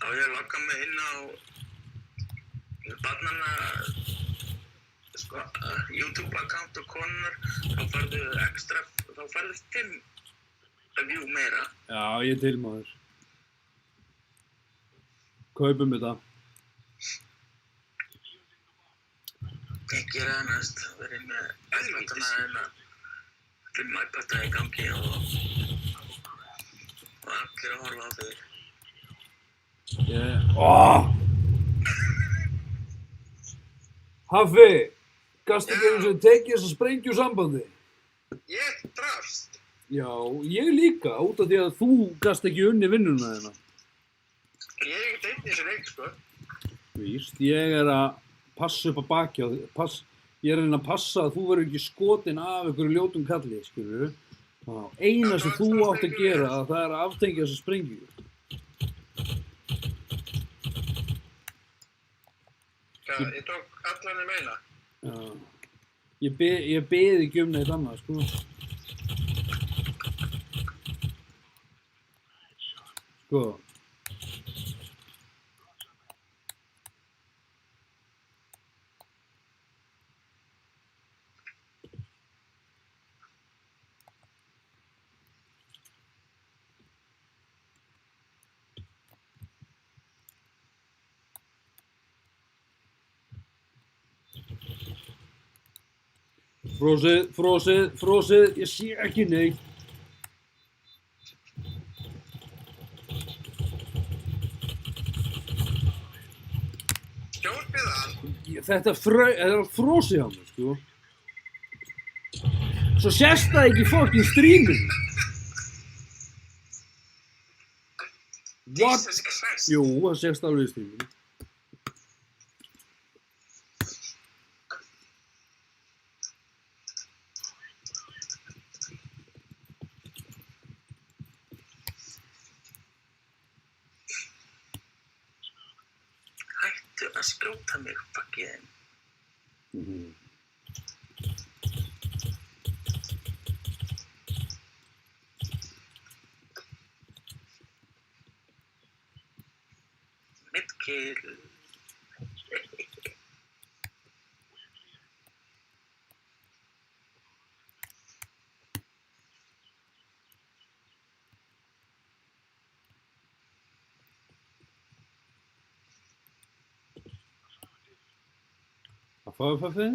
Á ég að logga mig inn á barnanna sko, YouTube-account og konunar, þá færðu extra, þá færðu 5 view meira. Já, ég er til maður. Kaupum þetta. Ég gera það næst, verið með iPadana hérna, 5 iPada í gangi og allir að horfa á þau. Haffi, gastu ekki einu sem tekið þess að sprengju sambandi? Ég drafst. Já, ég líka, út af því að þú gast ekki unni vinnuna þina. Ég er ekkert einn í þessu leik, sko. Víst, ég er að passa upp á baki á því, ég er að reyna að passa að þú verður ekki skotin af einhverju ljótum kalli, skilurðu. Eina sem þú átt að gera, það er að aftengja þessa sprengju. Já, ég tók allan í meina. Já. Ég beði ekki um neitt annað, sko. Sko. Frosið, ég sé ekki neitt. Stjórnið hann. Þetta er frosið á mig, sko. Svo sést það ekki í fucking streaminu. What? Jesus Christ. Jú, það sést alveg í streaminu. Hættu að skjóta mig, fucking. Midkill. Að fá faffið?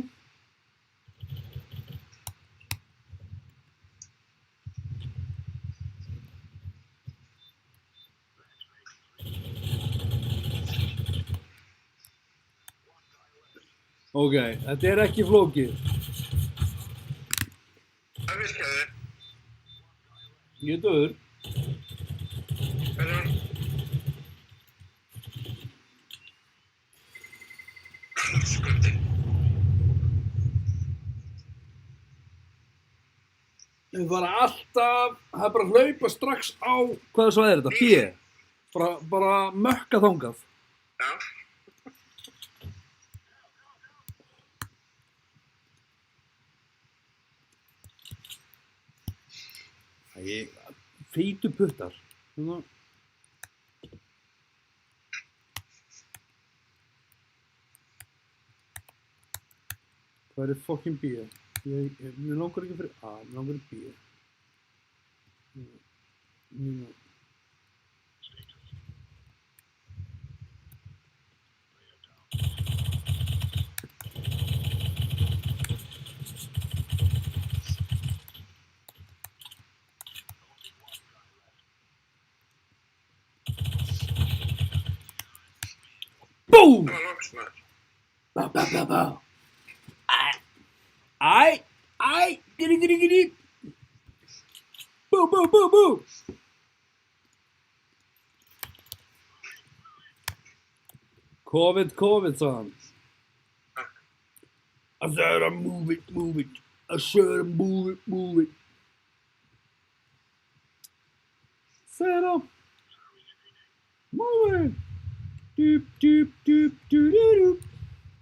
Ok, þetta er ekki flókið. Það virkaði. Ég er döður. Hvernig? Skundi. Við fara alltaf, það er bara að hlaupa strax á, hvaða svæði er þetta? B. Bara mökka þangað. Já. Feitu puttar. Svona. Hvað er fucking B? Mér langar ekki fyrir A, mér langar í B. Boom! Það var loks maður. Bá, bá, bá, bá. Æ, gri. Bú, bú, bú, bú. COVID, sagði hann. I said I'm move it. I said I'm move it. Said I'm move it. Doop, doop, doop, doop, doop,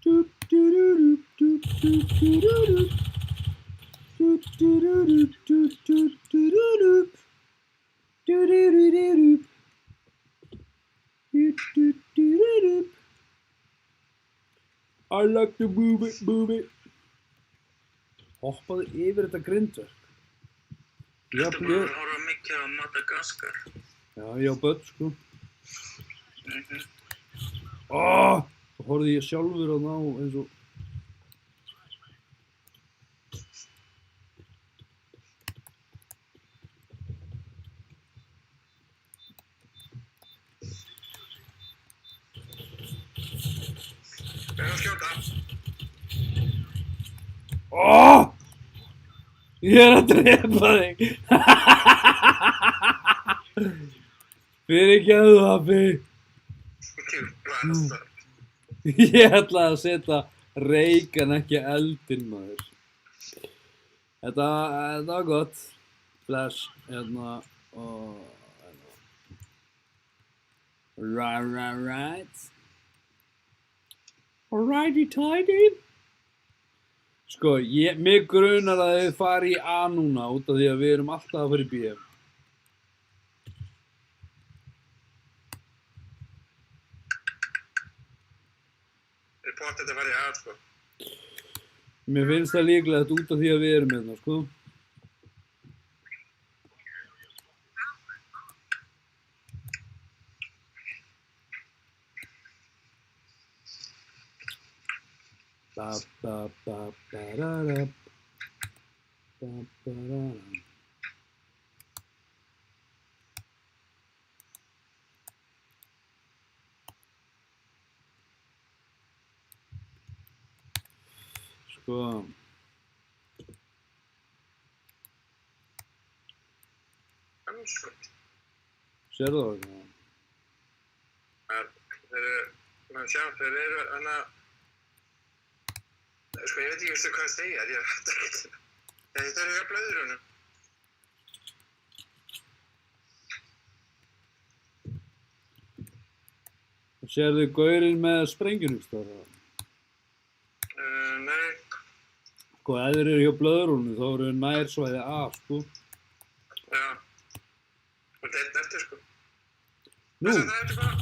doop, doop, doop, doop, doop, doop, doop. I like to move it. Hoppaðu yfir þetta grindverk. Þetta er bara að horfa mikið á Madagaskar. Já, ég á börn, sko. Mhm. Þá horfði ég sjálfur að ná eins og... Ég er að skjóta. Ég er að drepa þig. Fyrirgefðu, Hafi. Bastard. Ég ætlaði að setja reik en ekki eldinn, maður. Þetta var gott. Flash, hérna, og... Right. Alrighty-tighty. Sko, mig grunar að þið fari í A núna út af því að við erum alltaf að fara í B. Ég er pottet að fara í A, sko. Mér finnst það líklegt út af því að við erum hérna, sko. Ba-ba-ba-ba-da-da. Ba-ba-da-da. Sko. Sérðu það ekki? Þeir eru hana... Sko, ég veit ekki veistu hvað það segja, ég veit ekki. Þetta eru hjá blöðurunum. Sérðu gaurinn með sprengjunumstöðar? Nei. Sko, ef þeir eru hjá blöðrunum þá eru nærsvæði A, sko. Já. Og þetta er eftir, sko. Nú? Það er eftir bara.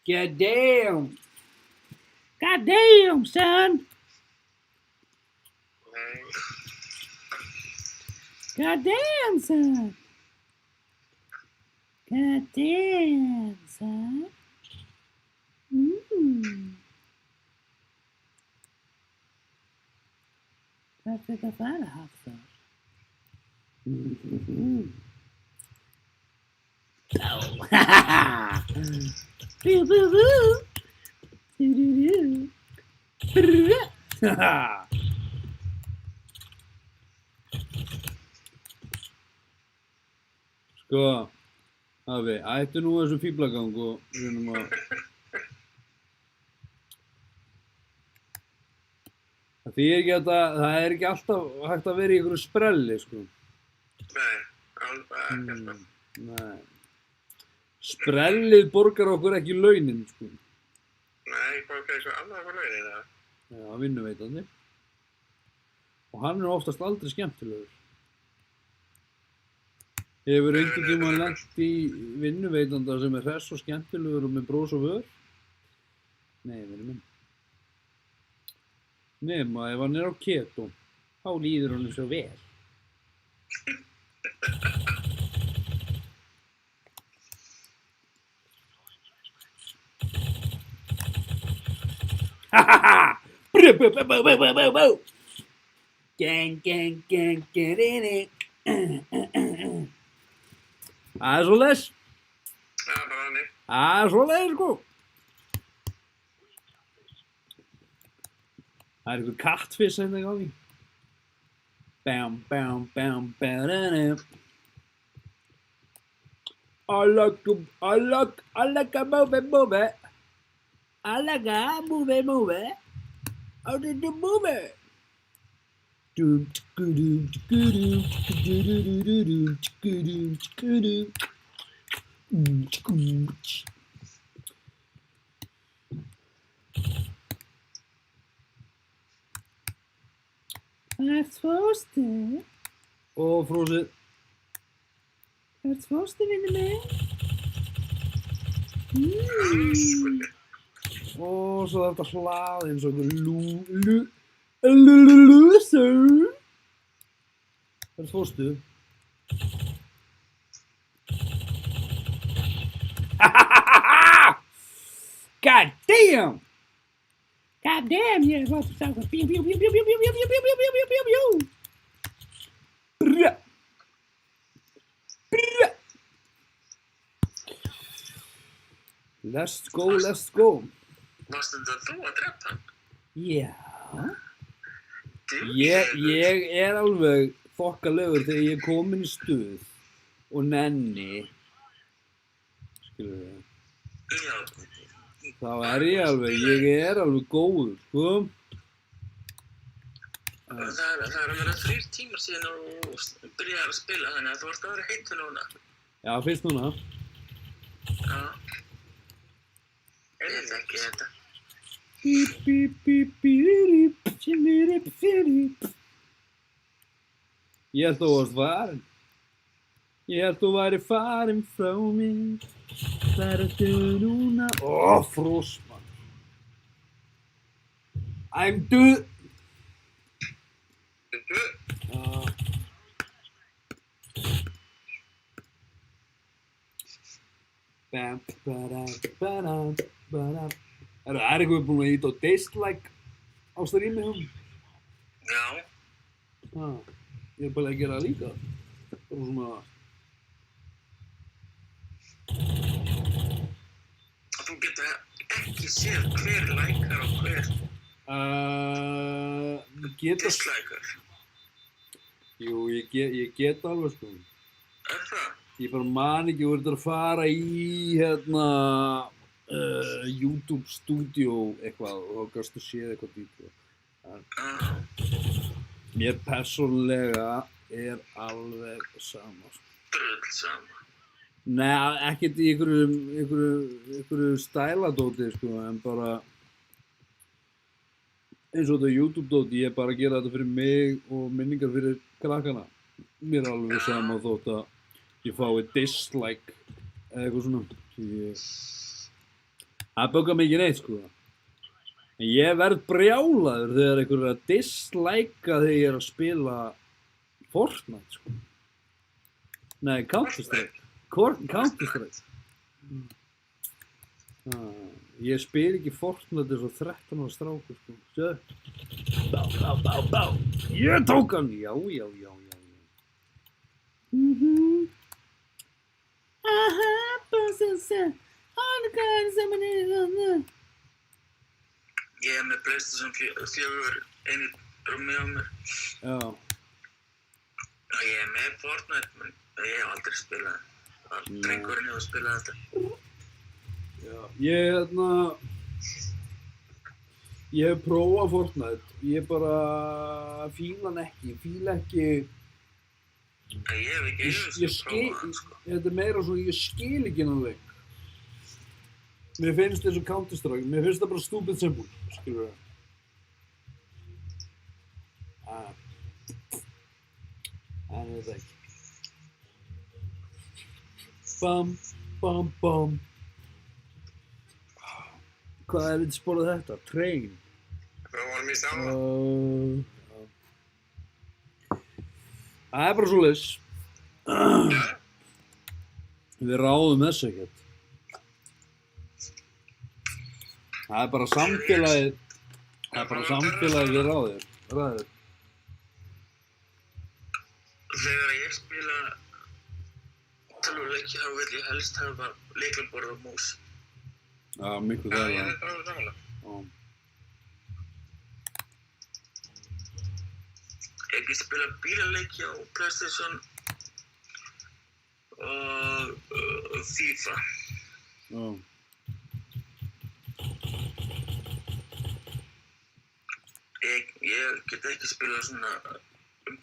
God damn, son! Nei. God damn, son. God damn, son. Hvað er þetta að fara, Hafþór? Boo, boo, boo. Doo-doo-doo. Sko, Hafi, ættu nú þessum fíflagang og reynum að... Það er ekki alltaf hægt að vera í einhverju sprelli, sko. Nei, alveg ekki, sko. Nei. Sprellið borgar okkur ekki launin, sko. Nei, borgar eitthvað annað fyrir launin, eða? Já, vinnuveitandi. Og hann er oftast aldrei skemmtilegur. Hefur einhvern tímann lent í vinnuveitanda sem er hress og skemmtilegur og með brós og vör? Nei, vinur minn. Nema ef hann er á keto, þá líður hann svo vel. Gang, gang, gang, get in it. Það er svoleiðis. Já, bara hannig. Það er svoleiðis, sko. Það er einhver kattfiss hérna í gangi. Bam, bam, bam, ba-da-da. I like a move it. I like a move it. How did you move it? Doom, doom, doom, doom, doom, doom, doom, doom, doom. Hvert fórstu? Og frósið. Hvert fórstu, vinur minn? Og svo þetta hlað eins og loser. Hvert fórstu? God damn! God damn, ég er flott strákur. Bjú, bjú, bjú, bjú, bjú, bjú, bjú, bjú, bjú, bjú, bjú, bjú, bjú. Brr. Brr. Let's go, let's go. Varstu þetta þú að drepa hann? Já. Ég er alveg þokkalegur þegar ég er komin í stuð og nenni. Skilur við. Já. Þá er ég alveg góður, sko. Það er að vera 3 tímar síðan og byrjaði að spila þannig að þú ert að vera heitur núna. Já, fyrst núna. Já. Ég þekki þetta. Bíp, bíp, bíp, bíp, bíp, bíp. Ég held þú varst farin. Ég held þú væri farin frá mér. Þar ertu núna. Frostmann. I'm done. Bam, badam, badam, badam. Er eitthvað búin að íta á dislike á streamið hún? Já. Ég er bara að gera það líka. Bara svona. Þú getur ekki séð hver lækar og hver dislækar. Jú, ég get alveg, sko. Er það? Ég bara man ekki verið að fara í, YouTube Studio eitthvað og þá gastu séð eitthvað vídeó. Mér persónulega er alveg sama. Drull sama. Nei, ekkert í einhverju stæladóti, sko, en bara eins og þetta YouTube-dóti, ég er bara að gera þetta fyrir mig og minningar fyrir krakkana. Mér er alveg sama þótt að ég fái dislike eða eitthvað svona. Það böggar mig ekki neitt, sko. En ég verð brjálaður þegar einhver er að dislike'a þegar ég er að spila Fortnite, sko. Nei, Counter-Strike. Counter-Strike. Ég spil ekki Fortnite eins og 13 ára strákur, sko. Sjöðu. Bá. Ég tók hann! Já. Ég er með PlayStation 4 einu rúmi á mér. Já. Ég er með Fortnite, menn ég hef aldrei spilað. Drengurinn hefur spilað þetta. Já. Ég hef prófað Fortnite. Ég bara fíla hann ekki. Ég fíla ekki. Ég hef ekki einu sem prófað hann, sko. Þetta er meira svona, ég skil ekki hennan leik. Mér finnst eins og Counter-Strike, mér finnst það bara stupid simple, skilur það. En ég veit ekki. Bam. Hvað er þetta spórað þetta? Train? Prófanum í sama. Það er bara svoleiðis. Við ráðum þessu ekkert. Það er bara samfélagið við ráðir. Þegar ég spila tölvuleiki þá vil ég helst hafa lyklaborð og mús. Já, miklu Já, það. ég er þetta alveg samanlega. Ég get spila bílaleiki á PlayStation og FIFA. Já. Ég get ekki spilað svona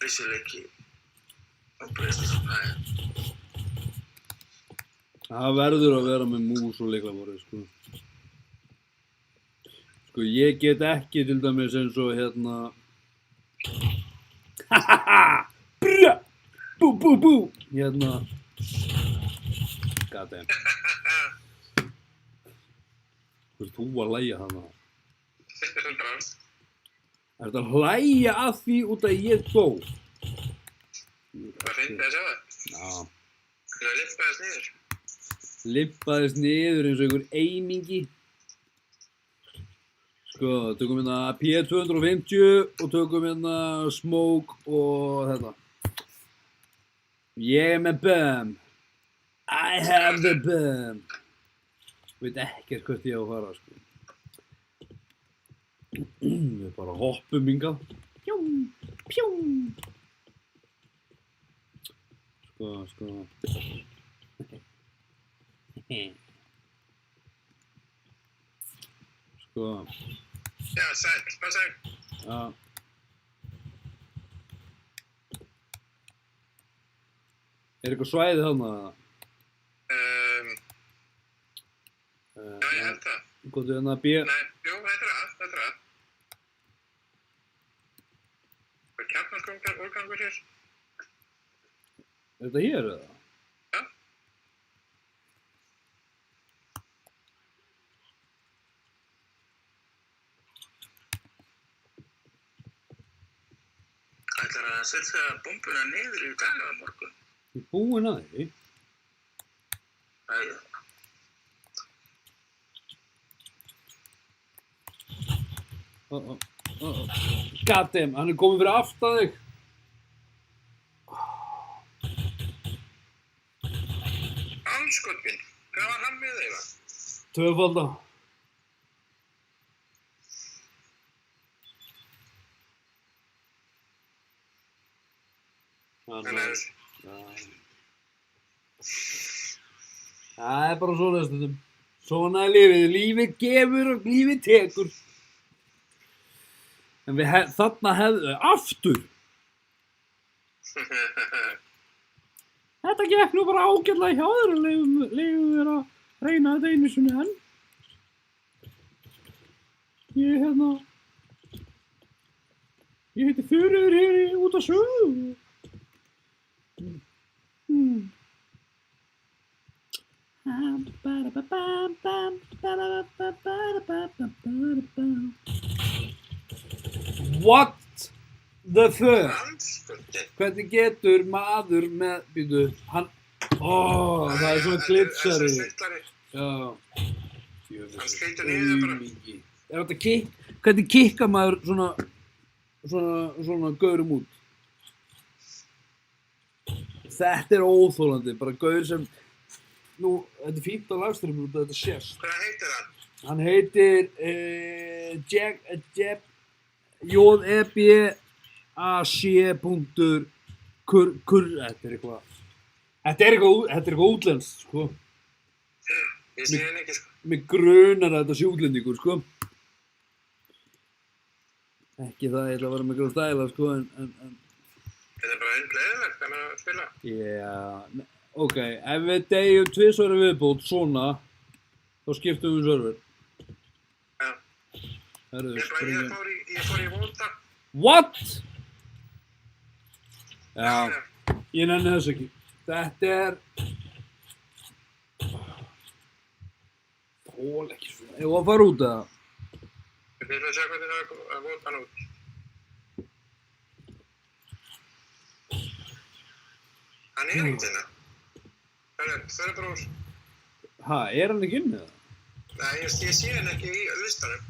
byssuleiki á PlayStation 5. Það verður að vera með mús og lyklaborðið, sko. Sko, ég get ekki til dæmis eins og hérna... Hahaha! Brja! Bú, bú, bú! Hérna... Goddamn. Þú ert þú að hlæja hana? Ertu að hlæja að því út að ég dó? Það fyndi að sjá það. Já. Það lyftaðist niður. Lyppaðist niður eins og einhver eimingi. Sko, tökum hérna P250 og tökum hérna Smoke og þetta. Ég er með bum. I have the bum. Veit ekkert hvert ég á að fara, sko. Við bara hoppum hingað. Pjúm, pjúm. Sko. Sko. Já, sæl, bara sæl. Já. Er eitthvað svæði þarna? Já, ég held það. Hvað er hérna B? Nei, jú, þetta er að. Það er kjarnarskongar, úrgangur hér. Er þetta hér eða? Já. Ætlar að setja bombuna niður í dag á morgun? Ég er búinn að því. Æja. Goddamn, hann er komið fyrir aftan þig. Andskotinn, hvað var hann með þeirra? Tvöfalda. Það er bara svona stundum. Svona er lífið. Lífið gefur og lífið tekur. En þarna hefðu aftur. Þetta gekk nú bara ágætlega hjá þér og leifum þér að reyna þetta einu sinni enn. Ég heiti Þuríður hér út af sögu. What the fuck? Andskotinn. Hvernig getur maður með, býtu, hann, það er svona glitsari. Það er sveitlari. Já. Hann skeytur niður bara. Er þetta hvernig kikkar maður svona gaurum út? Þetta er óþolandi, bara gaur sem, nú, þetta er fínt á lagstreamu út af þetta sést. Hvað heitir hann? Hann heitir J-E-B-A-C. Þetta er eitthvað útlenskt, sko. Ég sé hann ekki, sko. Mig grunar að þetta sé útlendingur, sko. Ekki það, ég ætla að vera með einhverjum stæla, sko, en... Þetta er bara innbleiðilegt, það með að spila. Já, ok, ef við deyjum tvisvar í viðbót svona, þá skiptum við server. Já. Herru, Ég fór í vóta. What? Já, ég nenni þess ekki. Þetta er... Þól ekki svona. Ég var að fara út eða? Við þurfum að sjá hvernig það er að vóta hann út. Hann er ekkert hérna. Það er bara úr. Ha, er hann ekki inni eða? Nei, ég sé hann ekki í listanum.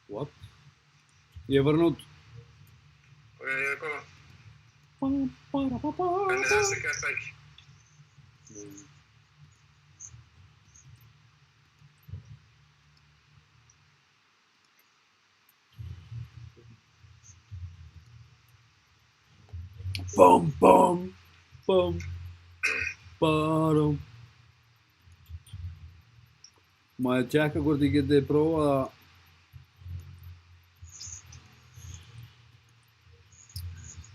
What? Ég er farin út. Ok, ég er að koma. Hvernig það er gert ekki? Bum, bum, bum, barum. Má ég tjekka hvort ég geti prófað að...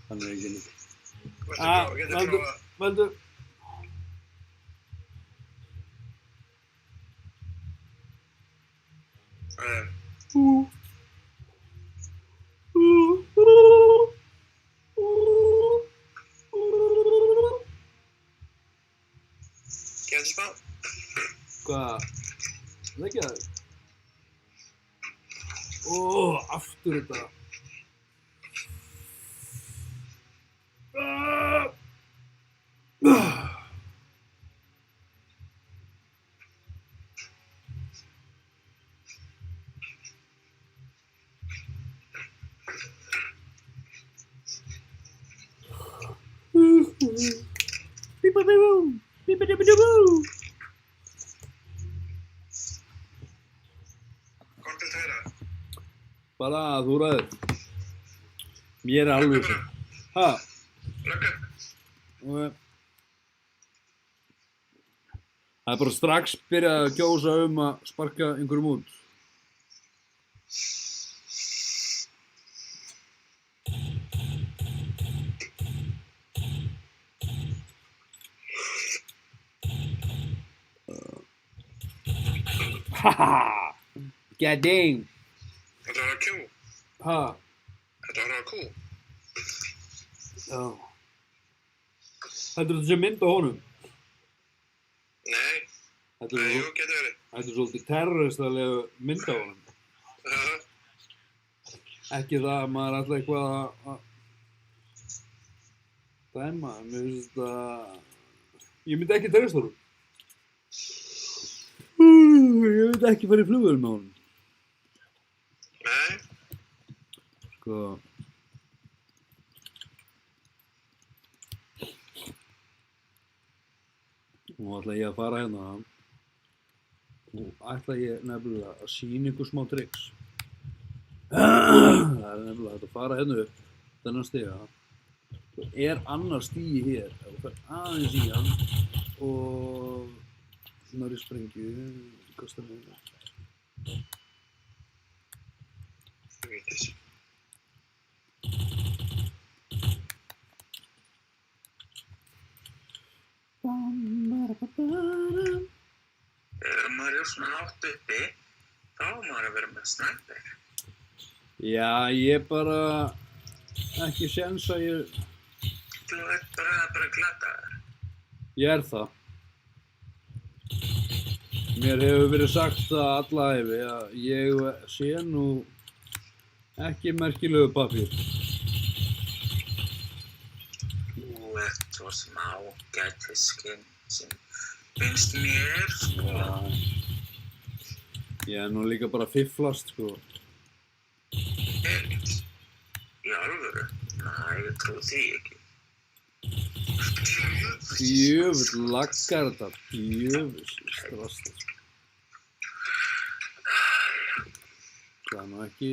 Hann er ekki nýtt. Getur prófað. Veldu. Getur smá. Hvað? Það ekki það? Ó, aftur þetta. Bíbabíbú, bíbadíbadíbú. Hvort viltu heyra? Bara að þú ræður. Mér er alveg svo. Ha? Löggu? Og það er bara strax byrjað að gjósa að sparka einhverjum út. Haha! God dang! Þetta var að Q. Ha? Þetta var að Q. Já. Þetta er þessi mynd á honum. Nei, Þetta nei, er, jú, getur verið. þetta er svolítið terroristalegu mynd á honum. Ekki það að maður ætla eitthvað að dæma. Mér finnst þetta... Ég myndi ekki terrorista honum. Ég myndi ekki fara í flugvél með honum. Nei, Sko... Nú ætla ég að fara hérna. Nú ætla ég nefnilega að sýna ykkur smá tricks. Það er nefnilega hægt að fara hérna upp þennan stiga. Svo er annar stigi hér. Ef þú fer aðeins í hann og nær í sprengju. Kostar mig það. þú veitis. Þegar maður er svona hátt uppi, þá á maður að vera með snæper. Já, ég bara ekki séns að ég... Þú ert bara glataður. Ég er það. Mér hefur verið sagt það alla æfi að ég sé nú ekki merkilegu pappír. Þú ert svo smá gætiskinn sem finnst mér, sko. Ég er nú líka bara fifflast, sko. Helvítis. Í alvöru? Næ, ég trúi því ekki. Djöfull laggar þetta, djöfull strast. Það er nú ekki...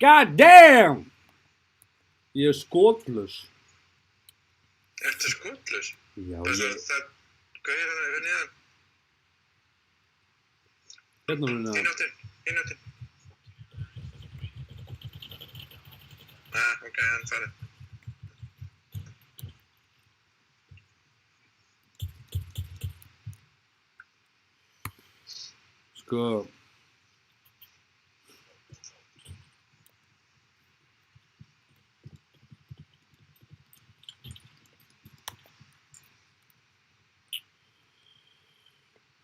God damn! Ég er skotlaus. Ertu skotlaus? Já, Þess ég... að það gauðir hann yfir niðan. Hérna er hérna. Hinn áttin. Ok, hann farið. Sko...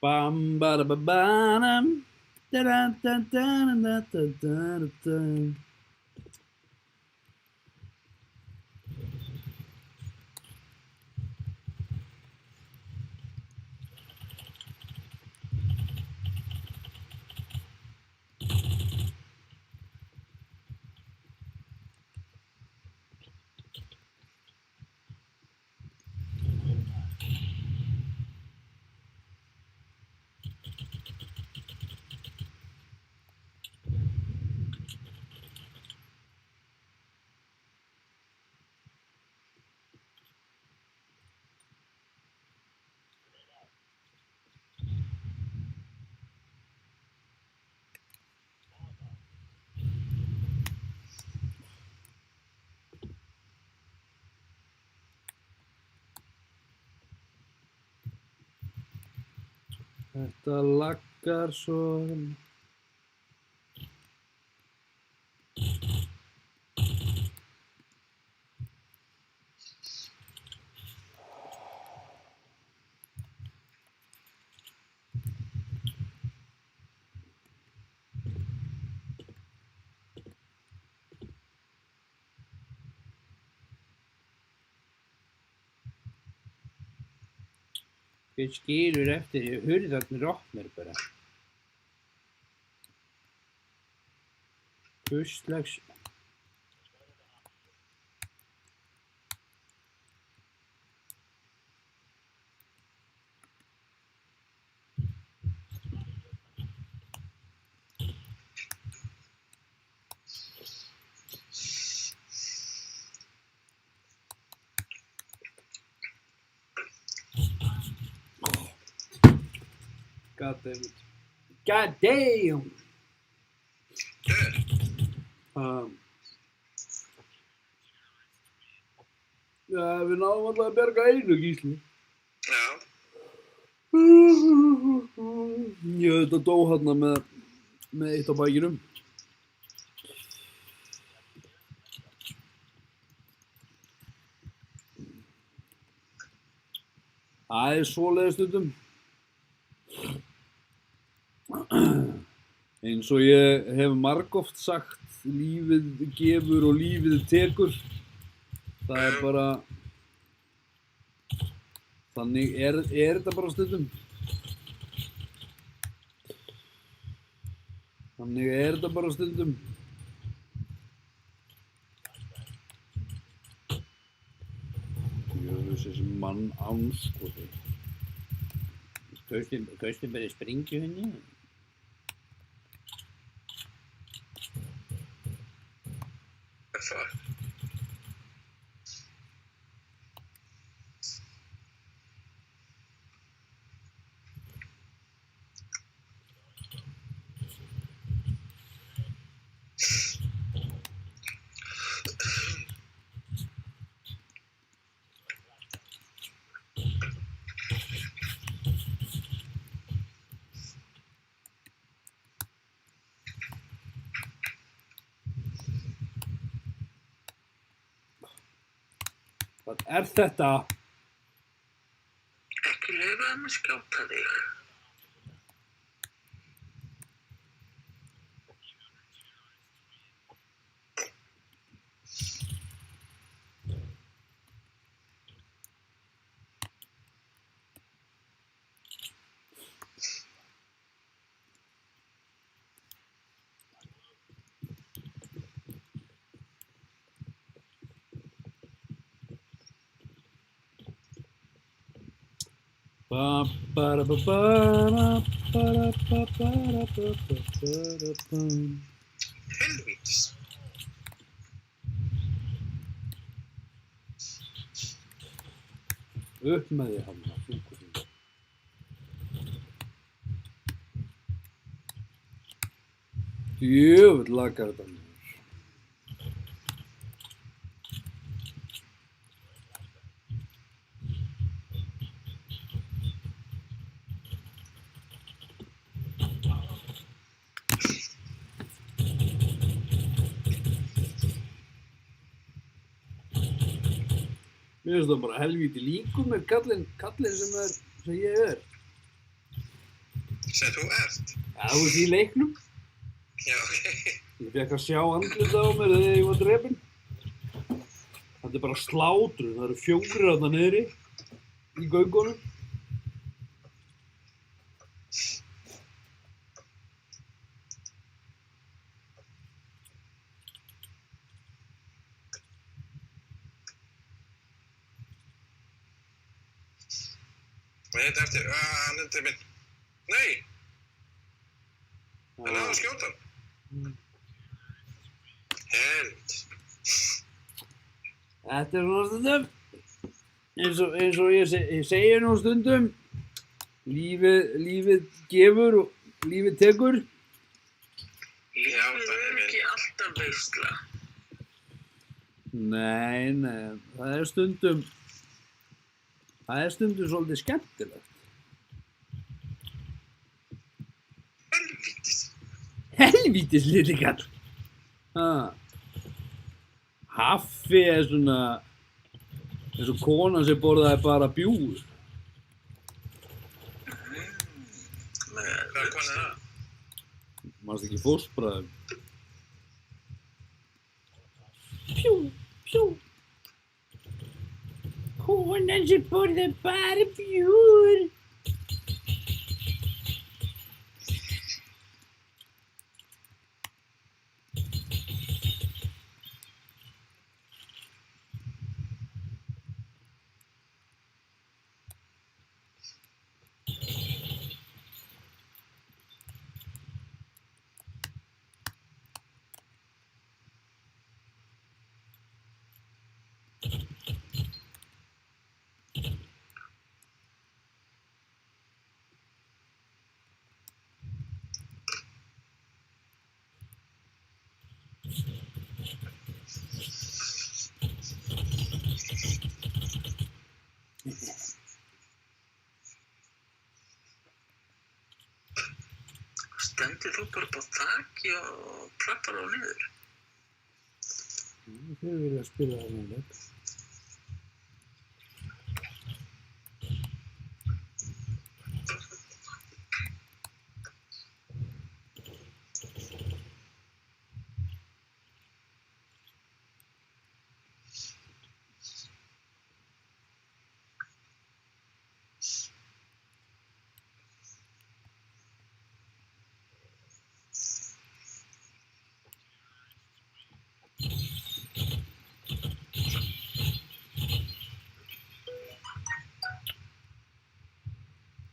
Bam bada ba banam da da da da da da da da. Þetta laggar svo. Hver skilur eftir hurðarnir opnir bara. Hvurslags. God damn it. God damn! Já, við náðum alltaf að bjarga einu, Gísli. Já. Ég þetta dó hérna með eitt á bækinum. Það er svoleiðis stundum. Eins og ég hef margoft sagt, lífið gefur og lífið tekur. Það er bara, þannig er þetta bara stundum. Þannig er þetta bara stundum. Jöfus, þessi mann ánskoti. Kaustu bara sprengju henni? Það. Hvað er þetta? Ekki leyfa þeim að skjóta þig. Helvítis. Upp með þig hann, þungur. Djöfull laggar þetta niður. Mér finnst það bara helvíti líkur með kallinn sem ég er. Sem þú ert? Já, þú veist í leiknum. Já, ok. Ég fekk að sjá andlitið á mér þegar ég var drepinn. Þetta er bara slátrun, það eru 4 þarna niðri í göngunum. Og þetta eftir, hann er drifinn. Nei! Hann náði að skjóta hann. Helvítis. Þetta er svona stundum, eins og ég segi nú stundum, lífið gefur og lífið tekur. Já, það Lífið er er vel. ekki alltaf veisla. Nei, það er stundum svolítið skemmtilegt. Helvítis litli kall. Haffi svona eins og kona sem borðaði bara bjúgur. Hvað konu er það? Manstu ekki fóstbræðum? Pjú, pjú. Konan sem borðar bara bjór. Stendur þú bara upp á þaki og klappar á niður? Þeir vilja spila það með leik.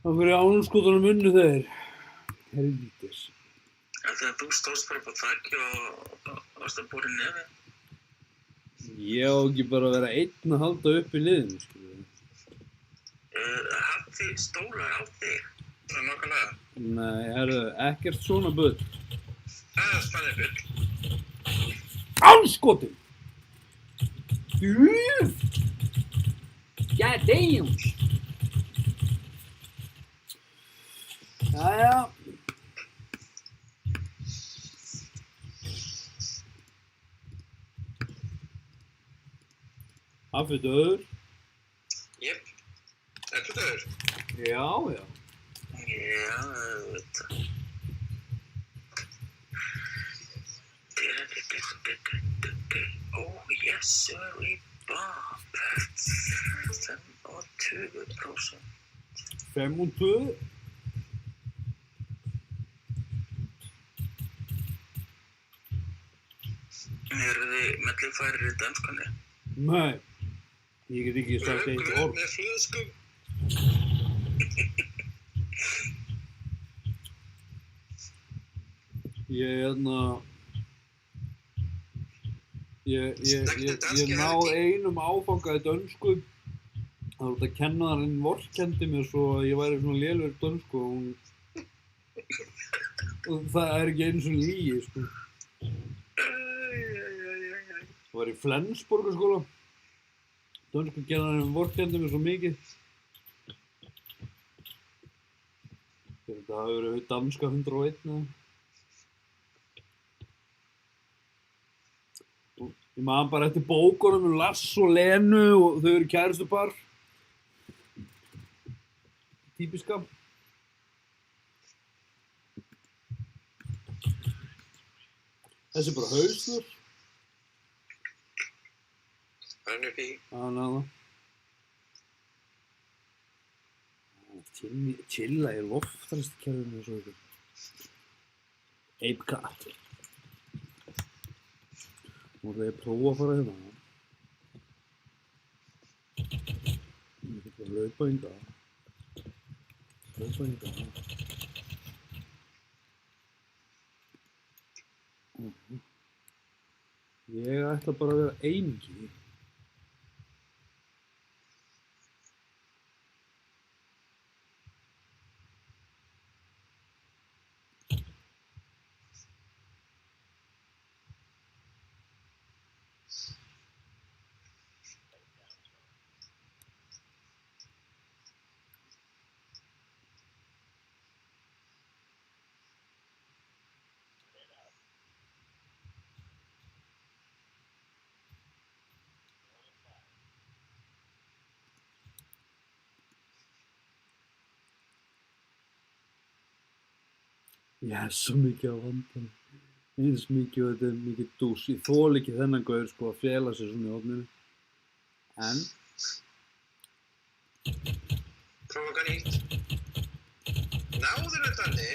Af hverju ánskotunum unnu þeir? Helvítis. Þegar þú stóðst bara upp á þaki og varst að bora í nefið. Ég á ekki bara að vera einn að halda upp í liðinu, skilur. Hafði stólar á þig? Það er nokkulega. Nei, herru, ekkert svona bull. Það er spennið bull. Ánskotin! God damn. Jæja. Haffi döður? Jep. Ertu döður? Já, já. Já, auðvitað. Ó, yes, sorry, Bob. 25%. 25? Eru þið mellifærir í danskunni? Nei. Ég get ekki sagt eitt orð. Með flöskum. Ég náði einum áfanga í dönsku. Það var þetta kennarinn vorkenndi mér svo að ég væri svona lélegur í dönsku og það er ekki einu svona lygi, sko. Það var í Flensborgarskóla. Dönsku kennarinn vorkenndi mér svo mikið. Þetta hafi verið danska 101 eða. Ég man bara eftir bókunum Lars og Lenu og þau eru kærustupar. Típiska. Þessi er bara hauslur. Önnur bí. Náða. Chilla í loftræstikerfinu og svo eitthvað. Ape Cat. Nú ætla ég að prófa að fara hérna. Ég ætla að hlaupa hingað. Ég ætla bara að vera einingi. Ég er svo mikið á vandan. Eins mikið og þetta er mikið dús. Ég þoli ekki þennan gaur sko að fela sig svona í ofninu. En Prófa eitthvað nýtt. Náður þetta henni?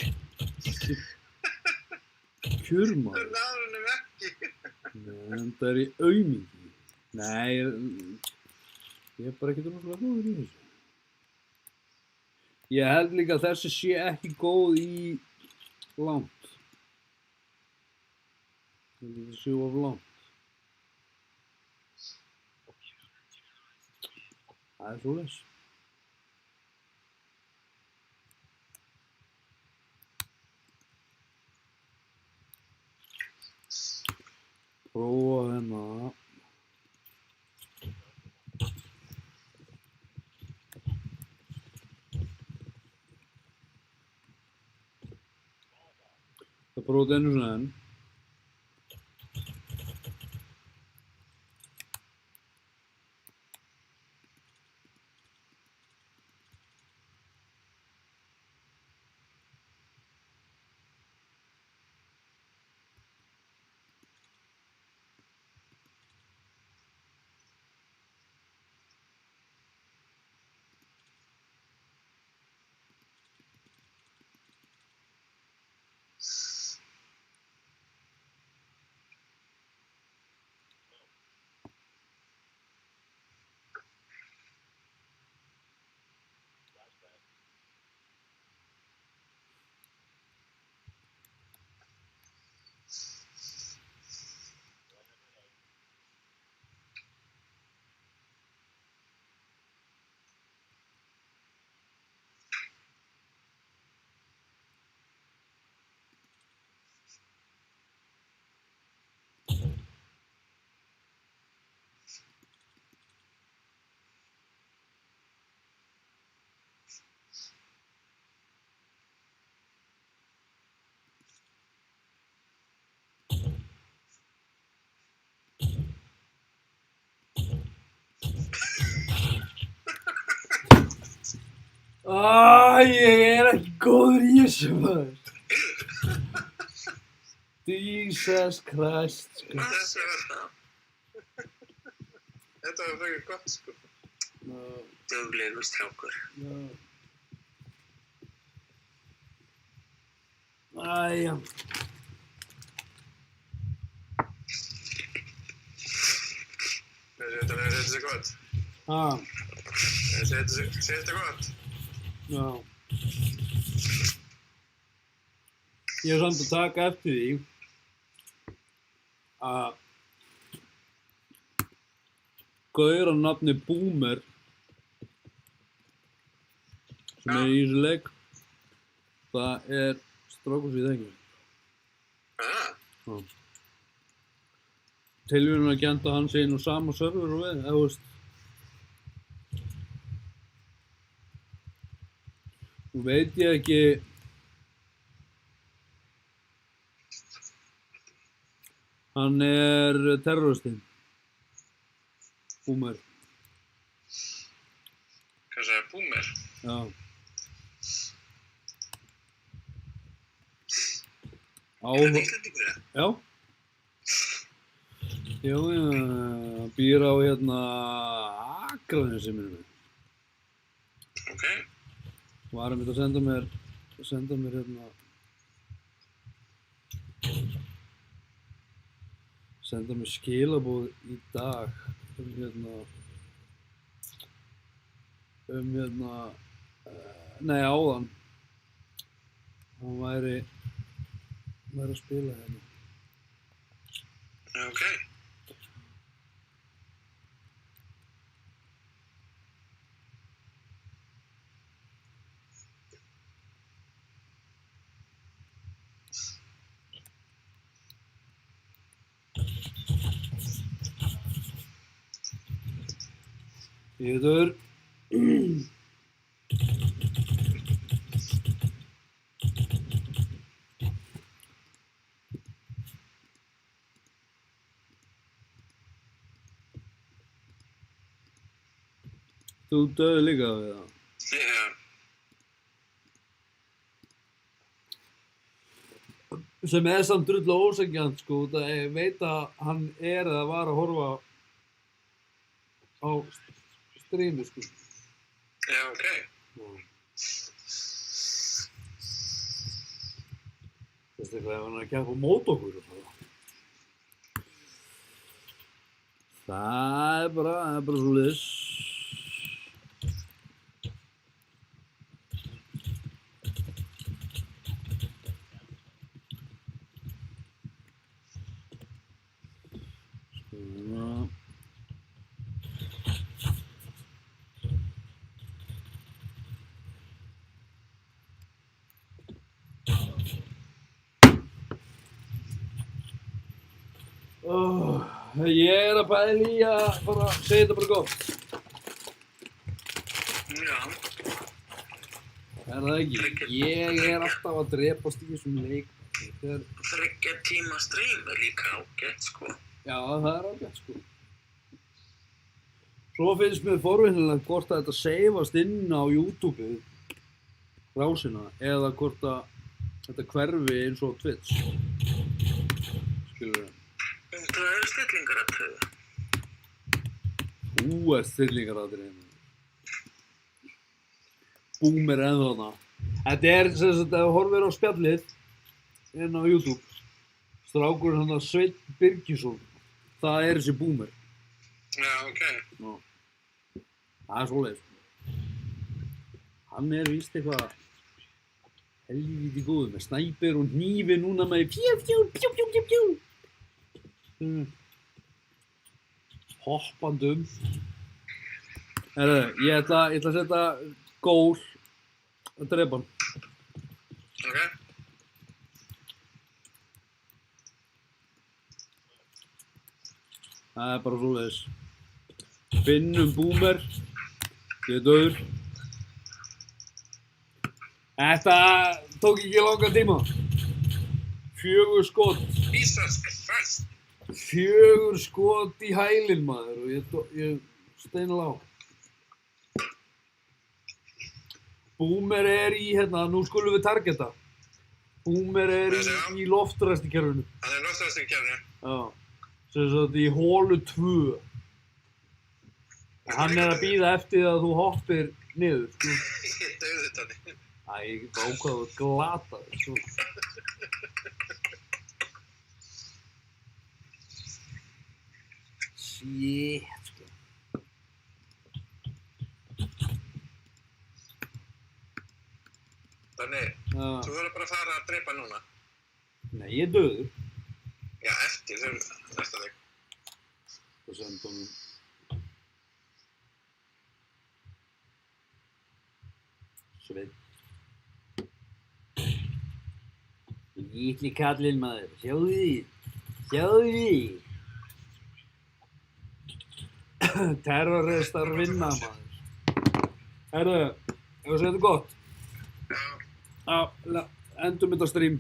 Þú kjurmaður. náður hennum ekki. Nei, þetta er í aumingi. Nei, ég er bara ekkert rosalega góður í þessu. Ég held líka að þessi sé ekki góð í langt. Ég held að þetta sé of langt. Það er svoleiðis. Prófa hérna. Það prófa þetta einu sinni enn. Ég er ekki góður í þessu maður. Jesus Christ, sko. Þessi var það. Þetta var frekar gott, sko. Duglegur strákur. Æja. Þetta er gott. Þetta er gott. Já. Ég er samt að taka eftir því að gaur að nafni Boomer sem er í þessu leik, það er strákur sem ég þekki. Já. Tilvíðun að genda hann sé inn á sama server og við, eða þú veist. Nú veit ég ekki hann er terroristinn. Boomer. Hvað sagði Boomer? Já. Er það Íslandingur það? Já. Já, býr á hérna Akranesi minnum við. Ok. Var einmitt að senda mér hérna senda mér skilaboð í dag nei áðan hann væri að spila hérna. Ok. Pétur. Þú döði líka við það. Já. sem samt drullu ósanngjarnt, sko, út að ég veit að hann eða var að horfa á strími, sko. Já, ok. Sérstaklega ef hann er að keppa á mót okkur og svona. Það er bara svoleiðis. Svona. Ég að pæla í að bara segja þetta bara gott. Já, Er það ekki? Ég alltaf að drepast í þessum leik. Þegar, 3 tíma stream er líka ágætt, sko. já, það er ágætt, sko. Svo finnst mér forvinnilegt hvort að þetta seifast inn á YouTube, rásina, eða hvort að þetta hverfi eins og Twitch. Skilur það? Það eru stillingaratriði. Þú ert stillingaratriði. Boomer ennþá þarna. Þetta er sem sagt, ef þú horfir á spjallið inn á YouTube, strákurinn hann að Sveinn Birgisson, það er þessi boomer. Já, ok. Nó. Það er svoleiðis. Hann er víst eitthvað helvíti góður með snæper og hnífi núna með pjú. Hoppandi Herðu, ég ætla að setja gól að drepa hann. Ok. Það er bara svoleiðis. Finnum boomer. Ég er döður. Þetta tók ekki langan tíma. 4 skot. Jesus Christ. 4 skot í hælinn, maður, og ég steinal á. Boomer er í, nú skulum við targeta. Boomer er í loftræstikerfinu. Hann er loftræstikerfinu. Já, sem sagt í hólu 2. Hann er að bíða eftir að þú hoppir niður, sko. Ég döði þannig. Æ, ég get bara ákvað að glata þér, sko. Shit, sko. Þannig, þú verður bara að fara að drepa núna. Nei, ég er döður. Já, eftir, þau næsta leik. Og senda honum. Sveinn. Lítli kallinn, maður. Sjáðu því. Terroristar vinna, maður. Herðu, ef þú segir þetta gott. Já, endum þetta stream.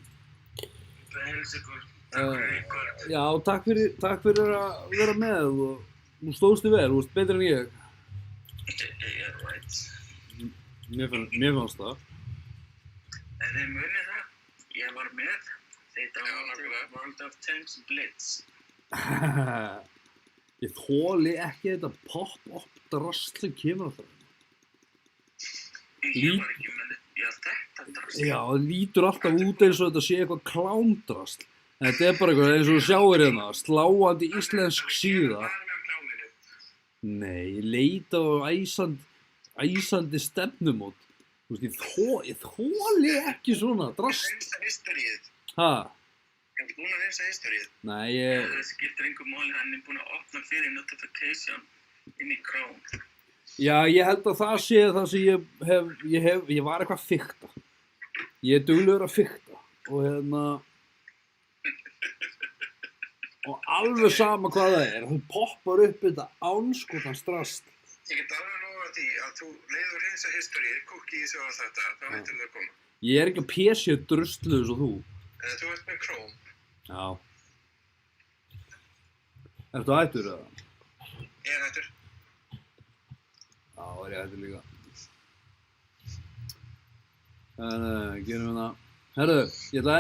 Það helst ykkur. Takk fyrir ykkur. Já, takk fyrir að vera með og þú stóðst þig vel, þú veist betri en ég. You're right. Mér fannst það. En þið munið það, ég var með. Þeir downloadu World of Tanks Blitz. Ég þoli ekki þetta pop-up drast sem kemur alltaf. Ég var ekki með þetta drast. Já, það lítur alltaf út eins og þetta sé eitthvað klámdrast. Þetta er bara eitthvað eins og þú sjáir hérna, sláandi íslensk síða. Hvað er með kláminu? Nei, leita á æsandi stefnumót. Þú veist, ég þoli ekki svona drast. Reynsa historíið. Ha? Ertu búinn að reynsa historíið? Nei, Það skiptir engu máli, hann er búinn að opna fyrir notification inn í Chrome. Já, ég held að það sé það sem ég var eitthvað að fikta. Ég er duglegur að fikta og og alveg sama hvað það er, þú poppar upp þetta ánskotans drast. Ég get alveg lofa því að þú leiður reynsa historíið, cookies og allt þetta, þá hættir þau að koma. Ég er ekki að PC druslu eins og þú. En þú ert með Chrome. Já. Ertu hættur eða? Ég er hættur. Já, er ég hættur líka. En gerum við það. Herðu, ég ætla að